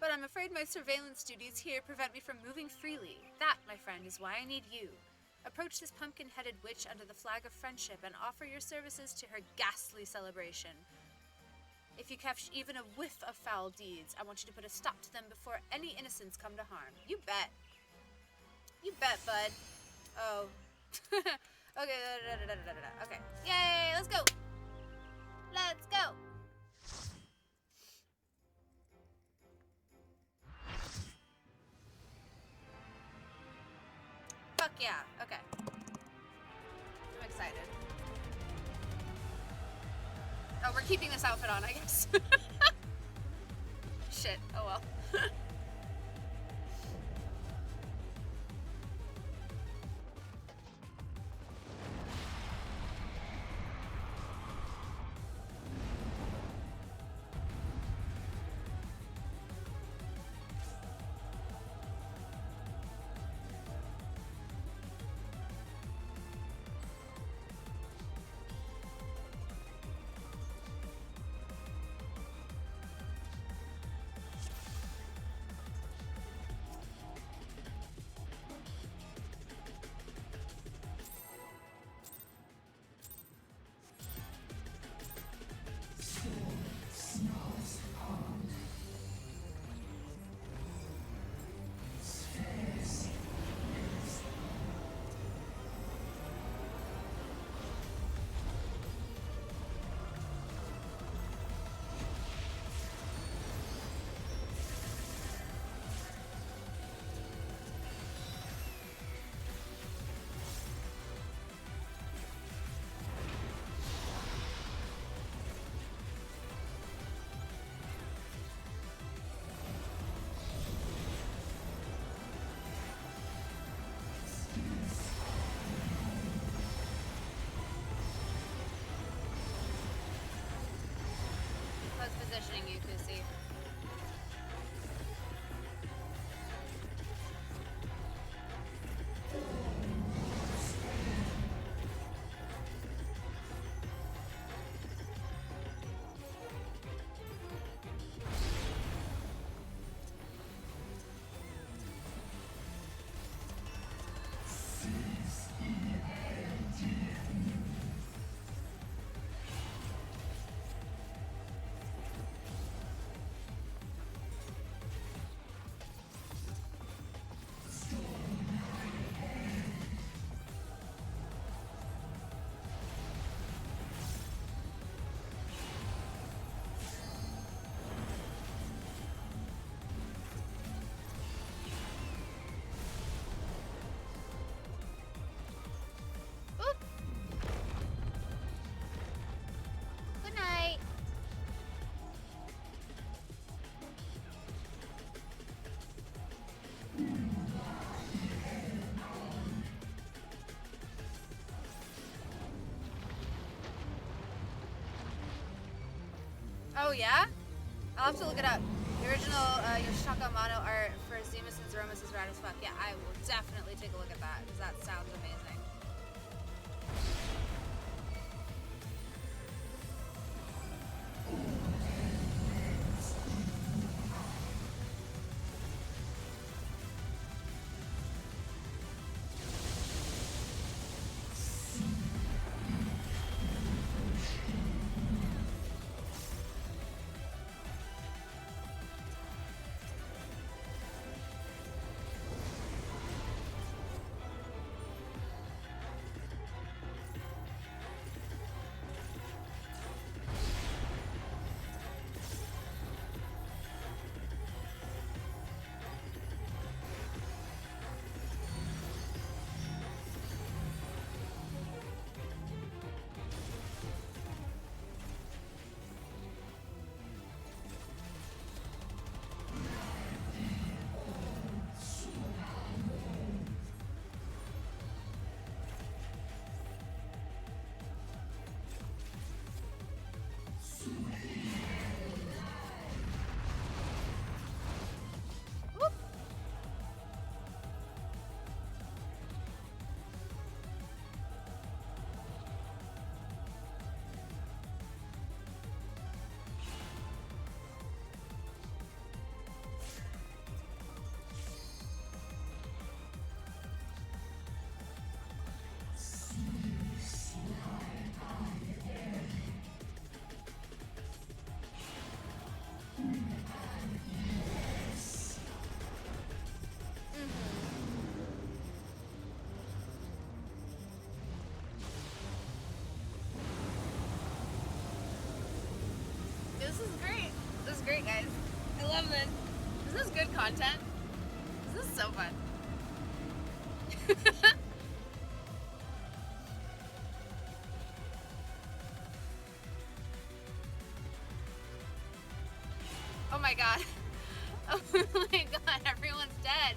S1: But I'm afraid my surveillance duties here prevent me from moving freely. That, my friend, is why I need you. Approach this pumpkin-headed witch under the flag of friendship and offer your services to her ghastly celebration. If you catch even a whiff of foul deeds, I want you to put a stop to them before any innocents come to harm. You bet. You bet, bud. Oh. Okay. Okay. Yay, let's go. Let's go. Fuck yeah. Okay. I'm excited. Oh, we're keeping this outfit on, I guess. Shit. Oh well. positioning you, Kusi. Good night. Oh yeah? I'll have to look it up. The original Yoshitaka Amano art for Zemus and Zeromus is rad as fuck. Yeah, I will definitely take a look at that because that sounds amazing. This is great. This is great, guys. I love this. This is good content. This is so fun. Oh my god. Oh my god, everyone's dead.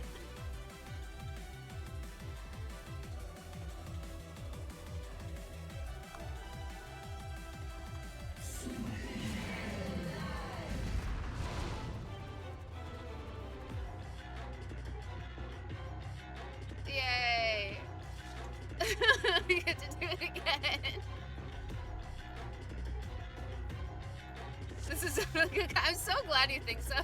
S1: Yay. We get to do it again. This is I'm so glad you think so.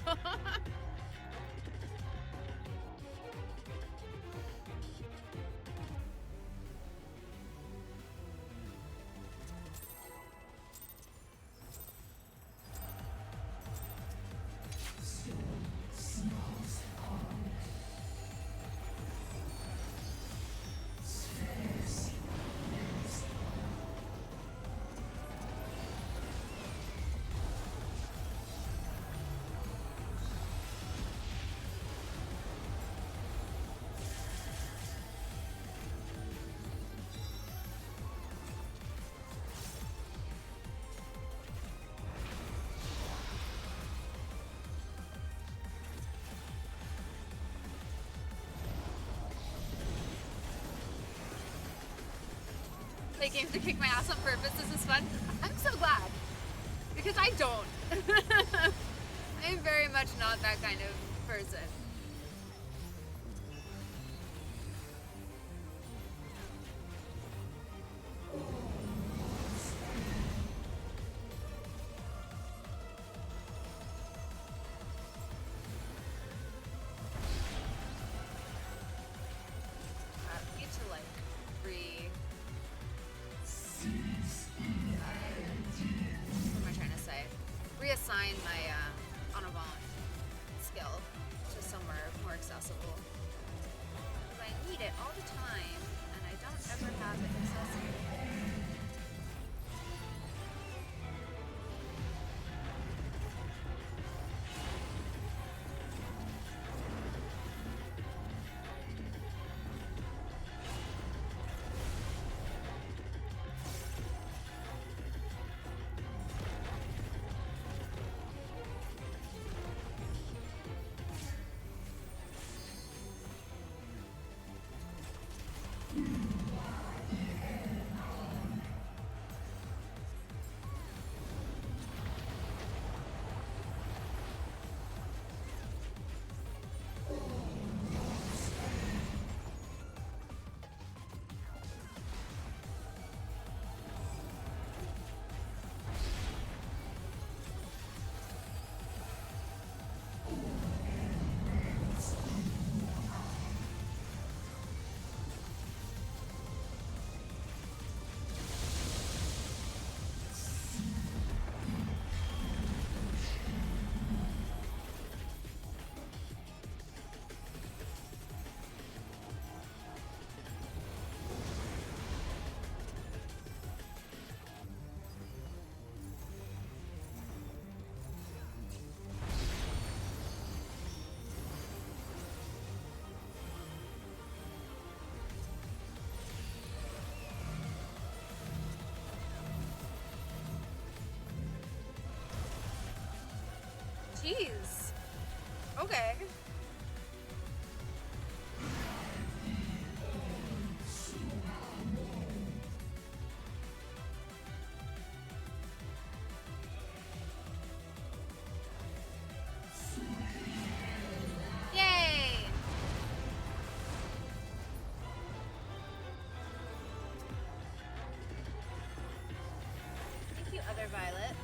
S1: Play games to kick my ass on purpose. This is fun. I'm so glad. Because I don't. I am very much not that kind of person. We need to like what am I trying to say? Reassign my Onavant skill to somewhere more accessible. Because I need it all the time, and I don't ever have it accessible. Jeez. Okay. Yay! Thank you, Other Violet.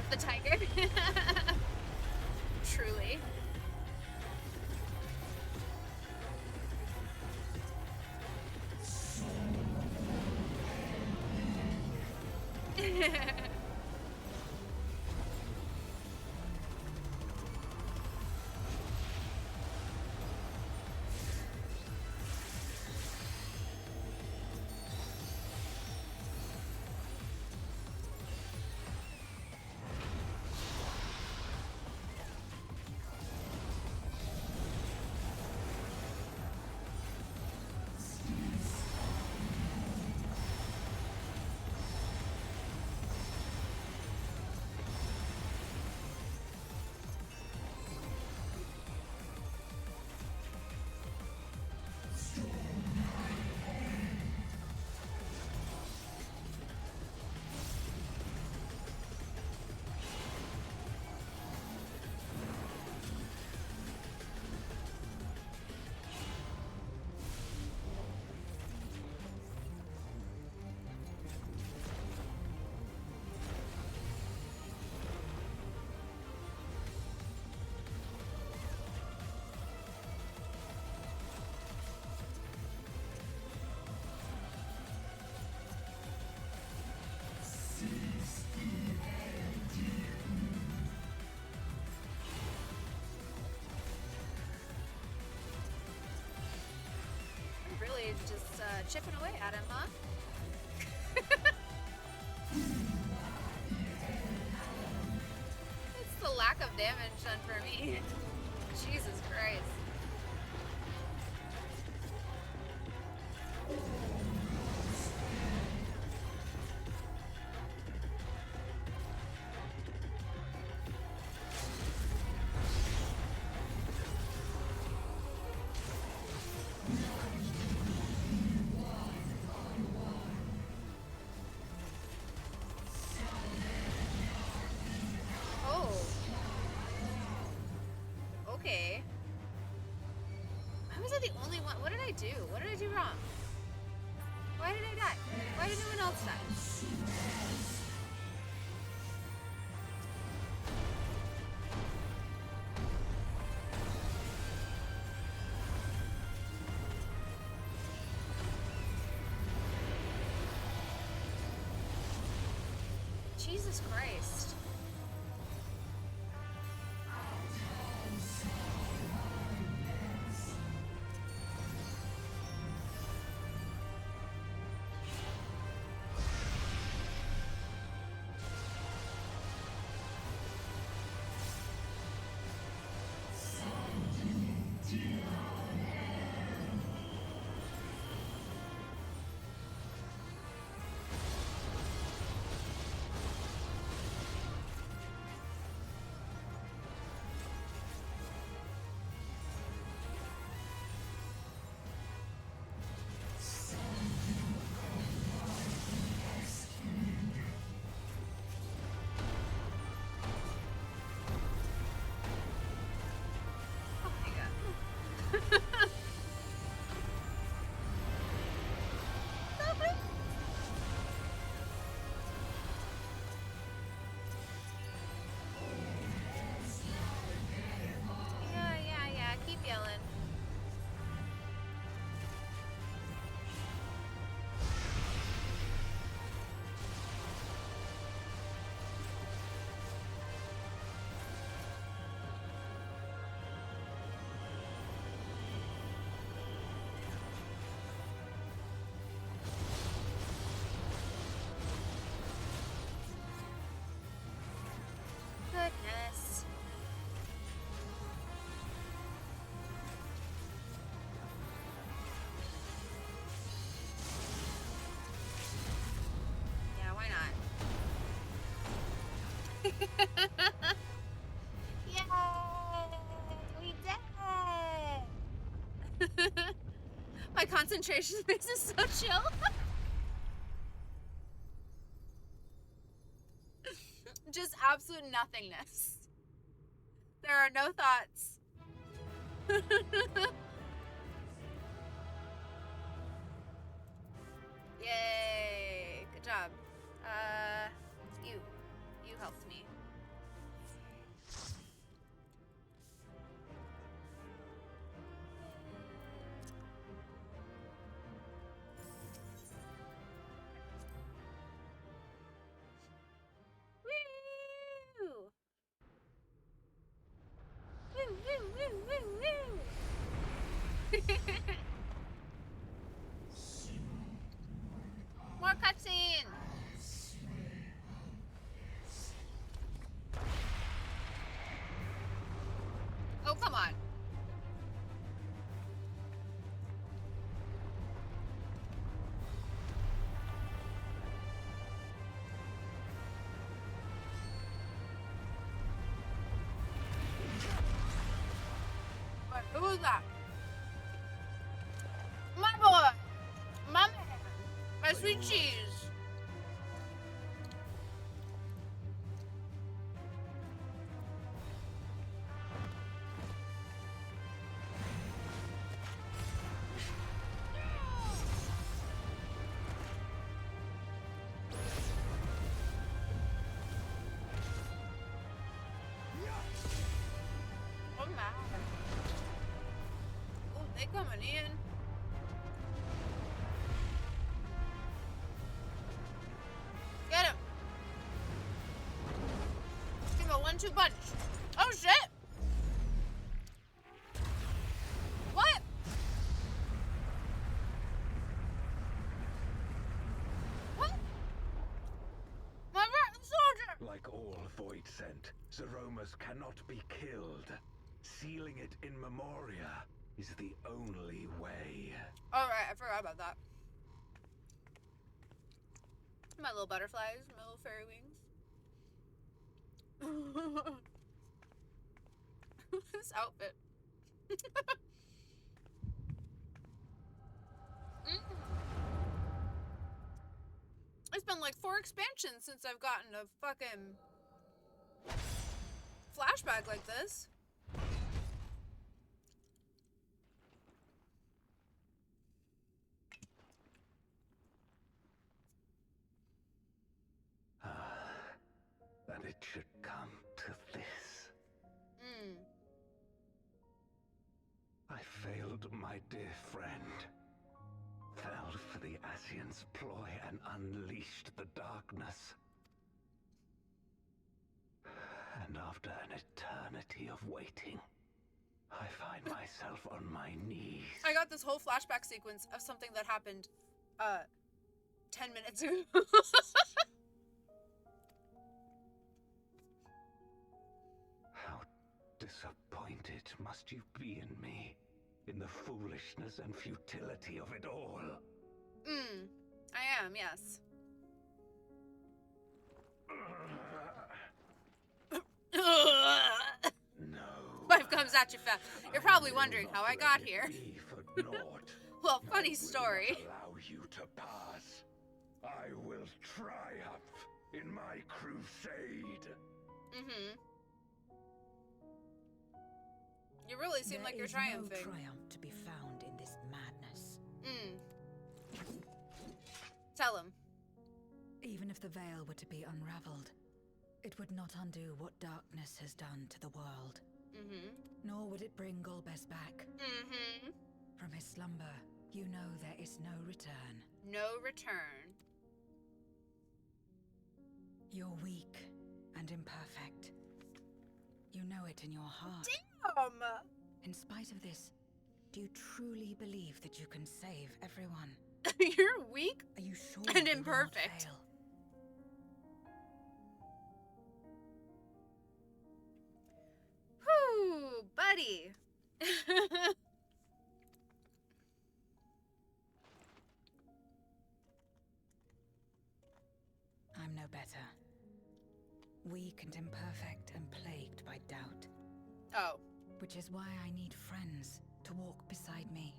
S1: The tiger. Truly. just chipping away at him, huh? It's the lack of damage done for me. Jesus Christ. Okay. Why was I the only one? What did I do? What did I do wrong? Why did I die? Why did no one else die? Jesus Christ. Yeah, keep yelling. Goodness. Yeah, why not? Yay! We did! My concentration space is so chill. Just absolute nothingness. There are no thoughts. Yay! Good job. You helped me. Woo! Woo, woo, woo, woo, woo! More cutscene! Oh, come on. Who's that? My boy! My man! My sweet cheese! Oh my. Oh, they coming in. Get him. Give him a 1-2 punch. Oh shit. What?
S8: Void Scent, Zeromus cannot be killed. Sealing it in Memoria is the only way.
S1: All right, I forgot about that. My little butterflies, my little fairy wings. This outfit. It's been like 4 expansions since I've gotten a fucking flashback like this.
S8: That it should come to this. I failed my dear friend. Fell for the Ascians' ploy and unleashed the darkness. And after an eternity of waiting, I find myself on my knees.
S1: I got this whole flashback sequence of something that happened 10 minutes ago.
S8: How disappointed must you be in me, in the foolishness and futility of it all?
S1: I am, yes.
S8: No.
S1: Life comes at you fast. You're probably wondering how I got here.
S8: For naught.
S1: Well, funny story.
S8: Allow you to pass. I will triumph in my crusade.
S1: You really seem like you're triumphing.
S3: There is no triumph to be found in this madness.
S1: Tell him.
S3: Even if the veil were to be unraveled, it would not undo what darkness has done to the world. Nor would it bring Golbez back. From his slumber, you know there is no return.
S1: No return.
S3: You're weak and imperfect. You know it in your heart.
S1: Damn!
S3: In spite of this, do you truly believe that you can save everyone?
S1: You're weak
S3: Are you sure
S1: and
S3: you will not
S1: imperfect.
S3: fail?
S1: Whew, buddy.
S3: I'm no better. Weak and imperfect and plagued by doubt.
S1: Oh.
S3: Which is why I need friends to walk beside me.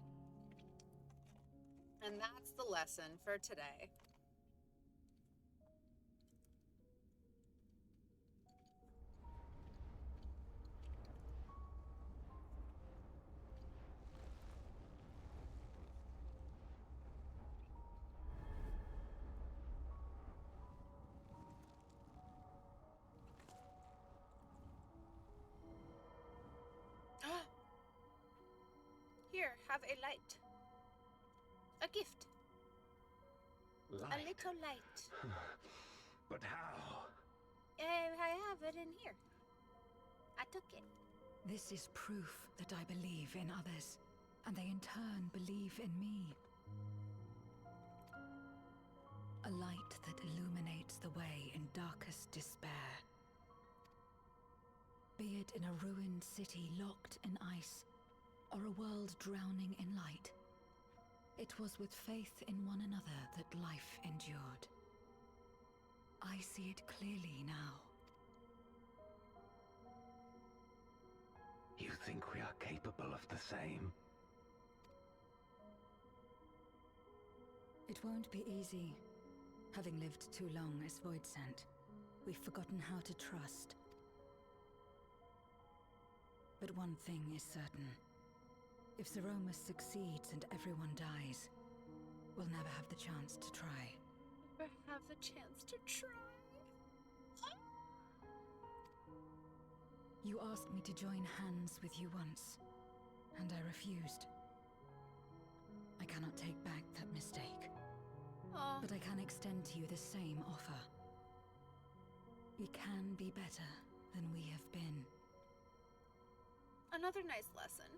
S1: And that's the lesson for today. Here, have a light. A gift.
S8: Light.
S1: A little light.
S8: But how?
S1: I have it in here. I took it.
S3: This is proof that I believe in others, and they in turn believe in me. A light that illuminates the way in darkest despair. Be it in a ruined city locked in ice, or a world drowning in light, it was with faith in one another that life endured. I see it clearly now.
S8: You think we are capable of the same?
S3: It won't be easy. Having lived too long as Void Scent, we've forgotten how to trust. But one thing is certain. If Zeromus succeeds and everyone dies, we'll never have the chance to try.
S1: Never have the chance to try.
S3: You asked me to join hands with you once, and I refused. I cannot take back that mistake.
S1: Oh.
S3: But I can extend to you the same offer. We can be better than we have been.
S1: Another nice lesson.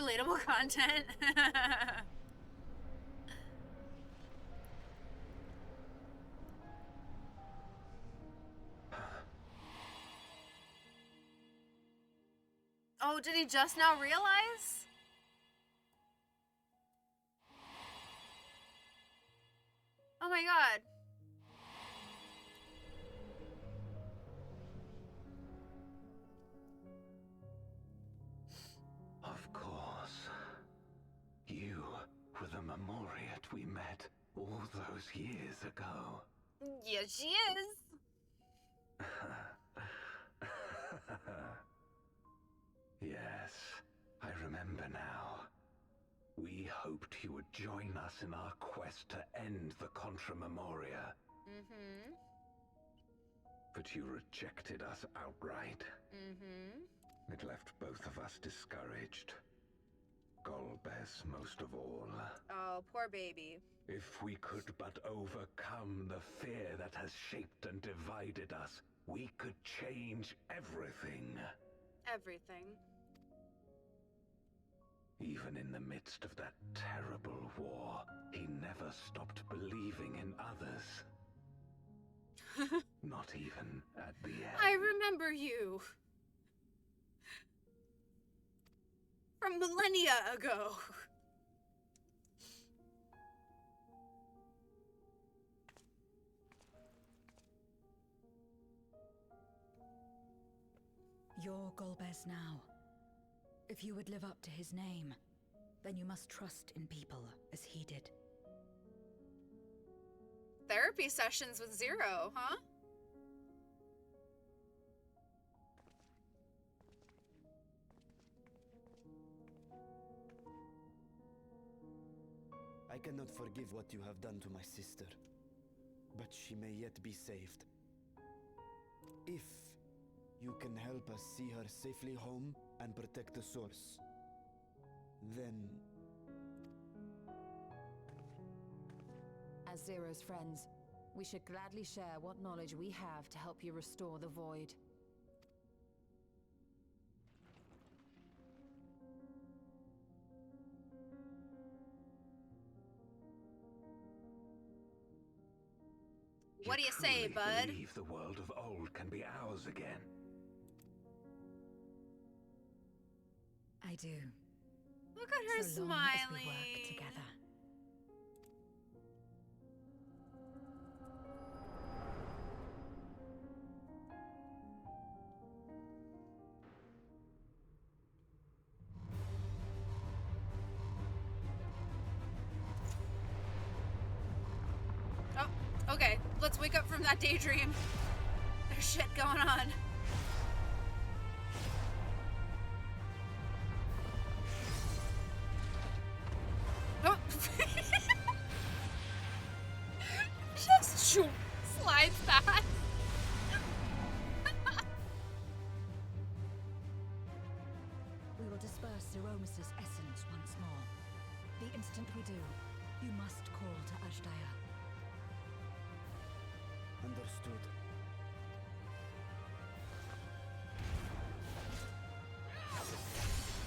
S1: relatable content. Oh, did he just now realize? Oh my god.
S8: Of course. You were the Memoriat we met all those years ago.
S1: Yes, she is.
S8: Yes, I remember now. We hoped you would join us in our quest to end the Contra Memoria.
S1: Mm-hmm.
S8: But you rejected us outright.
S1: Mm-hmm.
S8: It left both of us discouraged. Golbez most of all.
S1: Oh, poor baby.
S8: If we could but overcome the fear that has shaped and divided us, we could change everything.
S1: Everything.
S8: Even in the midst of that terrible war, he never stopped believing in others. Not even at the end.
S1: I remember you. From millennia ago.
S3: You're Golbez now. If you would live up to his name, then you must trust in people as he did.
S1: Therapy sessions with Zero, huh?
S9: I cannot forgive what you have done to my sister, but she may yet be saved. If you can help us see her safely home and protect the source, then...
S5: As Zero's friends, we should gladly share what knowledge we have to help you restore the Void.
S1: What do you say,
S8: truly
S1: bud?
S8: Believe the world of old can be ours again.
S3: I do.
S1: Look at her
S3: So long
S1: smiling.
S3: as we work together.
S1: Oh, okay. Let's wake up from that daydream. There's shit going on. Oh. Just slides back.
S3: We will disperse Zeromus's essence once more. The instant we do, you must call to Ashdaya.
S9: Understood.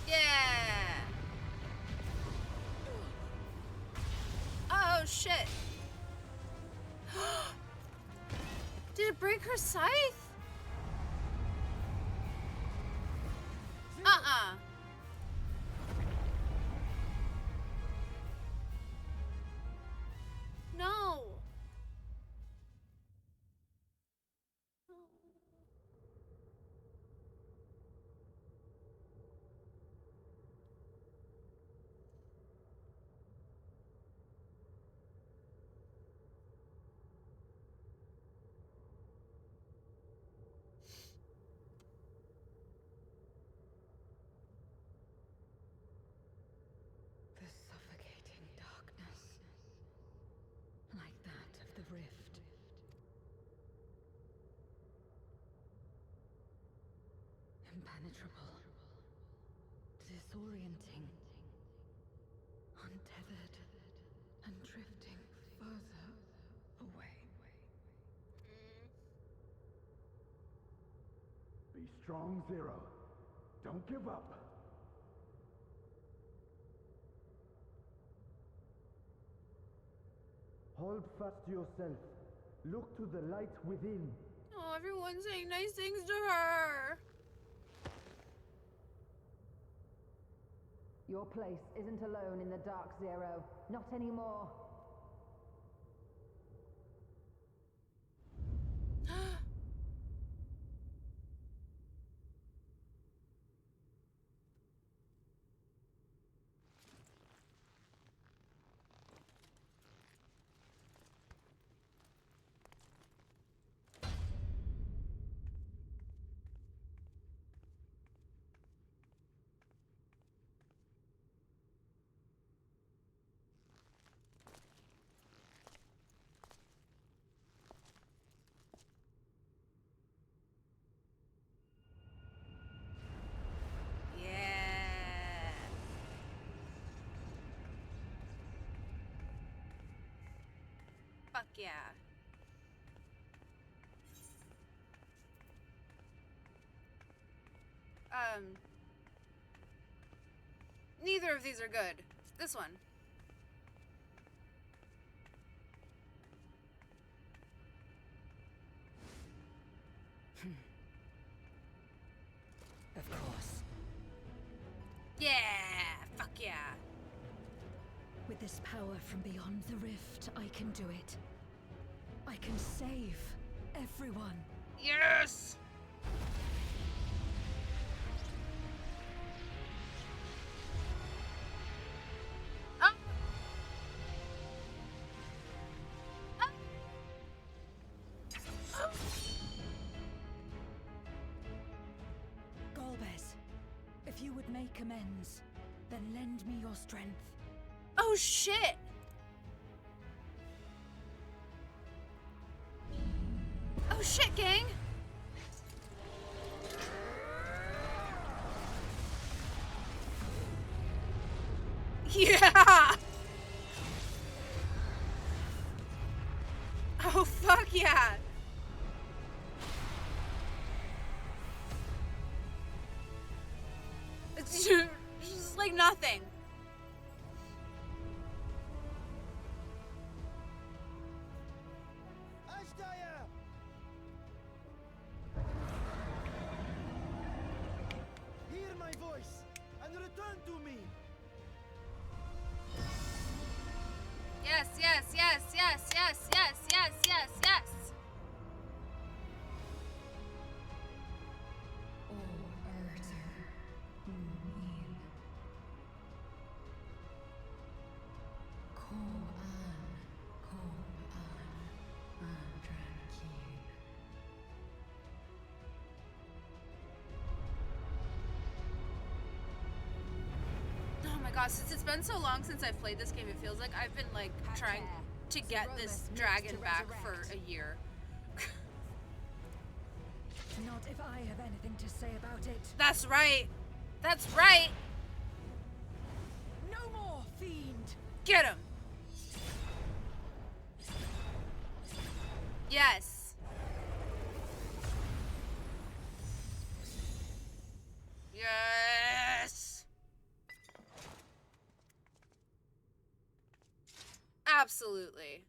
S1: Yeah. Oh shit. Did it break her scythe? No.
S3: The suffocating darkness, like that of the rift. Impenetrable, disorienting, untethered, and drifting further away.
S10: Be strong, Zero. Don't give up.
S11: Hold fast to yourself. Look to the light within.
S1: Oh, everyone's saying nice things to her.
S5: Your place isn't alone in the Dark Zero. Not anymore.
S1: Yeah. Fuck yeah. Neither of these are good. This one.
S3: Of course.
S1: Yeah, fuck yeah.
S3: With this power from beyond the rift, I can do it. I can save everyone.
S1: Yes! Ah! Ah! Ah!
S3: Golbez, if you would make amends, then lend me your strength.
S1: Oh shit! Oh shit, gang! Yeah! Oh fuck yeah! It's just like nothing.
S9: Ashdaya! Hear my voice and return to me!
S1: Yes, yes, yes, yes, yes, yes, yes, yes, yes. Oh my god, since it's been so long since I've played this game, it feels like I've been like trying to get this dragon back for a year.
S3: Not if I have anything to say about it.
S1: That's right. That's right.
S3: No more, fiend.
S1: Get him. Yes. Yes. Absolutely.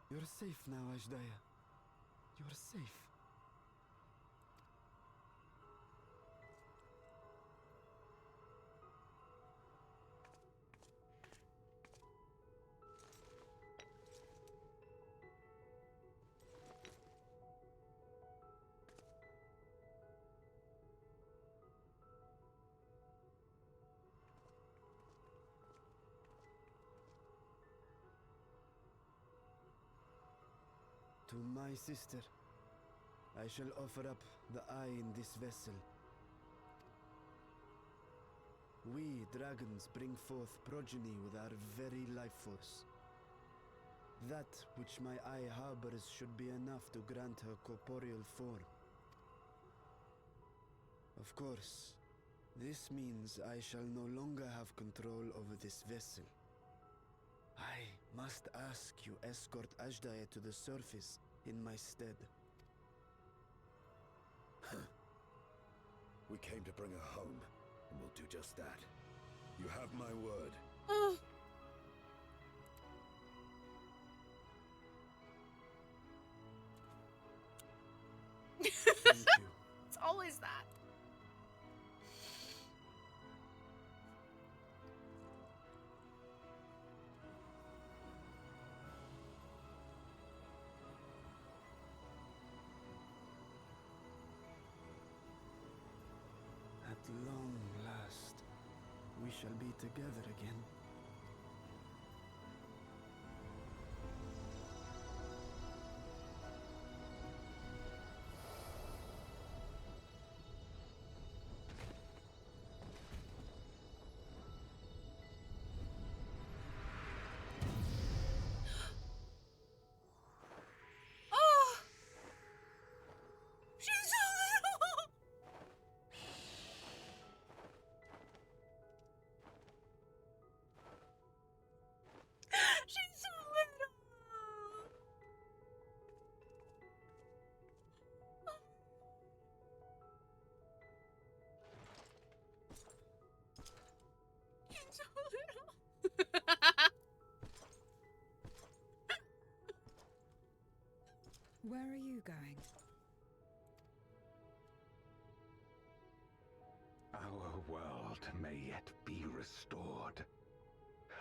S9: You're safe now, Ashdaya. You're safe. To my sister, I shall offer up the eye in this vessel. We, dragons, bring forth progeny with our very life force. That which my eye harbors should be enough to grant her corporeal form. Of course, This means I shall no longer have control over this vessel. I must ask you escort Azhdaya to the surface in my stead.
S10: We came to bring her home, and we'll do just that. You have my word.
S9: Thank you.
S1: It's always that.
S9: At long last, we shall be together again.
S1: Oh! She's so little! She's so little! She's so little!
S3: Where are you going?
S8: Our world may yet be restored.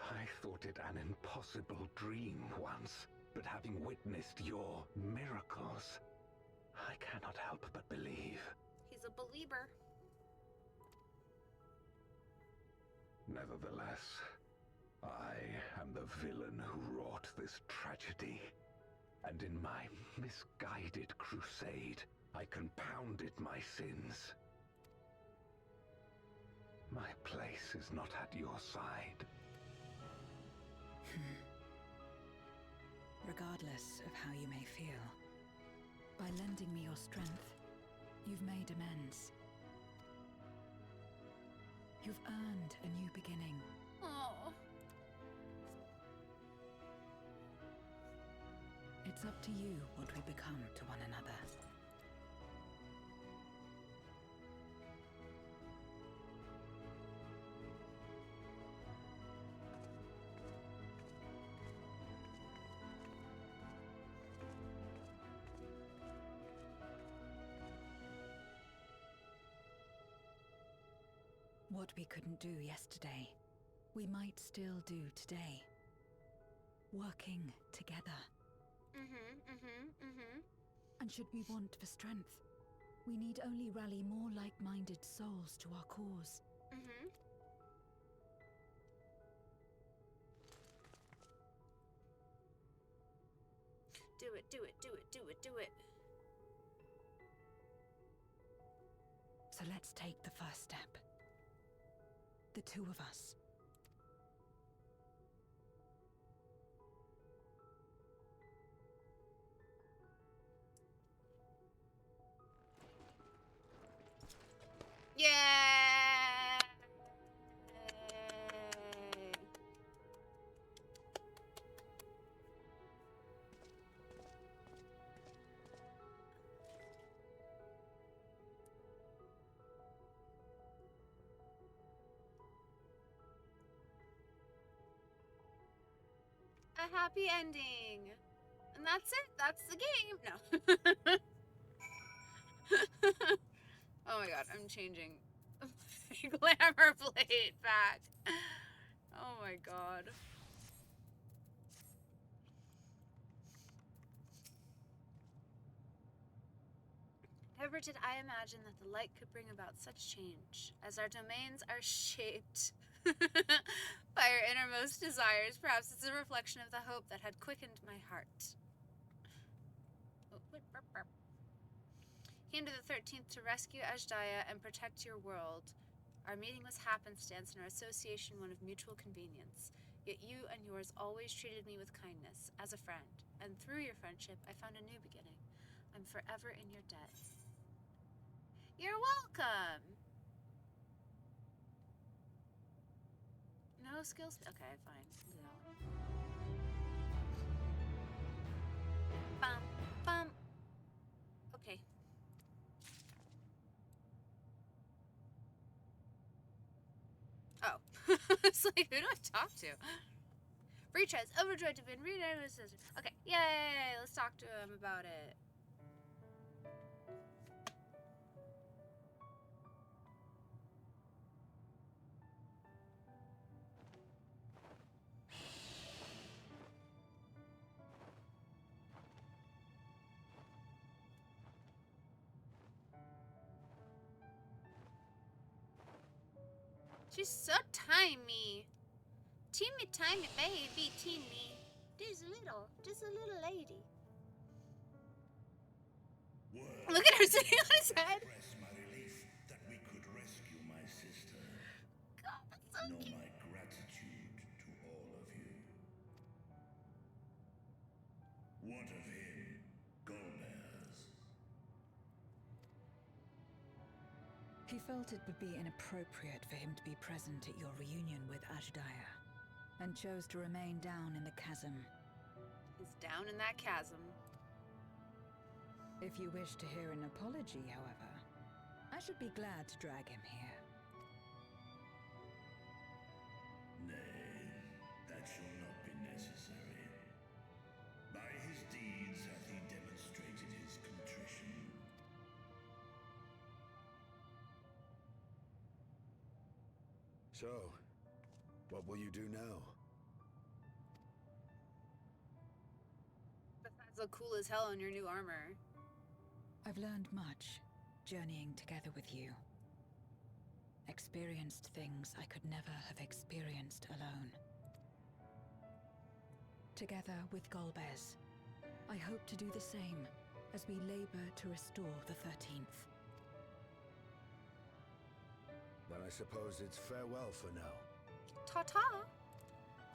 S8: I thought it an impossible dream once, but having witnessed your miracles, I cannot help but believe.
S1: He's a believer.
S8: Nevertheless, I am the villain who wrought this tragedy. And in my misguided crusade, I compounded my sins. My place is not at your side.
S3: Regardless of how you may feel, by lending me your strength, you've made amends. You've earned a new beginning.
S1: Oh.
S3: It's up to you what we become to one another. What we couldn't do yesterday, we might still do today. Working together. And should we want for strength, we need only rally more like-minded souls to our cause.
S1: Do it, do it, do it, do it, do it.
S3: So let's take the first step. The two of us.
S1: Yay! A happy ending. And that's it. That's the game. No. Oh my god, I'm changing glamour blade back. Oh my god. Never did I imagine that the light could bring about such change, as our domains are shaped by our innermost desires. Perhaps it's a reflection of the hope that had quickened my heart. Oh, burp, burp. Came to the 13th to rescue Azhdaya and protect your world. Our meeting was happenstance and our association one of mutual convenience. Yet you and yours always treated me with kindness, as a friend, and through your friendship I found a new beginning. I'm forever in your debt. You're welcome! skills? Okay, fine. Do that one. Bum, bum. Okay. Oh. It's like, who do I talk to? Breach has overjoyed to be reunited with his sister. Okay, yay! Let's talk to him about it. She's so tiny. Teeny tiny baby, teeny. Just a little lady. Look at her sitting on his head.
S12: My relief that we could rescue my sister.
S1: God, that's so
S12: Know
S1: cute.
S12: my gratitude to all of you. What of him, Golbez?
S3: He felt it would be inappropriate for him to be present at your reunion with Ashdaya, and chose to remain down in the chasm.
S1: He's down in that chasm.
S3: If you wish to hear an apology, however, I should be glad to drag him here.
S12: Nay, that shall not be necessary. By his deeds hath he demonstrated his contrition.
S10: So, what will you do now?
S1: Besides look cool as hell in your new armor.
S3: I've learned much, journeying together with you. Experienced things I could never have experienced alone. Together with Golbez, I hope to do the same as we labor to restore the 13th.
S10: Then I suppose it's farewell for now.
S1: Ta-ta.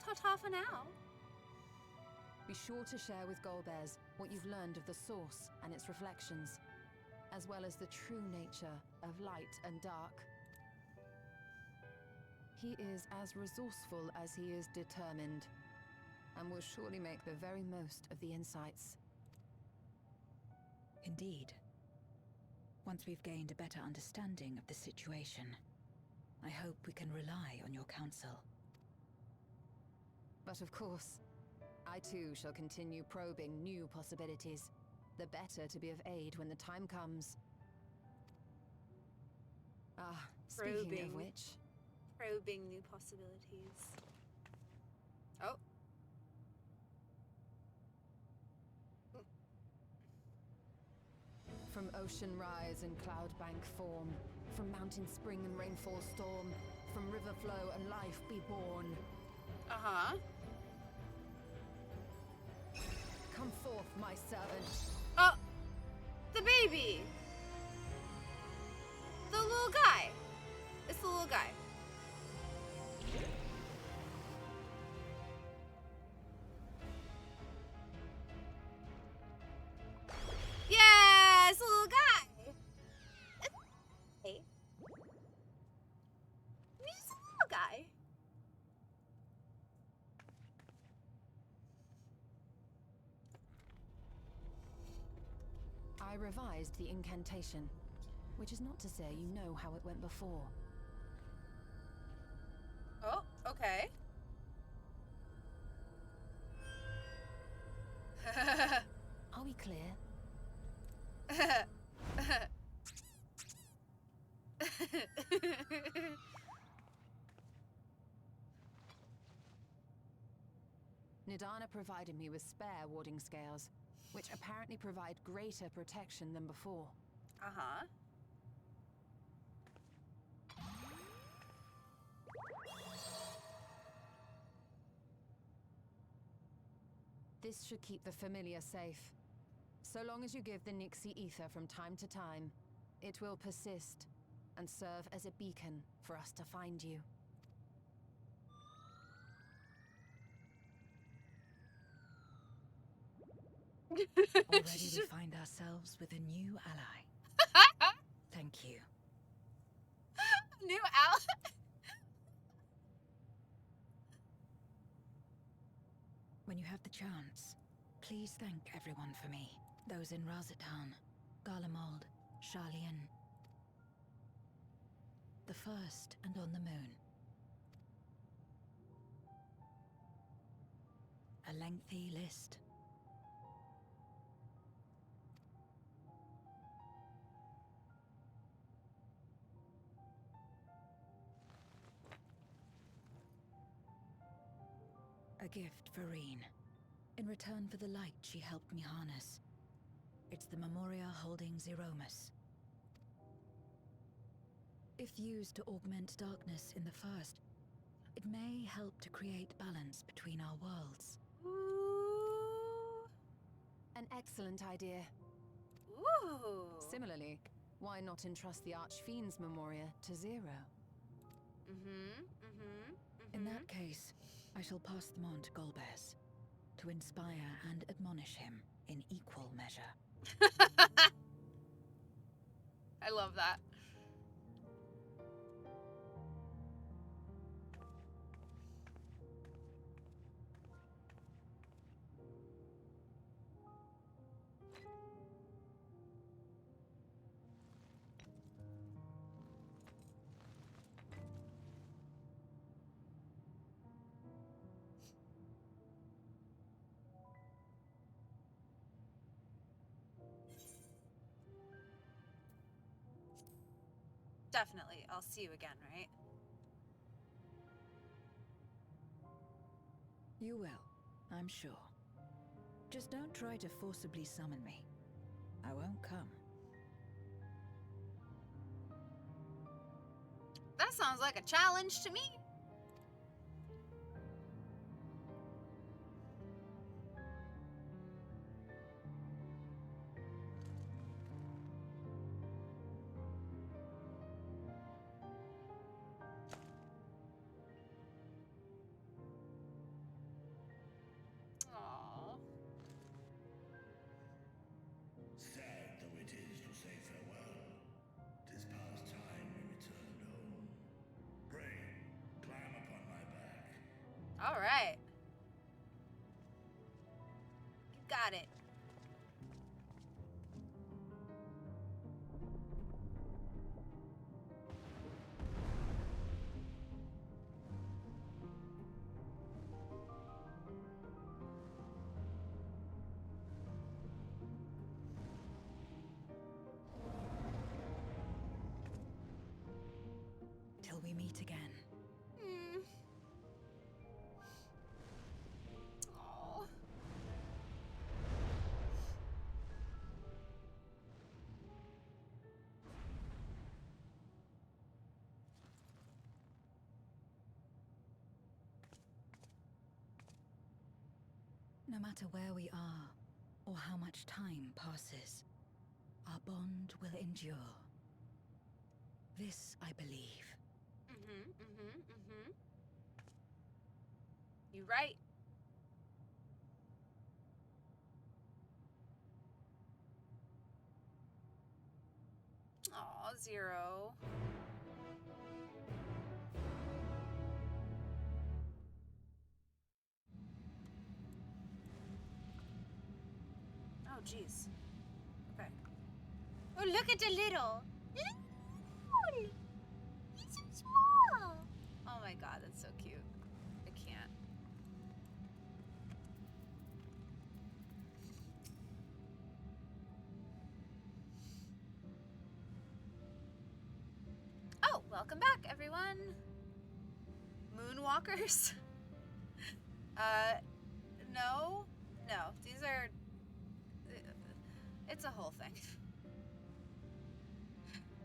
S1: Ta-ta for now.
S5: Be sure to share with Golbez what you've learned of the Source and its reflections, as well as the true nature of light and dark. He is as resourceful as he is determined, and will surely make the very most of the insights.
S3: Indeed. Once we've gained a better understanding of the situation, I hope we can rely on your counsel.
S5: But of course, I too shall continue probing new possibilities, the better to be of aid when the time comes. Ah, speaking of
S1: Probing.
S5: which...
S1: Probing new possibilities. Oh.
S5: From ocean rise and cloud bank form, from mountain spring and rainfall storm, from river flow and life be born.
S1: Uh-huh.
S5: Come forth, my servant.
S1: Oh! The baby! The little guy! It's the little guy. Yeah! It's the little guy! Hey. He's the little guy.
S5: I revised the incantation, which is not to say you know how it went before.
S1: Oh, okay.
S5: Are we clear? Nidana provided me with spare warding scales, which apparently provide greater protection than before.
S1: Uh-huh.
S5: This should keep the familiar safe. So long as you give the Nixie ether from time to time, it will persist and serve as a beacon for us to find you.
S3: Already we find ourselves with a new ally. Thank you.
S1: New ally?
S3: When you have the chance, please thank everyone for me. Those in Razatan, Garlemald, Sharlayan. The first and on the moon. A lengthy list. A gift for Reen. In return for the light she helped me harness. It's the Memoria holding Zeromus. If used to augment darkness in the first, it may help to create balance between our worlds.
S1: Ooh.
S5: An excellent idea.
S1: Ooh.
S5: Similarly, why not entrust the Archfiend's Memoria to Zero?
S3: In that case, I shall pass them on to Golbez, to inspire and admonish him in equal measure.
S1: I love that. Definitely. I'll see you again, right?
S3: You will, I'm sure. Just don't try to forcibly summon me. I won't come.
S1: That sounds like a challenge to me. Aww.
S12: Sad though it is to say farewell, 'tis past time we returned home. Pray, climb upon my back.
S1: All right. You got it.
S3: Till we meet again.
S1: Aw.
S3: No matter where we are, or how much time passes, our bond will endure. This I believe.
S1: You right. Aw, Zero. Oh, jeez. Okay. Oh, look at the little.
S2: It's so small.
S1: Oh my god, that's so cute. I can't. Oh, welcome back, everyone. Moonwalkers? No. No, these are... It's a whole thing.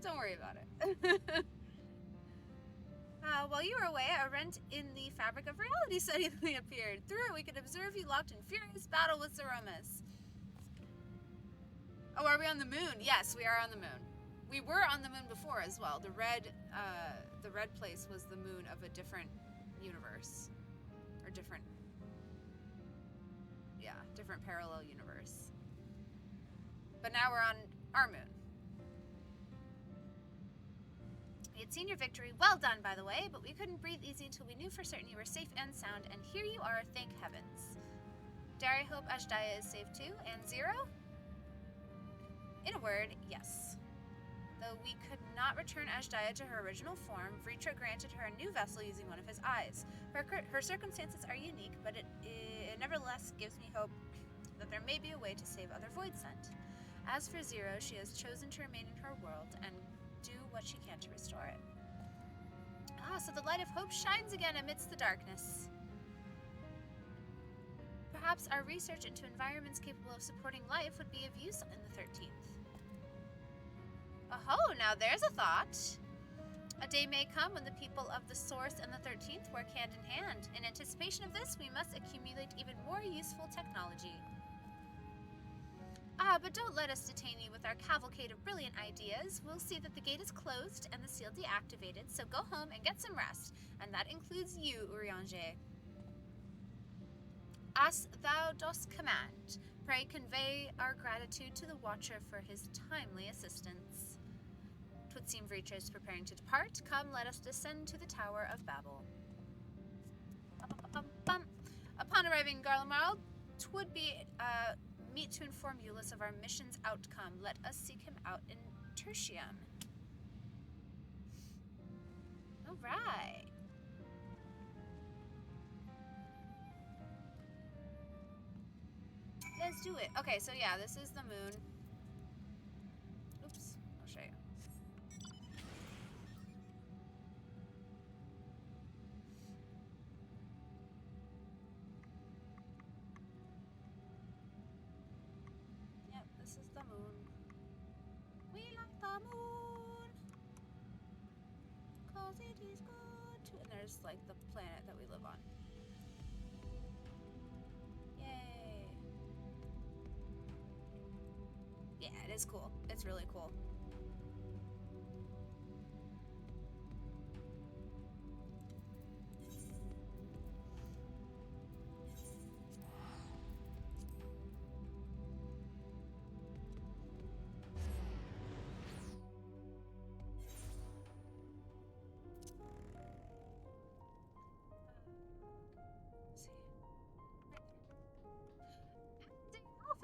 S1: Don't worry about it. While you were away, a rent in the fabric of reality suddenly appeared. Through it, we could observe you locked in furious battle with Zeromus. Oh, are we on the moon? Yes, we are on the moon. We were on the moon before as well. The red place was the moon of a different universe. Or different... Yeah, different parallel universe. But now we're on our moon. We had seen your victory. Well done, by the way, but we couldn't breathe easy until we knew for certain you were safe and sound, and here you are, thank heavens. Dare I hope Ashdaya is safe too? And Zero? In a word, yes. Though we could not return Ashdaya to her original form, Vritra granted her a new vessel using one of his eyes. Her circumstances are unique, but it nevertheless gives me hope that there may be a way to save other Voidsent. As for Zero, she has chosen to remain in her world and do what she can to restore it. Ah, so the light of hope shines again amidst the darkness. Perhaps our research into environments capable of supporting life would be of use in the 13th. Oh, now there's a thought. A day may come when the people of the Source and the 13th work hand in hand. In anticipation of this, we must accumulate even more useful technology. Ah, but don't let us detain you with our cavalcade of brilliant ideas. We'll see that the gate is closed and the seal deactivated, so go home and get some rest. And that includes you, Urianger. As thou dost command, pray convey our gratitude to the Watcher for his timely assistance. 'Twould seem Vritra is preparing to depart. Come, let us descend to the Tower of Babel. Upon arriving in Garlemald, 'twould be meet to inform Euless of our mission's outcome. Let us seek him out in Tertium. Alright. Let's do it. Okay, so yeah, this is the moon. Oops, I'll show you. Yep, this is the moon. We like the moon, 'cause it is good to... And there's like the planet that we live on. Yay. Yeah, it is cool. It's really cool.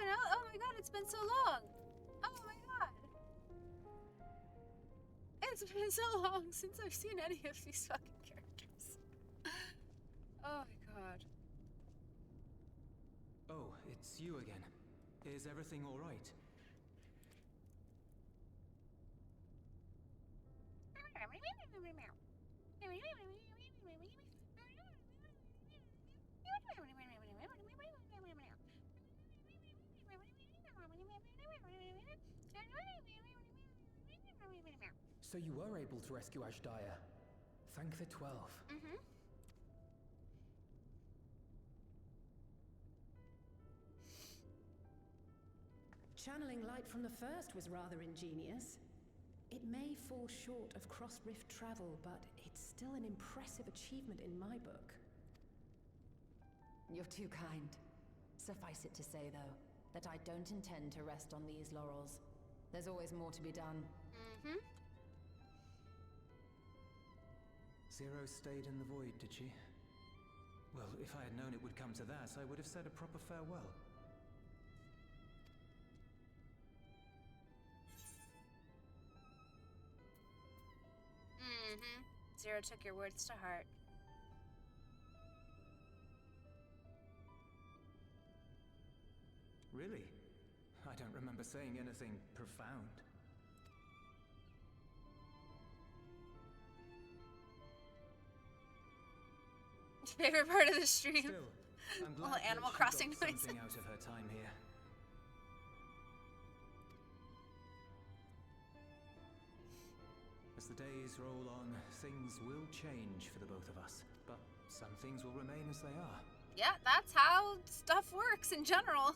S1: Oh my god, it's been so long! Oh my god! It's been so long since I've seen any of these fucking characters. Oh my god.
S4: Oh, it's you again. Is everything alright?
S13: So you were able to rescue Ashdaya. Thank the 12.
S1: Mm-hmm.
S14: Channeling light from the first was rather ingenious. It may fall short of cross-rift travel, but it's still an impressive achievement in my book.
S5: You're too kind. Suffice it to say, though, that I don't intend to rest on these laurels. There's always more to be done.
S1: Mm-hmm.
S4: Zero stayed in the void, did she? Well, if I had known it would come to that, I would have said a proper farewell.
S1: Mm-hmm. Zero took your words to heart.
S4: Really? I don't remember saying anything profound.
S1: Favorite part of the stream?
S4: Still, I'm glad
S1: Little
S4: that
S1: Animal
S4: she
S1: Crossing
S4: got
S1: noises.
S4: something out of her time here. As the days roll on, things will change for the both of us, but some things will remain as they are.
S1: Yeah, that's how stuff works in general.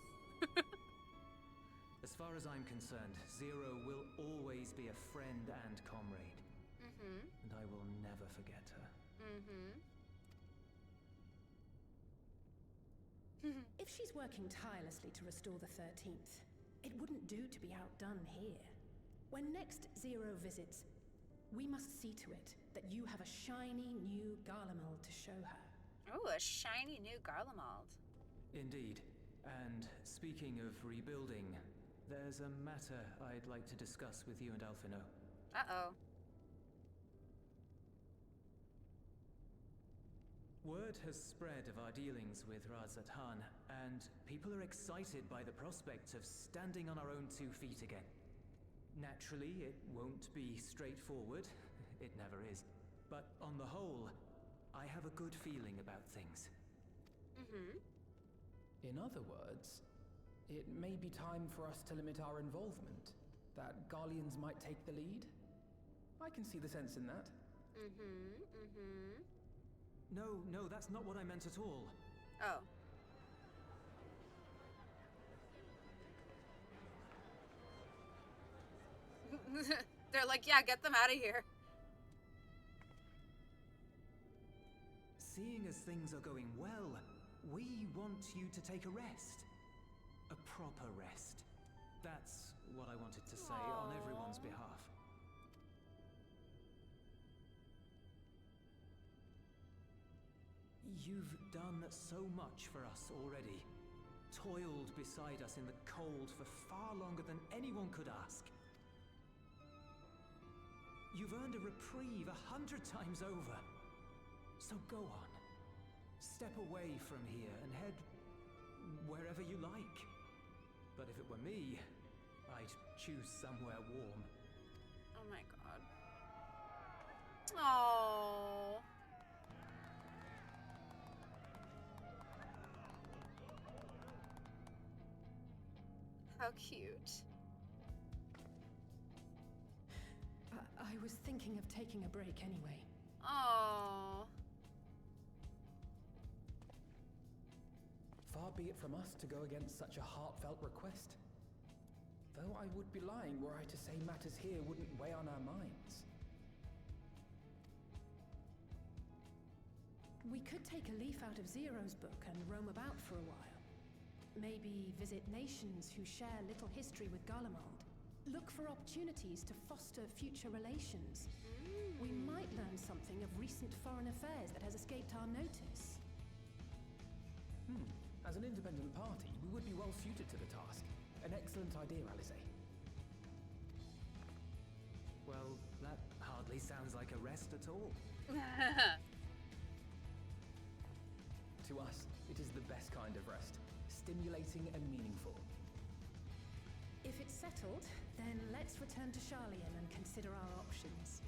S4: As far as I'm concerned, Zero will always be a friend and comrade.
S1: Mm-hmm.
S4: And I will never forget her.
S1: Mm-hmm.
S14: If she's working tirelessly to restore the 13th, it wouldn't do to be outdone here. When next Zero visits, we must see to it that you have a shiny new Garlemald to show her.
S1: Oh, a shiny new Garlemald.
S4: Indeed. And speaking of rebuilding, there's a matter I'd like to discuss with you and Alphino.
S1: Uh-oh.
S4: Word has spread of our dealings with Razat Han, and people are excited by the prospect of standing on our own 2 feet again. Naturally, it won't be straightforward. It never is. But on the whole, I have a good feeling about things.
S1: Mm-hmm.
S13: In other words, it may be time for us to limit our involvement. That Garleans might take the lead. I can see the sense in that.
S1: Mm-hmm. Mm-hmm.
S4: No, that's not what I meant at all.
S1: Oh. They're like, yeah, get them out of here.
S4: Seeing as things are going well, we want you to take a rest. A proper rest. That's what I wanted to say on everyone's behalf. You've done so much for us already. Toiled beside us in the cold for far longer than anyone could ask. You've earned a reprieve 100 times over. So go on. Step away from here and head wherever you like. But if it were me, I'd choose somewhere warm.
S1: Oh my god. Oh. How cute.
S14: I was thinking of taking a break anyway.
S1: Oh.
S13: Far be it from us to go against such a heartfelt request. Though I would be lying were I to say matters here wouldn't weigh on our minds.
S14: We could take a leaf out of Zero's book and roam about for a while. Maybe visit nations who share little history with Garlemald. Look for opportunities to foster future relations. We might learn something of recent foreign affairs that has escaped our notice.
S13: As an independent party, we would be well suited to the task. An excellent idea, Alisaie.
S4: Well, that hardly sounds like a rest at all.
S13: To us, it is the best kind of rest. Stimulating and meaningful.
S14: If it's settled, then let's return to Sharlayan and consider our options.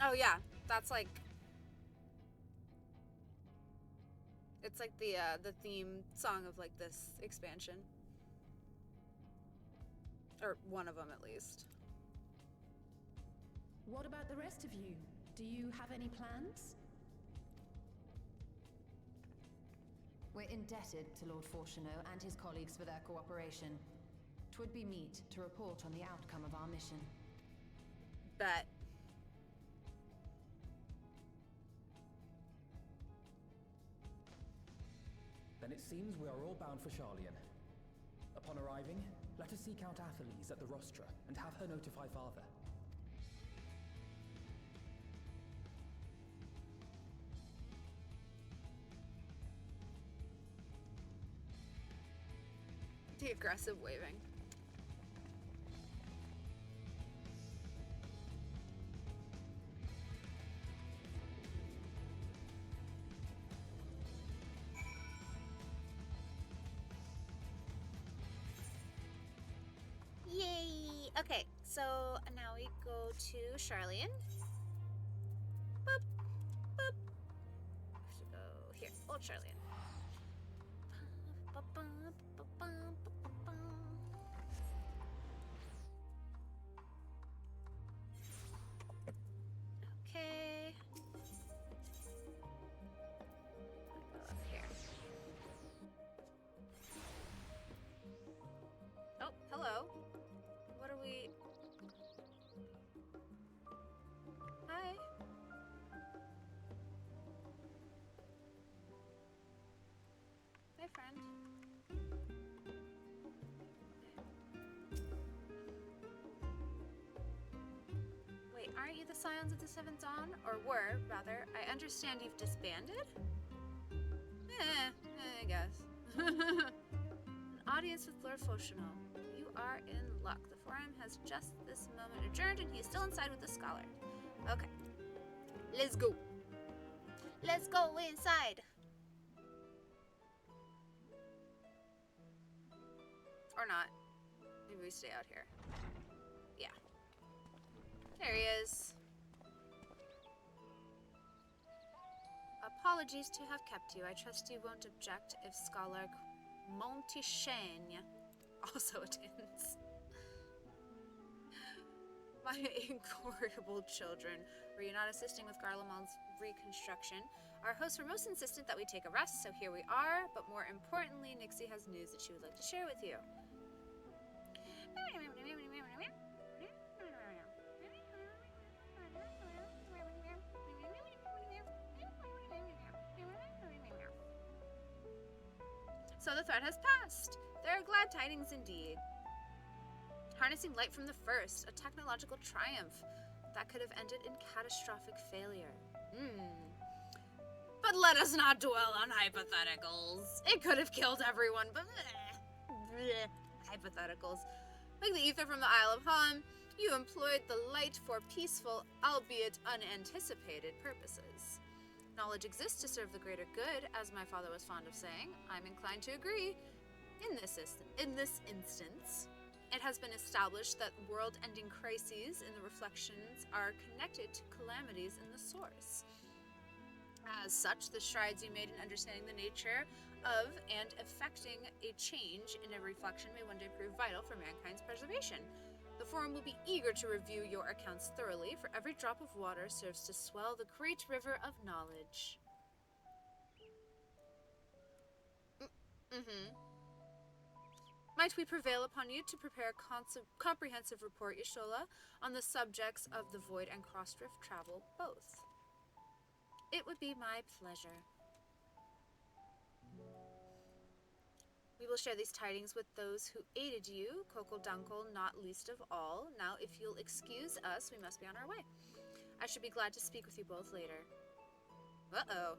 S1: Oh yeah, that's like... It's like the theme song of like this expansion. Or one of them at least.
S14: What about the rest of you? Do you have any plans?
S5: We're indebted to Lord Fortuneau and his colleagues for their cooperation. 'Twould be meet to report on the outcome of our mission.
S1: Bet.
S13: Then it seems we are all bound for Sharlayan. Upon arriving, let us seek out Atheles at the Rostra and have her notify Father.
S1: The aggressive waving. Yay! Okay, so now we go to Sharlayan. Boop, boop. I have to go here, Old Sharlayan. Okay. Go up here. Oh, hello. What are we? Hi. Hi, friend. Wait, aren't you the Scions of the Seventh Dawn? Or were, rather. I understand you've disbanded? I guess. An audience with Lord Fauchenal. You are in luck. The forum has just this moment adjourned and he's still inside with the scholar. Okay. Let's go. Let's go inside. Or not. Maybe we stay out here. Yeah. There he is. Apologies to have kept you. I trust you won't object if Scholar Montichaigne also attends. My incorrigible children, were you not assisting with Garlemald's reconstruction? Our hosts were most insistent that we take a rest, so here we are, but more importantly, Nixie has news that she would like to share with you. So the threat has passed. There are glad tidings indeed. Harnessing light from the first, a technological triumph that could have ended in catastrophic failure. But let us not dwell on hypotheticals. It could have killed everyone, but hypotheticals. Like the ether from the Isle of Han, you employed the light for peaceful, albeit unanticipated purposes. Knowledge exists to serve the greater good, as my father was fond of saying. I'm inclined to agree. In this instance, it has been established that world-ending crises in the reflections are connected to calamities in the source. As such, the strides you made in understanding the nature of and effecting a change in a reflection may one day prove vital for mankind's preservation. The Forum will be eager to review your accounts thoroughly, for every drop of water serves to swell the great river of knowledge. Might we prevail upon you to prepare a comprehensive report, Y'shtola, on the subjects of the Void and Crossdrift travel both? It would be my pleasure. We will share these tidings with those who aided you, Kokol Dunkel not least of all. Now, if you'll excuse us, we must be on our way. I should be glad to speak with you both later. Uh-oh.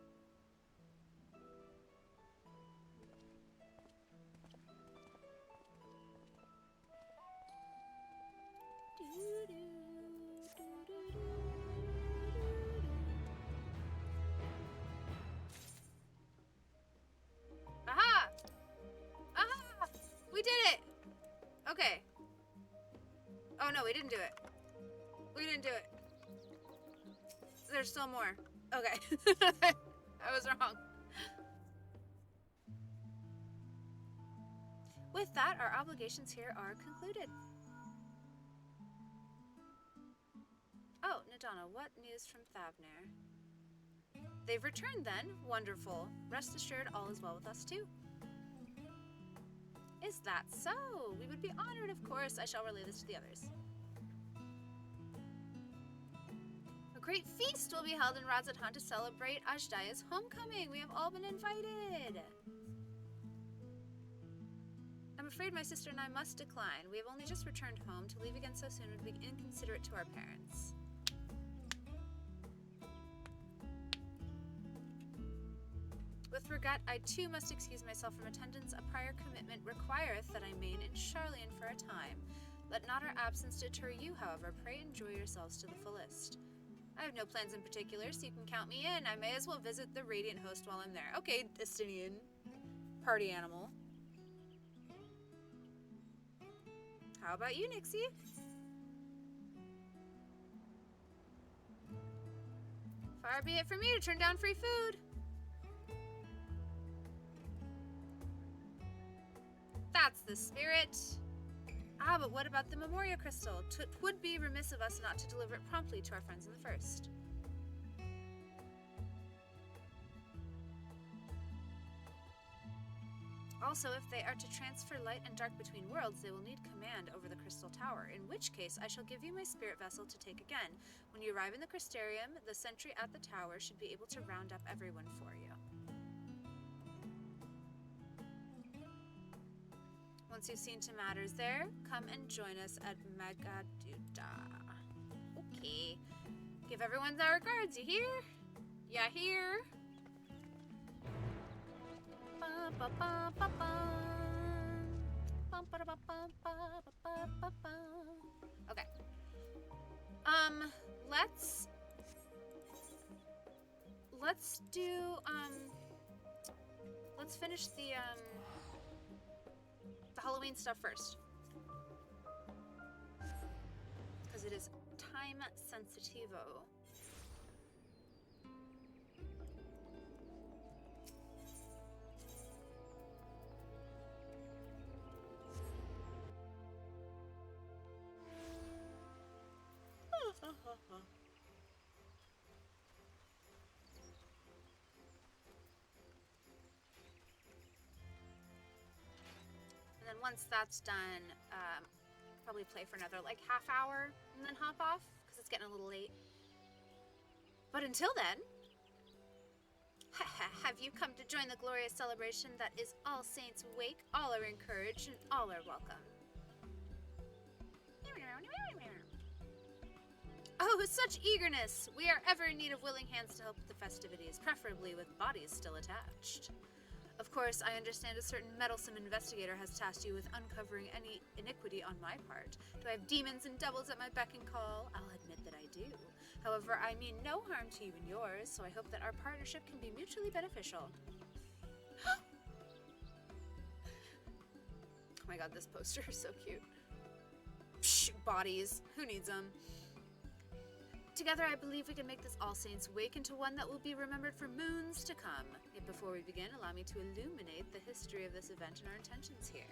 S1: Aha! Aha! We did it! Okay. Oh no, we didn't do it. We didn't do it. There's still more. Okay. I was wrong. With that, our obligations here are concluded. Oh, Nadana, what news from Thavnair? They've returned then. Wonderful. Rest assured all is well with us too. Is that so? We would be honored, of course. I shall relay this to the others. A great feast will be held in Radz-at-Han to celebrate Ajdaya's homecoming. We have all been invited. I'm afraid my sister and I must decline. We have only just returned home. To leave again so soon would be inconsiderate to our parents. With regret, I too must excuse myself from attendance. A prior commitment requireth that I remain in Sharlayan for a time. Let not our absence deter you, however. Pray enjoy yourselves to the fullest. I have no plans in particular, so you can count me in. I may as well visit the Radiant Host while I'm there. Okay, Destinian. Party animal. How about you, Nixie? Far be it from me to turn down free food. That's the spirit. Ah, but what about the Memoria Crystal? It would be remiss of us not to deliver it promptly to our friends in the First. Also, if they are to transfer light and dark between worlds, they will need command over the Crystal Tower, in which case I shall give you my spirit vessel to take again. When you arrive in the Crystarium, the sentry at the tower should be able to round up everyone for you. Once you've seen to matters there, come and join us at Magaduda. Okay. Give everyone our regards, you hear? Ya hear? Okay. Let's do let's finish the Halloween stuff first. Because it is time sensitivo. And then once that's done, probably play for another like half hour and then hop off because it's getting a little late. But until then, have you come to join the glorious celebration that is All Saints' Wake? All are encouraged and all are welcome. Oh, such eagerness! We are ever in need of willing hands to help with the festivities, preferably with bodies still attached. Of course, I understand a certain meddlesome investigator has tasked you with uncovering any iniquity on my part. Do I have demons and devils at my beck and call? I'll admit that I do. However, I mean no harm to you and yours, so I hope that our partnership can be mutually beneficial. Oh my god, this poster is so cute. Psh, bodies. Who needs them? Together, I believe we can make this All Saints' Wake into one that will be remembered for moons to come. Yet before we begin, allow me to illuminate the history of this event and our intentions here.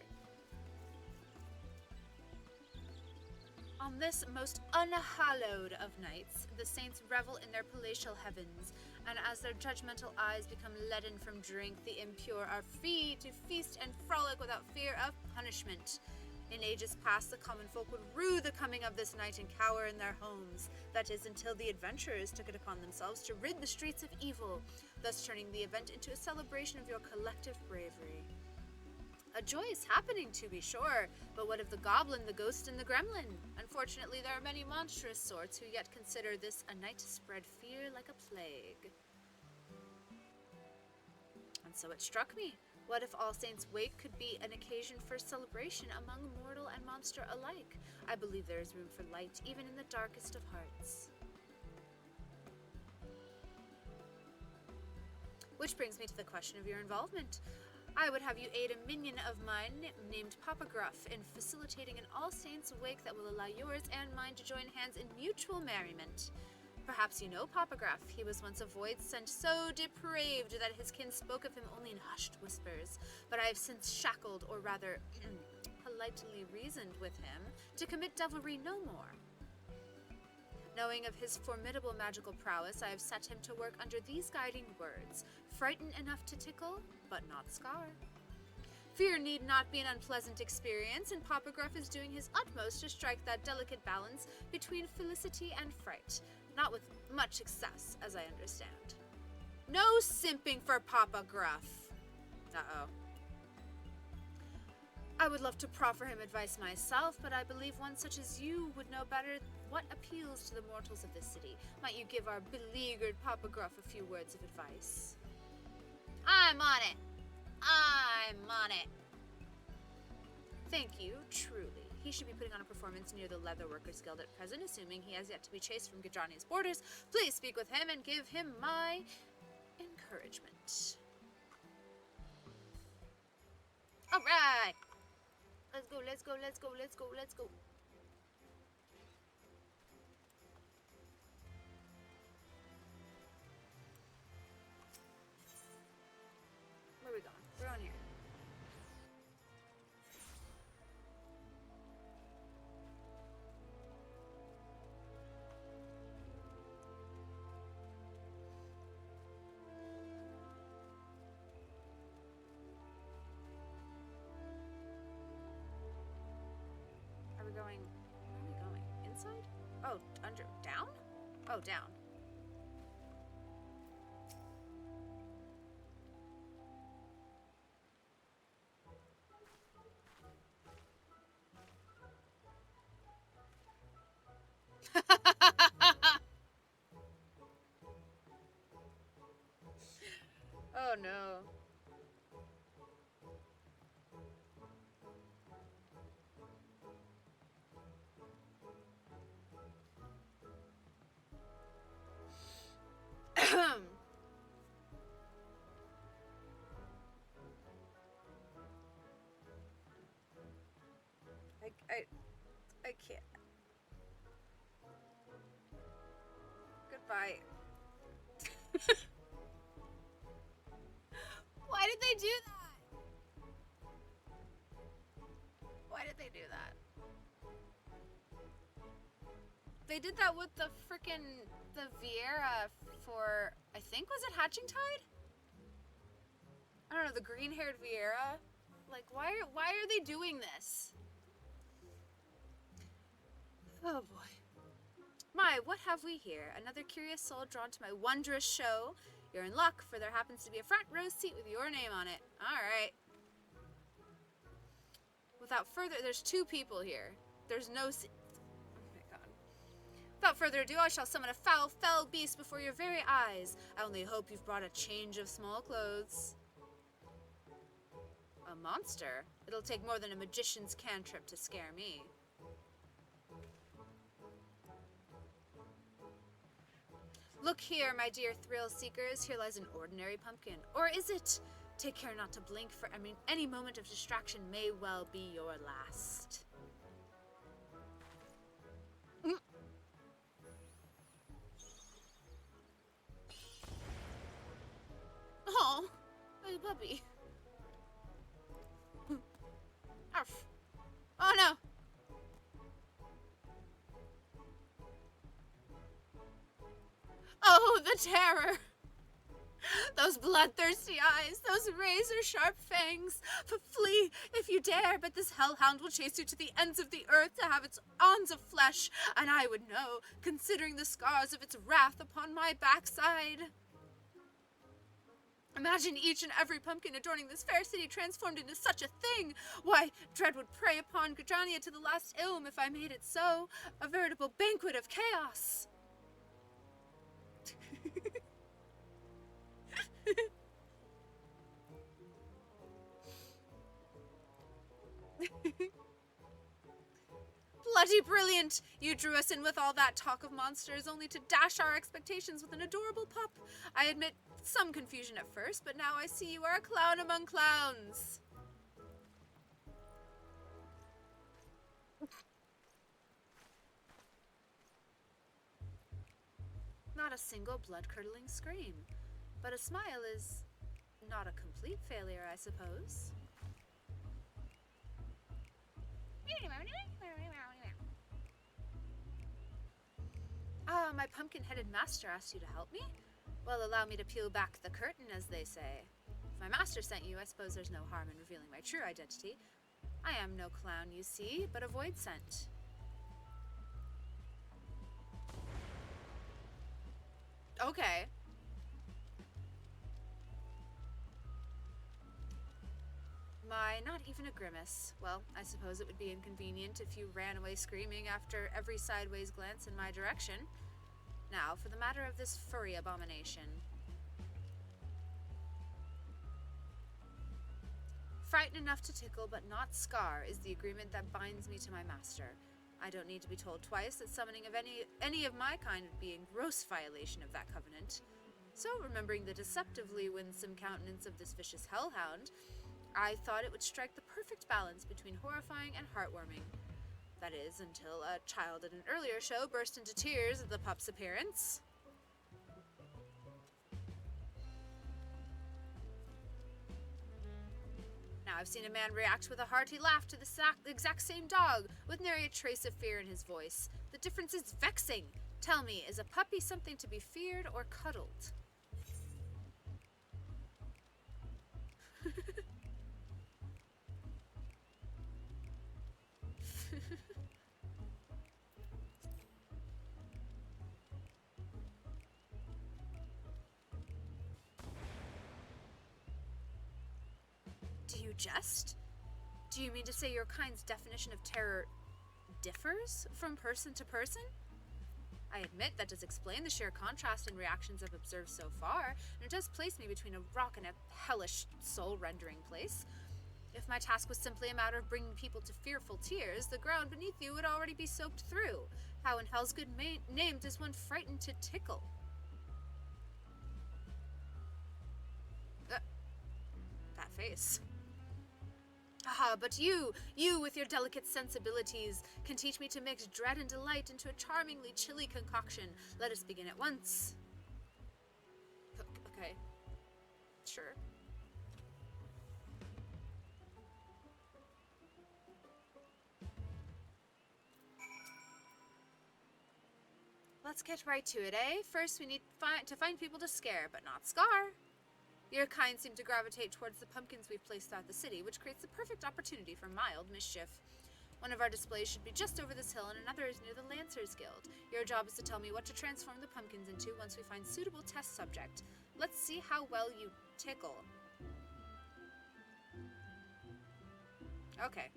S1: On this most unhallowed of nights, the saints revel in their palatial heavens, and as their judgmental eyes become leaden from drink, the impure are free to feast and frolic without fear of punishment. In ages past, the common folk would rue the coming of this night and cower in their homes. That is, until the adventurers took it upon themselves to rid the streets of evil, thus turning the event into a celebration of your collective bravery. A joyous happening, to be sure, but what of the goblin, the ghost, and the gremlin? Unfortunately, there are many monstrous sorts who yet consider this a night to spread fear like a plague. And so it struck me. What if All Saints' Wake could be an occasion for celebration among mortal and monster alike? I believe there is room for light, even in the darkest of hearts. Which brings me to the question of your involvement. I would have you aid a minion of mine named Papa Gruff in facilitating an All Saints' Wake that will allow yours and mine to join hands in mutual merriment. Perhaps you know Papa Gruff. He was once a void sent so depraved that his kin spoke of him only in hushed whispers, but I have since shackled, or rather, politely reasoned with him, to commit devilry no more. Knowing of his formidable magical prowess, I have set him to work under these guiding words: frighten enough to tickle, but not scar. Fear need not be an unpleasant experience, and Papa Gruff is doing his utmost to strike that delicate balance between felicity and fright. Not with much success, as I understand. No simping for Papa Gruff. Uh-oh. I would love to proffer him advice myself, but I believe one such as you would know better what appeals to the mortals of this city. Might you give our beleaguered Papa Gruff a few words of advice? I'm on it. I'm on it. Thank you, truly. He should be putting on a performance near the Leatherworkers Guild at present, assuming he has yet to be chased from Gajani's borders. Please speak with him and give him my encouragement. All right. Let's go, let's go, let's go, let's go, let's go. Where are we going? We're on here. Where are we going? Inside? Oh, under, down? Oh, down. Oh no. by... Why did they do that? Why did they do that? They did that with the frickin' the Viera for, I think, was it Hatching Tide? I don't know, the green-haired Viera. Like, why are they doing this? Oh boy. My, what have we here? Another curious soul drawn to my wondrous show. You're in luck, for there happens to be a front row seat with your name on it. Alright. Without further, there's 2 people here. There's no seat. Oh my god. Without further ado, I shall summon a foul, fell beast before your very eyes. I only hope you've brought a change of small clothes. A monster? It'll take more than a magician's cantrip to scare me. Look here, my dear thrill seekers. Here lies an ordinary pumpkin. Or is it? Take care not to blink, for any moment of distraction may well be your last. Oh, my puppy. Arf. Oh no. Oh, the terror! Those bloodthirsty eyes, those razor-sharp fangs. Flee, if you dare, but this hellhound will chase you to the ends of the earth to have its awns of flesh, and I would know, considering the scars of its wrath upon my backside. Imagine each and every pumpkin adorning this fair city transformed into such a thing! Why, dread would prey upon Gridania to the last ilm if I made it so. A veritable banquet of chaos! Bloody brilliant! You drew us in with all that talk of monsters only to dash our expectations with an adorable pup. I admit some confusion at first, but now I see you are a clown among clowns. Not a single blood-curdling scream, but a smile is not a complete failure, I suppose. Ah, my pumpkin-headed master asked you to help me? Well, allow me to peel back the curtain, as they say. If my master sent you, I suppose there's no harm in revealing my true identity. I am no clown, you see, but a void scent. Okay. My, not even a grimace. Well, I suppose it would be inconvenient if you ran away screaming after every sideways glance in my direction. Now, for the matter of this furry abomination. Frighten enough to tickle, but not scar, is the agreement that binds me to my master. I don't need to be told twice that summoning of any of my kind would be in gross violation of that covenant. So, remembering the deceptively winsome countenance of this vicious hellhound, I thought it would strike the perfect balance between horrifying and heartwarming. That is, until a child at an earlier show burst into tears at the pup's appearance. Now I've seen a man react with a hearty laugh to the exact same dog, with nary a trace of fear in his voice. The difference is vexing. Tell me, is a puppy something to be feared or cuddled? Do you jest? Do you mean to say your kind's definition of terror differs from person to person? I admit that does explain the sheer contrast in reactions I've observed so far, and it does place me between a rock and a hellish, soul-rendering place. If my task was simply a matter of bringing people to fearful tears, the ground beneath you would already be soaked through. How in hell's good name does one frighten to tickle? That face. Ah, Ah, but you with your delicate sensibilities, can teach me to mix dread and delight into a charmingly chilly concoction. Let us begin at once. Okay. Sure. Let's get right to it, eh? First, we need to find people to scare, but not scar. Your kind seem to gravitate towards the pumpkins we've placed throughout the city, which creates the perfect opportunity for mild mischief. One of our displays should be just over this hill, and another is near the Lancers Guild. Your job is to tell me what to transform the pumpkins into once we find suitable test subject. Let's see how well you tickle. Okay.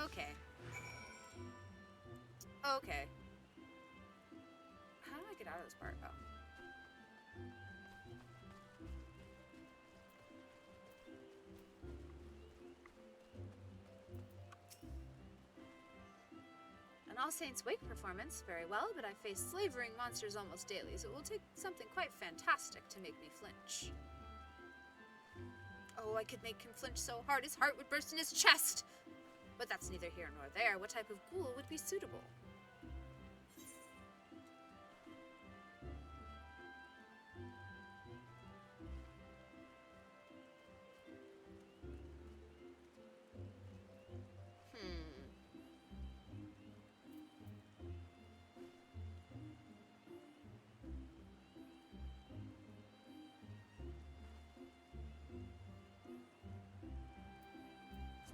S1: Okay. Okay. How do I get out of this part? Oh. An All Saints Wake performance, very well, but I face slavering monsters almost daily, so it will take something quite fantastic to make me flinch. Oh, I could make him flinch so hard his heart would burst in his chest! But that's neither here nor there. What type of ghoul would be suitable?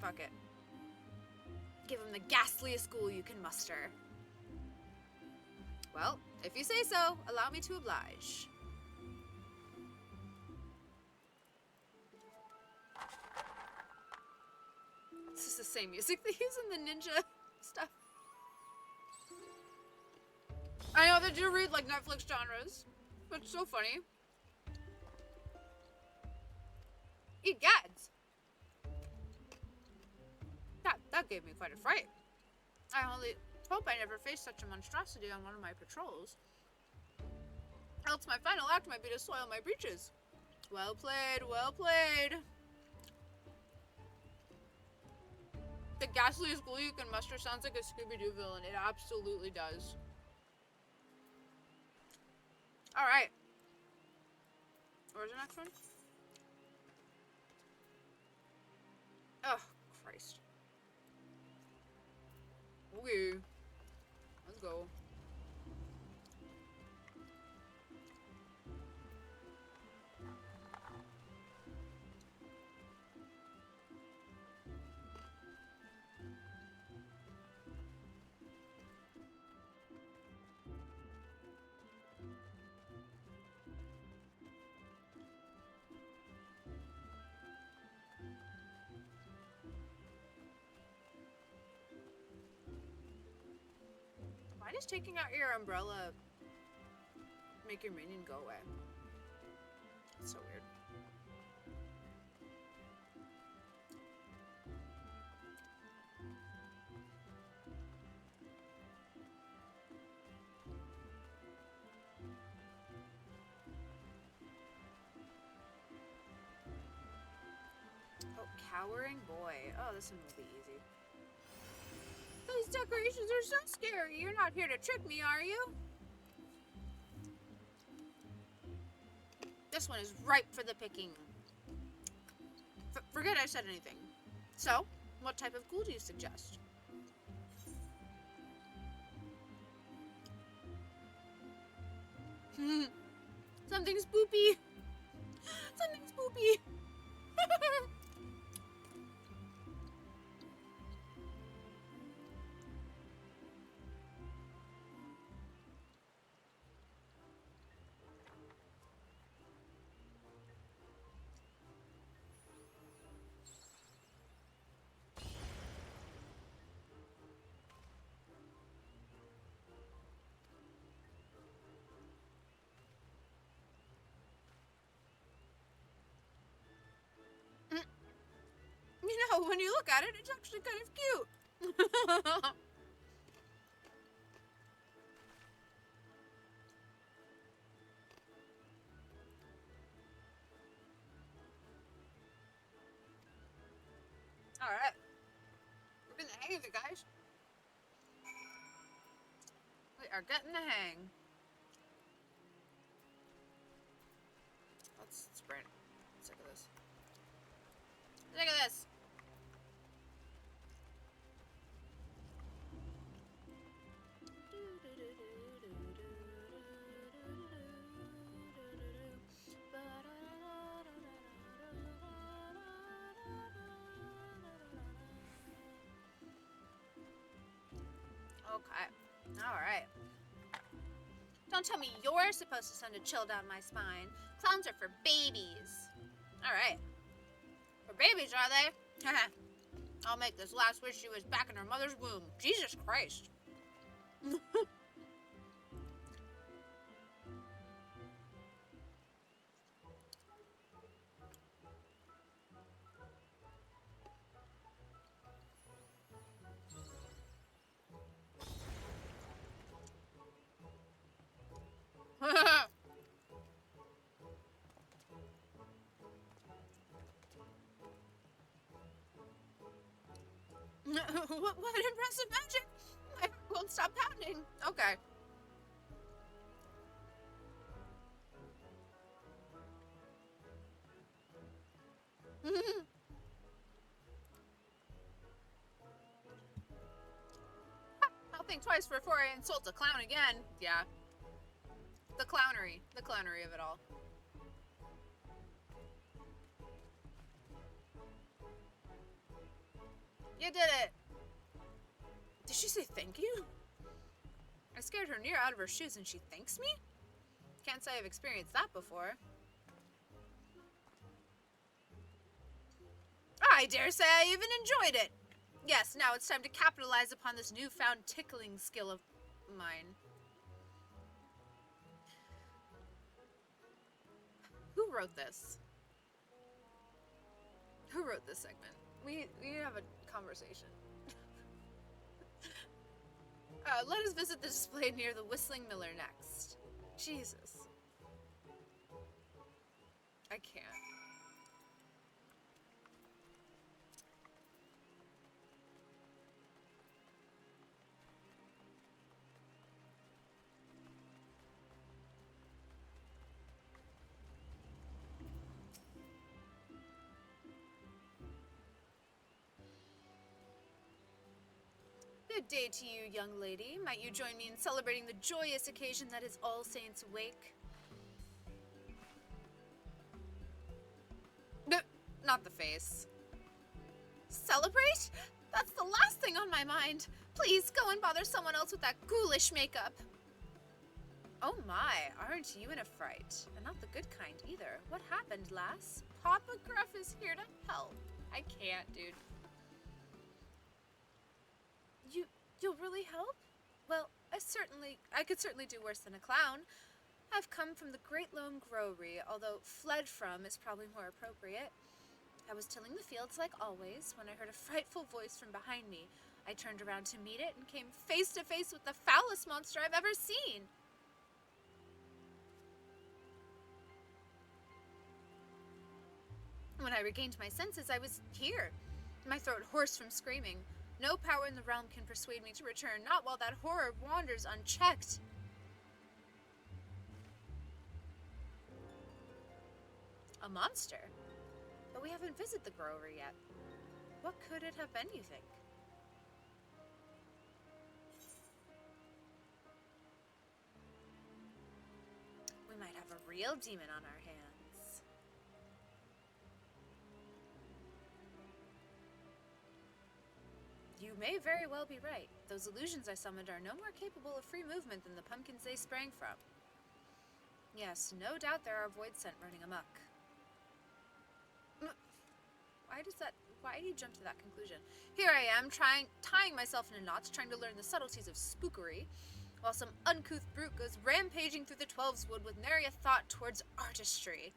S1: Fuck it. Give him the ghastliest ghoul you can muster. Well, if you say so, allow me to oblige. This is the same music they use in the ninja stuff. I know that you read like Netflix genres. It's so funny. Eat gads. That gave me quite a fright. I only hope I never face such a monstrosity on one of my patrols. Else my final act might be to soil my breeches. Well played, well played. The ghastliest ghoul you can muster sounds like a Scooby-Doo villain. It absolutely does. Alright. Where's the next one? Oh, Christ. Okay. Let's go. Why does taking out your umbrella make your minion go away? It's so weird. Oh, cowering boy. Oh, this one will be easy. Those decorations are so scary. You're not here to trick me, are you? This one is ripe for the picking. Forget I said anything. So, what type of ghoul do you suggest? Something spoopy. Something spoopy. You know, when you look at it, it's actually kind of cute. are getting the hang. Let's sprint. Sick of this. Sick of this. Okay. Alright. Don't tell me you're supposed to send a chill down my spine. Clowns are for babies. Alright. For babies, are they? I'll make this last wish she was back in her mother's womb. Jesus Christ. What impressive magic! My heart won't stop pounding. Okay. I'll think twice before I insult a clown again. Yeah. The clownery of it all. You did it! Did she say thank you? I scared her near out of her shoes and she thanks me? Can't say I've experienced that before. I dare say I even enjoyed it! Yes, now it's time to capitalize upon this newfound tickling skill of mine. Who wrote this? Who wrote this segment? We need to have a conversation. Let us visit the display near the Whistling Miller next. Jesus. I can't. Good day to you, young lady. Might you join me in celebrating the joyous occasion that is All Saints' Wake? No, not the face. Celebrate? That's the last thing on my mind. Please, go and bother someone else with that ghoulish makeup. Oh my, aren't you in a fright? And not the good kind either. What happened, lass? Papa Gruff is here to help. I can't, dude. You'll really help? Well, I could certainly do worse than a clown. I've come from the Great Loam Growery, although fled from is probably more appropriate. I was tilling the fields like always when I heard a frightful voice from behind me. I turned around to meet it and came face to face with the foulest monster I've ever seen. When I regained my senses, I was here, my throat hoarse from screaming. No power in the realm can persuade me to return, not while that horror wanders unchecked. A monster? But we haven't visited the Growery yet. What could it have been, you think? We might have a real demon on our hands. You may very well be right. Those illusions I summoned are no more capable of free movement than the pumpkins they sprang from. Yes, no doubt there are voids sent running amok. Why do you jump to that conclusion? Here I am, tying myself in a knot, trying to learn the subtleties of spookery, while some uncouth brute goes rampaging through the Twelves Wood with nary a thought towards artistry.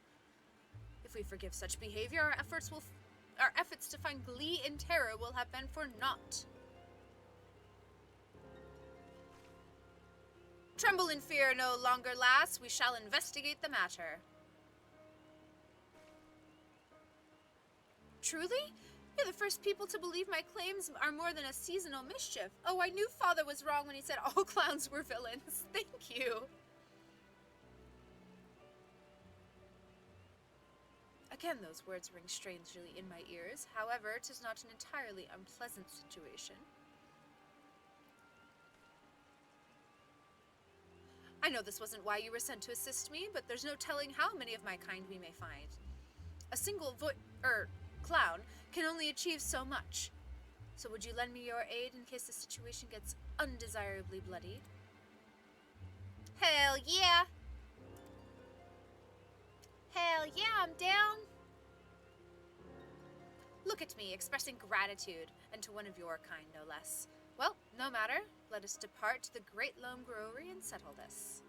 S1: If we forgive such behavior, our efforts to find glee in terror will have been for naught. Tremble in fear no longer, lass. We shall investigate the matter. Truly? You're the first people to believe my claims are more than a seasonal mischief. Oh, I knew Father was wrong when he said all clowns were villains. Thank you. Again, those words ring strangely in my ears. However, 'tis not an entirely unpleasant situation. I know this wasn't why you were sent to assist me, but there's no telling how many of my kind we may find. A single clown can only achieve so much. So would you lend me your aid in case the situation gets undesirably bloody? Hell yeah! Hell yeah, I'm down! Look at me, expressing gratitude, and to one of your kind, no less. Well, no matter. Let us depart to the Great Loam Brewery and settle this.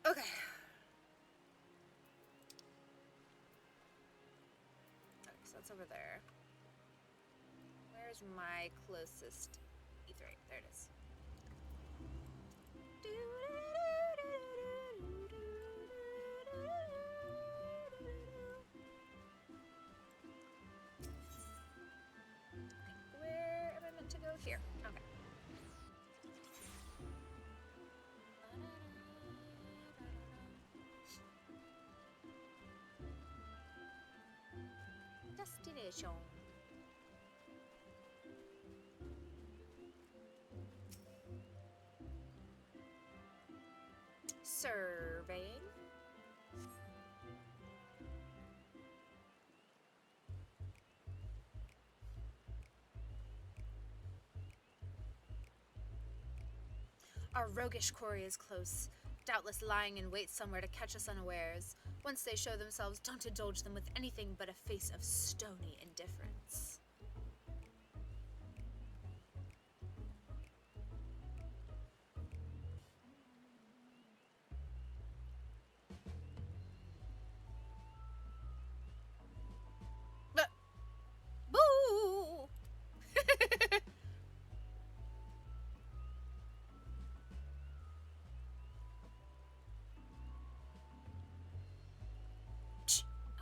S1: Okay. Okay, so that's over there. Where's my closest E3? There it is. Where am I meant to go? Here. Okay. Destination. Surveying. Our roguish quarry is close, doubtless lying in wait somewhere to catch us unawares. Once they show themselves, don't indulge them with anything but a face of stony indifference. Boo!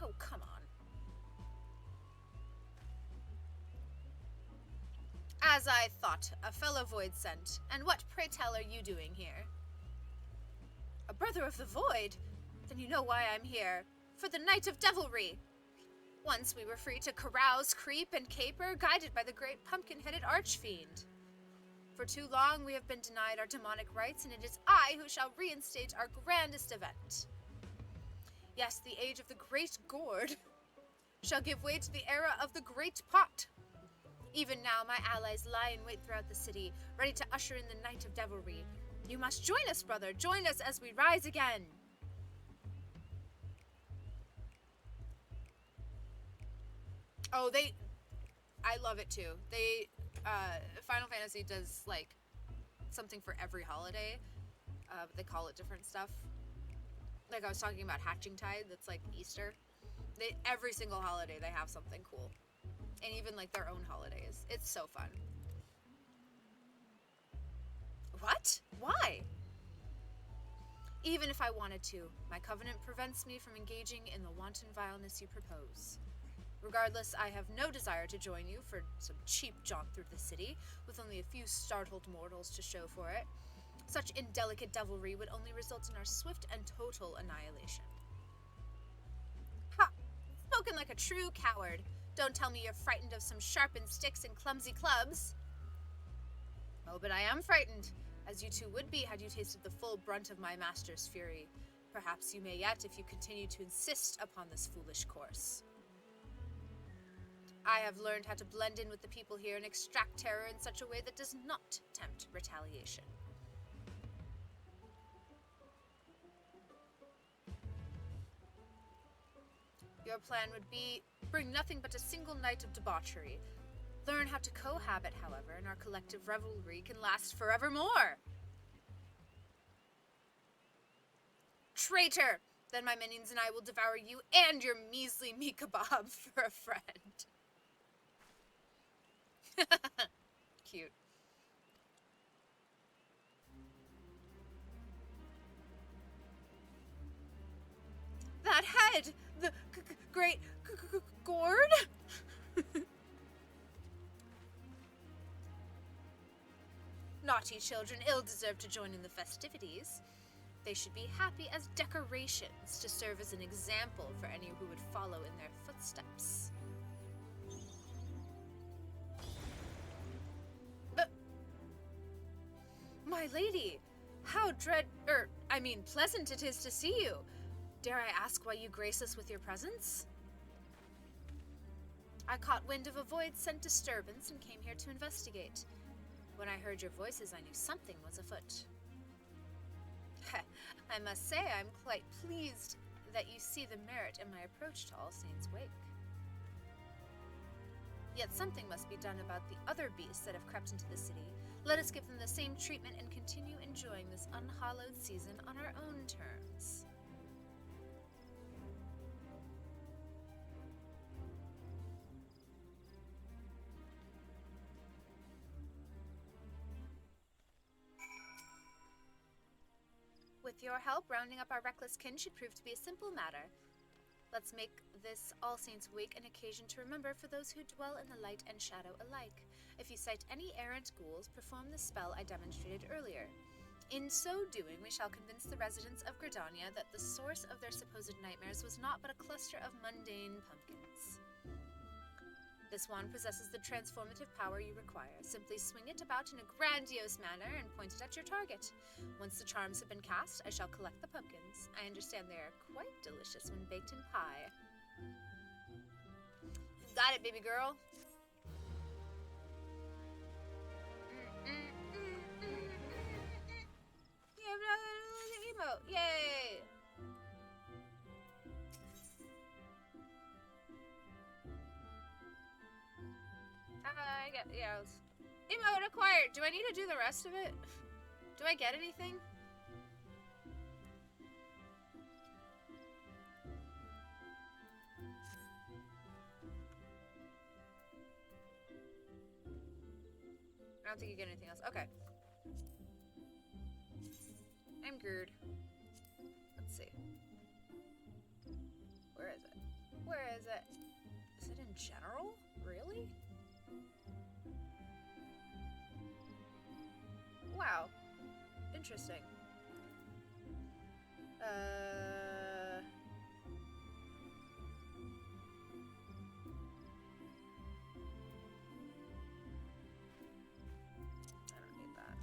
S1: Oh, come on. As I thought, a fellow Void sent. And what, pray tell, are you doing here? A brother of the Void? Then you know why I'm here. For the Night of Devilry. Once we were free to carouse, creep, and caper, guided by the great pumpkin-headed archfiend. For too long we have been denied our demonic rights, and it is I who shall reinstate our grandest event. Yes, the age of the Great Gourd shall give way to the era of the Great Pot. Even now, my allies lie in wait throughout the city, ready to usher in the Night of Devilry. You must join us, brother. Join us as we rise again. Oh, I love it too. Final Fantasy does, like, something for every holiday. They call it different stuff. Like I was talking about Hatching Tide, that's like Easter. Every single holiday they have something cool. And even like their own holidays. It's so fun. What? Why? Even if I wanted to, my covenant prevents me from engaging in the wanton vileness you propose. Regardless, I have no desire to join you for some cheap jaunt through the city, with only a few startled mortals to show for it. Such indelicate devilry would only result in our swift and total annihilation. Ha! Spoken like a true coward. Don't tell me you're frightened of some sharpened sticks and clumsy clubs. Oh, but I am frightened, as you two would be had you tasted the full brunt of my master's fury. Perhaps you may yet if you continue to insist upon this foolish course. I have learned how to blend in with the people here and extract terror in such a way that does not tempt retaliation. Your plan would be bring nothing but a single night of debauchery. Learn how to cohabit, however, and our collective revelry can last forevermore. Traitor! Then my minions and I will devour you and your measly meat kebab for a friend. Cute. dead! The great Gord? Naughty children ill deserve to join in the festivities. They should be happy as decorations to serve as an example for any who would follow in their footsteps. My lady, how pleasant it is to see you. Dare I ask why you grace us with your presence? I caught wind of a void-sent disturbance and came here to investigate. When I heard your voices, I knew something was afoot. I must say I'm quite pleased that you see the merit in my approach to All Saints' Wake. Yet something must be done about the other beasts that have crept into the city. Let us give them the same treatment and continue enjoying this unhallowed season on our own terms. With your help, rounding up our reckless kin should prove to be a simple matter. Let's make this All Saints' Wake an occasion to remember for those who dwell in the light and shadow alike. If you sight any errant ghouls, perform the spell I demonstrated earlier. In so doing, we shall convince the residents of Gridania that the source of their supposed nightmares was not but a cluster of mundane pumpkins. This wand possesses the transformative power you require. Simply swing it about in a grandiose manner and point it at your target. Once the charms have been cast, I shall collect the pumpkins. I understand they are quite delicious when baked in pie. Got it, baby girl. Emote. Yay! Emote acquired. Do I need to do the rest of it? Do I get anything? I don't think you get anything else. Okay. I'm good. Let's see. Where is it? Where is it? Is it in general? Really? Wow. Interesting. I don't need that.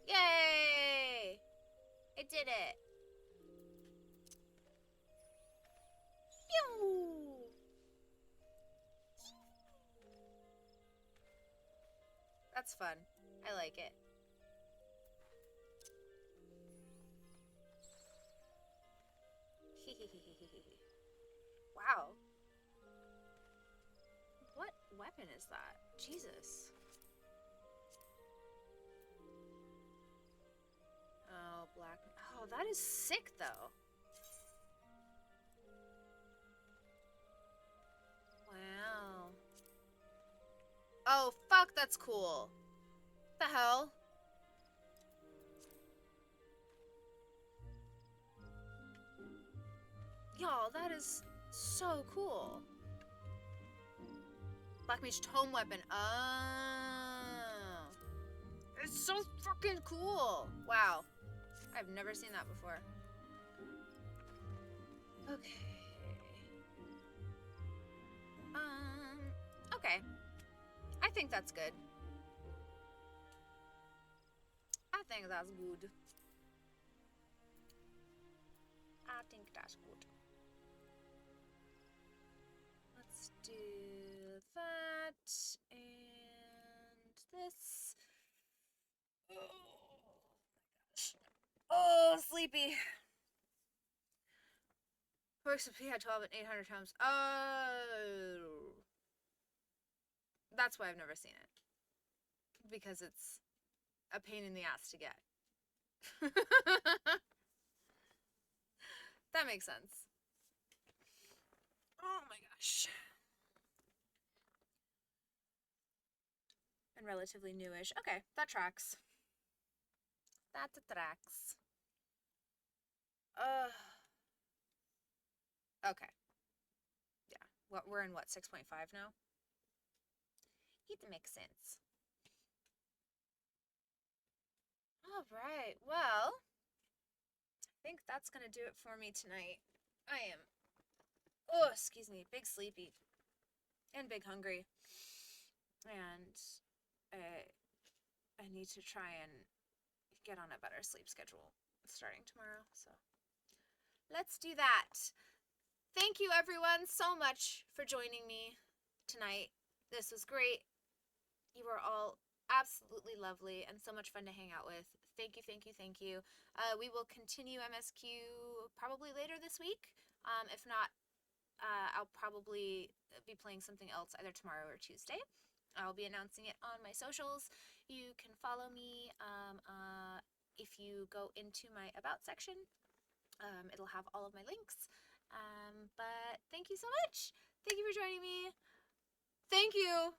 S1: Yay! I did it. That's fun. I like it. Wow. What weapon is that? Jesus. Oh, black. Oh, that is sick, though. Wow. Oh, fuck, that's cool. The hell? Y'all, that is so cool. Black Mage Tome Weapon. Oh. It's so fucking cool. Wow. I've never seen that before. Okay. Okay. I think that's good. I think that's good. I think that's good. Let's do that and this. Oh my gosh. Oh, sleepy. Works with PI 12 and 800 times. Oh. That's why I've never seen it. Because it's a pain in the ass to get. That makes sense. Oh my gosh. and relatively newish. Okay, that tracks. That tracks. Okay. Yeah. We're in what, 6.5 now? It makes sense. All right. Well, I think that's gonna do it for me tonight. I am, oh, excuse me, big sleepy and big hungry, and I need to try and get on a better sleep schedule starting tomorrow. So let's do that. Thank you everyone so much for joining me tonight. This was great. You were all absolutely lovely and so much fun to hang out with. Thank you, thank you, thank you. We will continue MSQ probably later this week. If not, I'll probably be playing something else either tomorrow or Tuesday. I'll be announcing it on my socials. You can follow me if you go into my About section. It'll have all of my links. But thank you so much. Thank you for joining me. Thank you.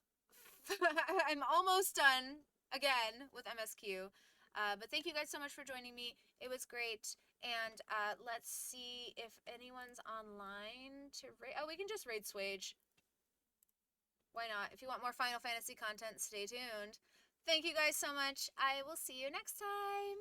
S1: I'm almost done again with MSQ. But thank you guys so much for joining me. It was great. And let's see if anyone's online to raid. Oh, we can just raid Swage. Why not? If you want more Final Fantasy content, stay tuned. Thank you guys so much. I will see you next time.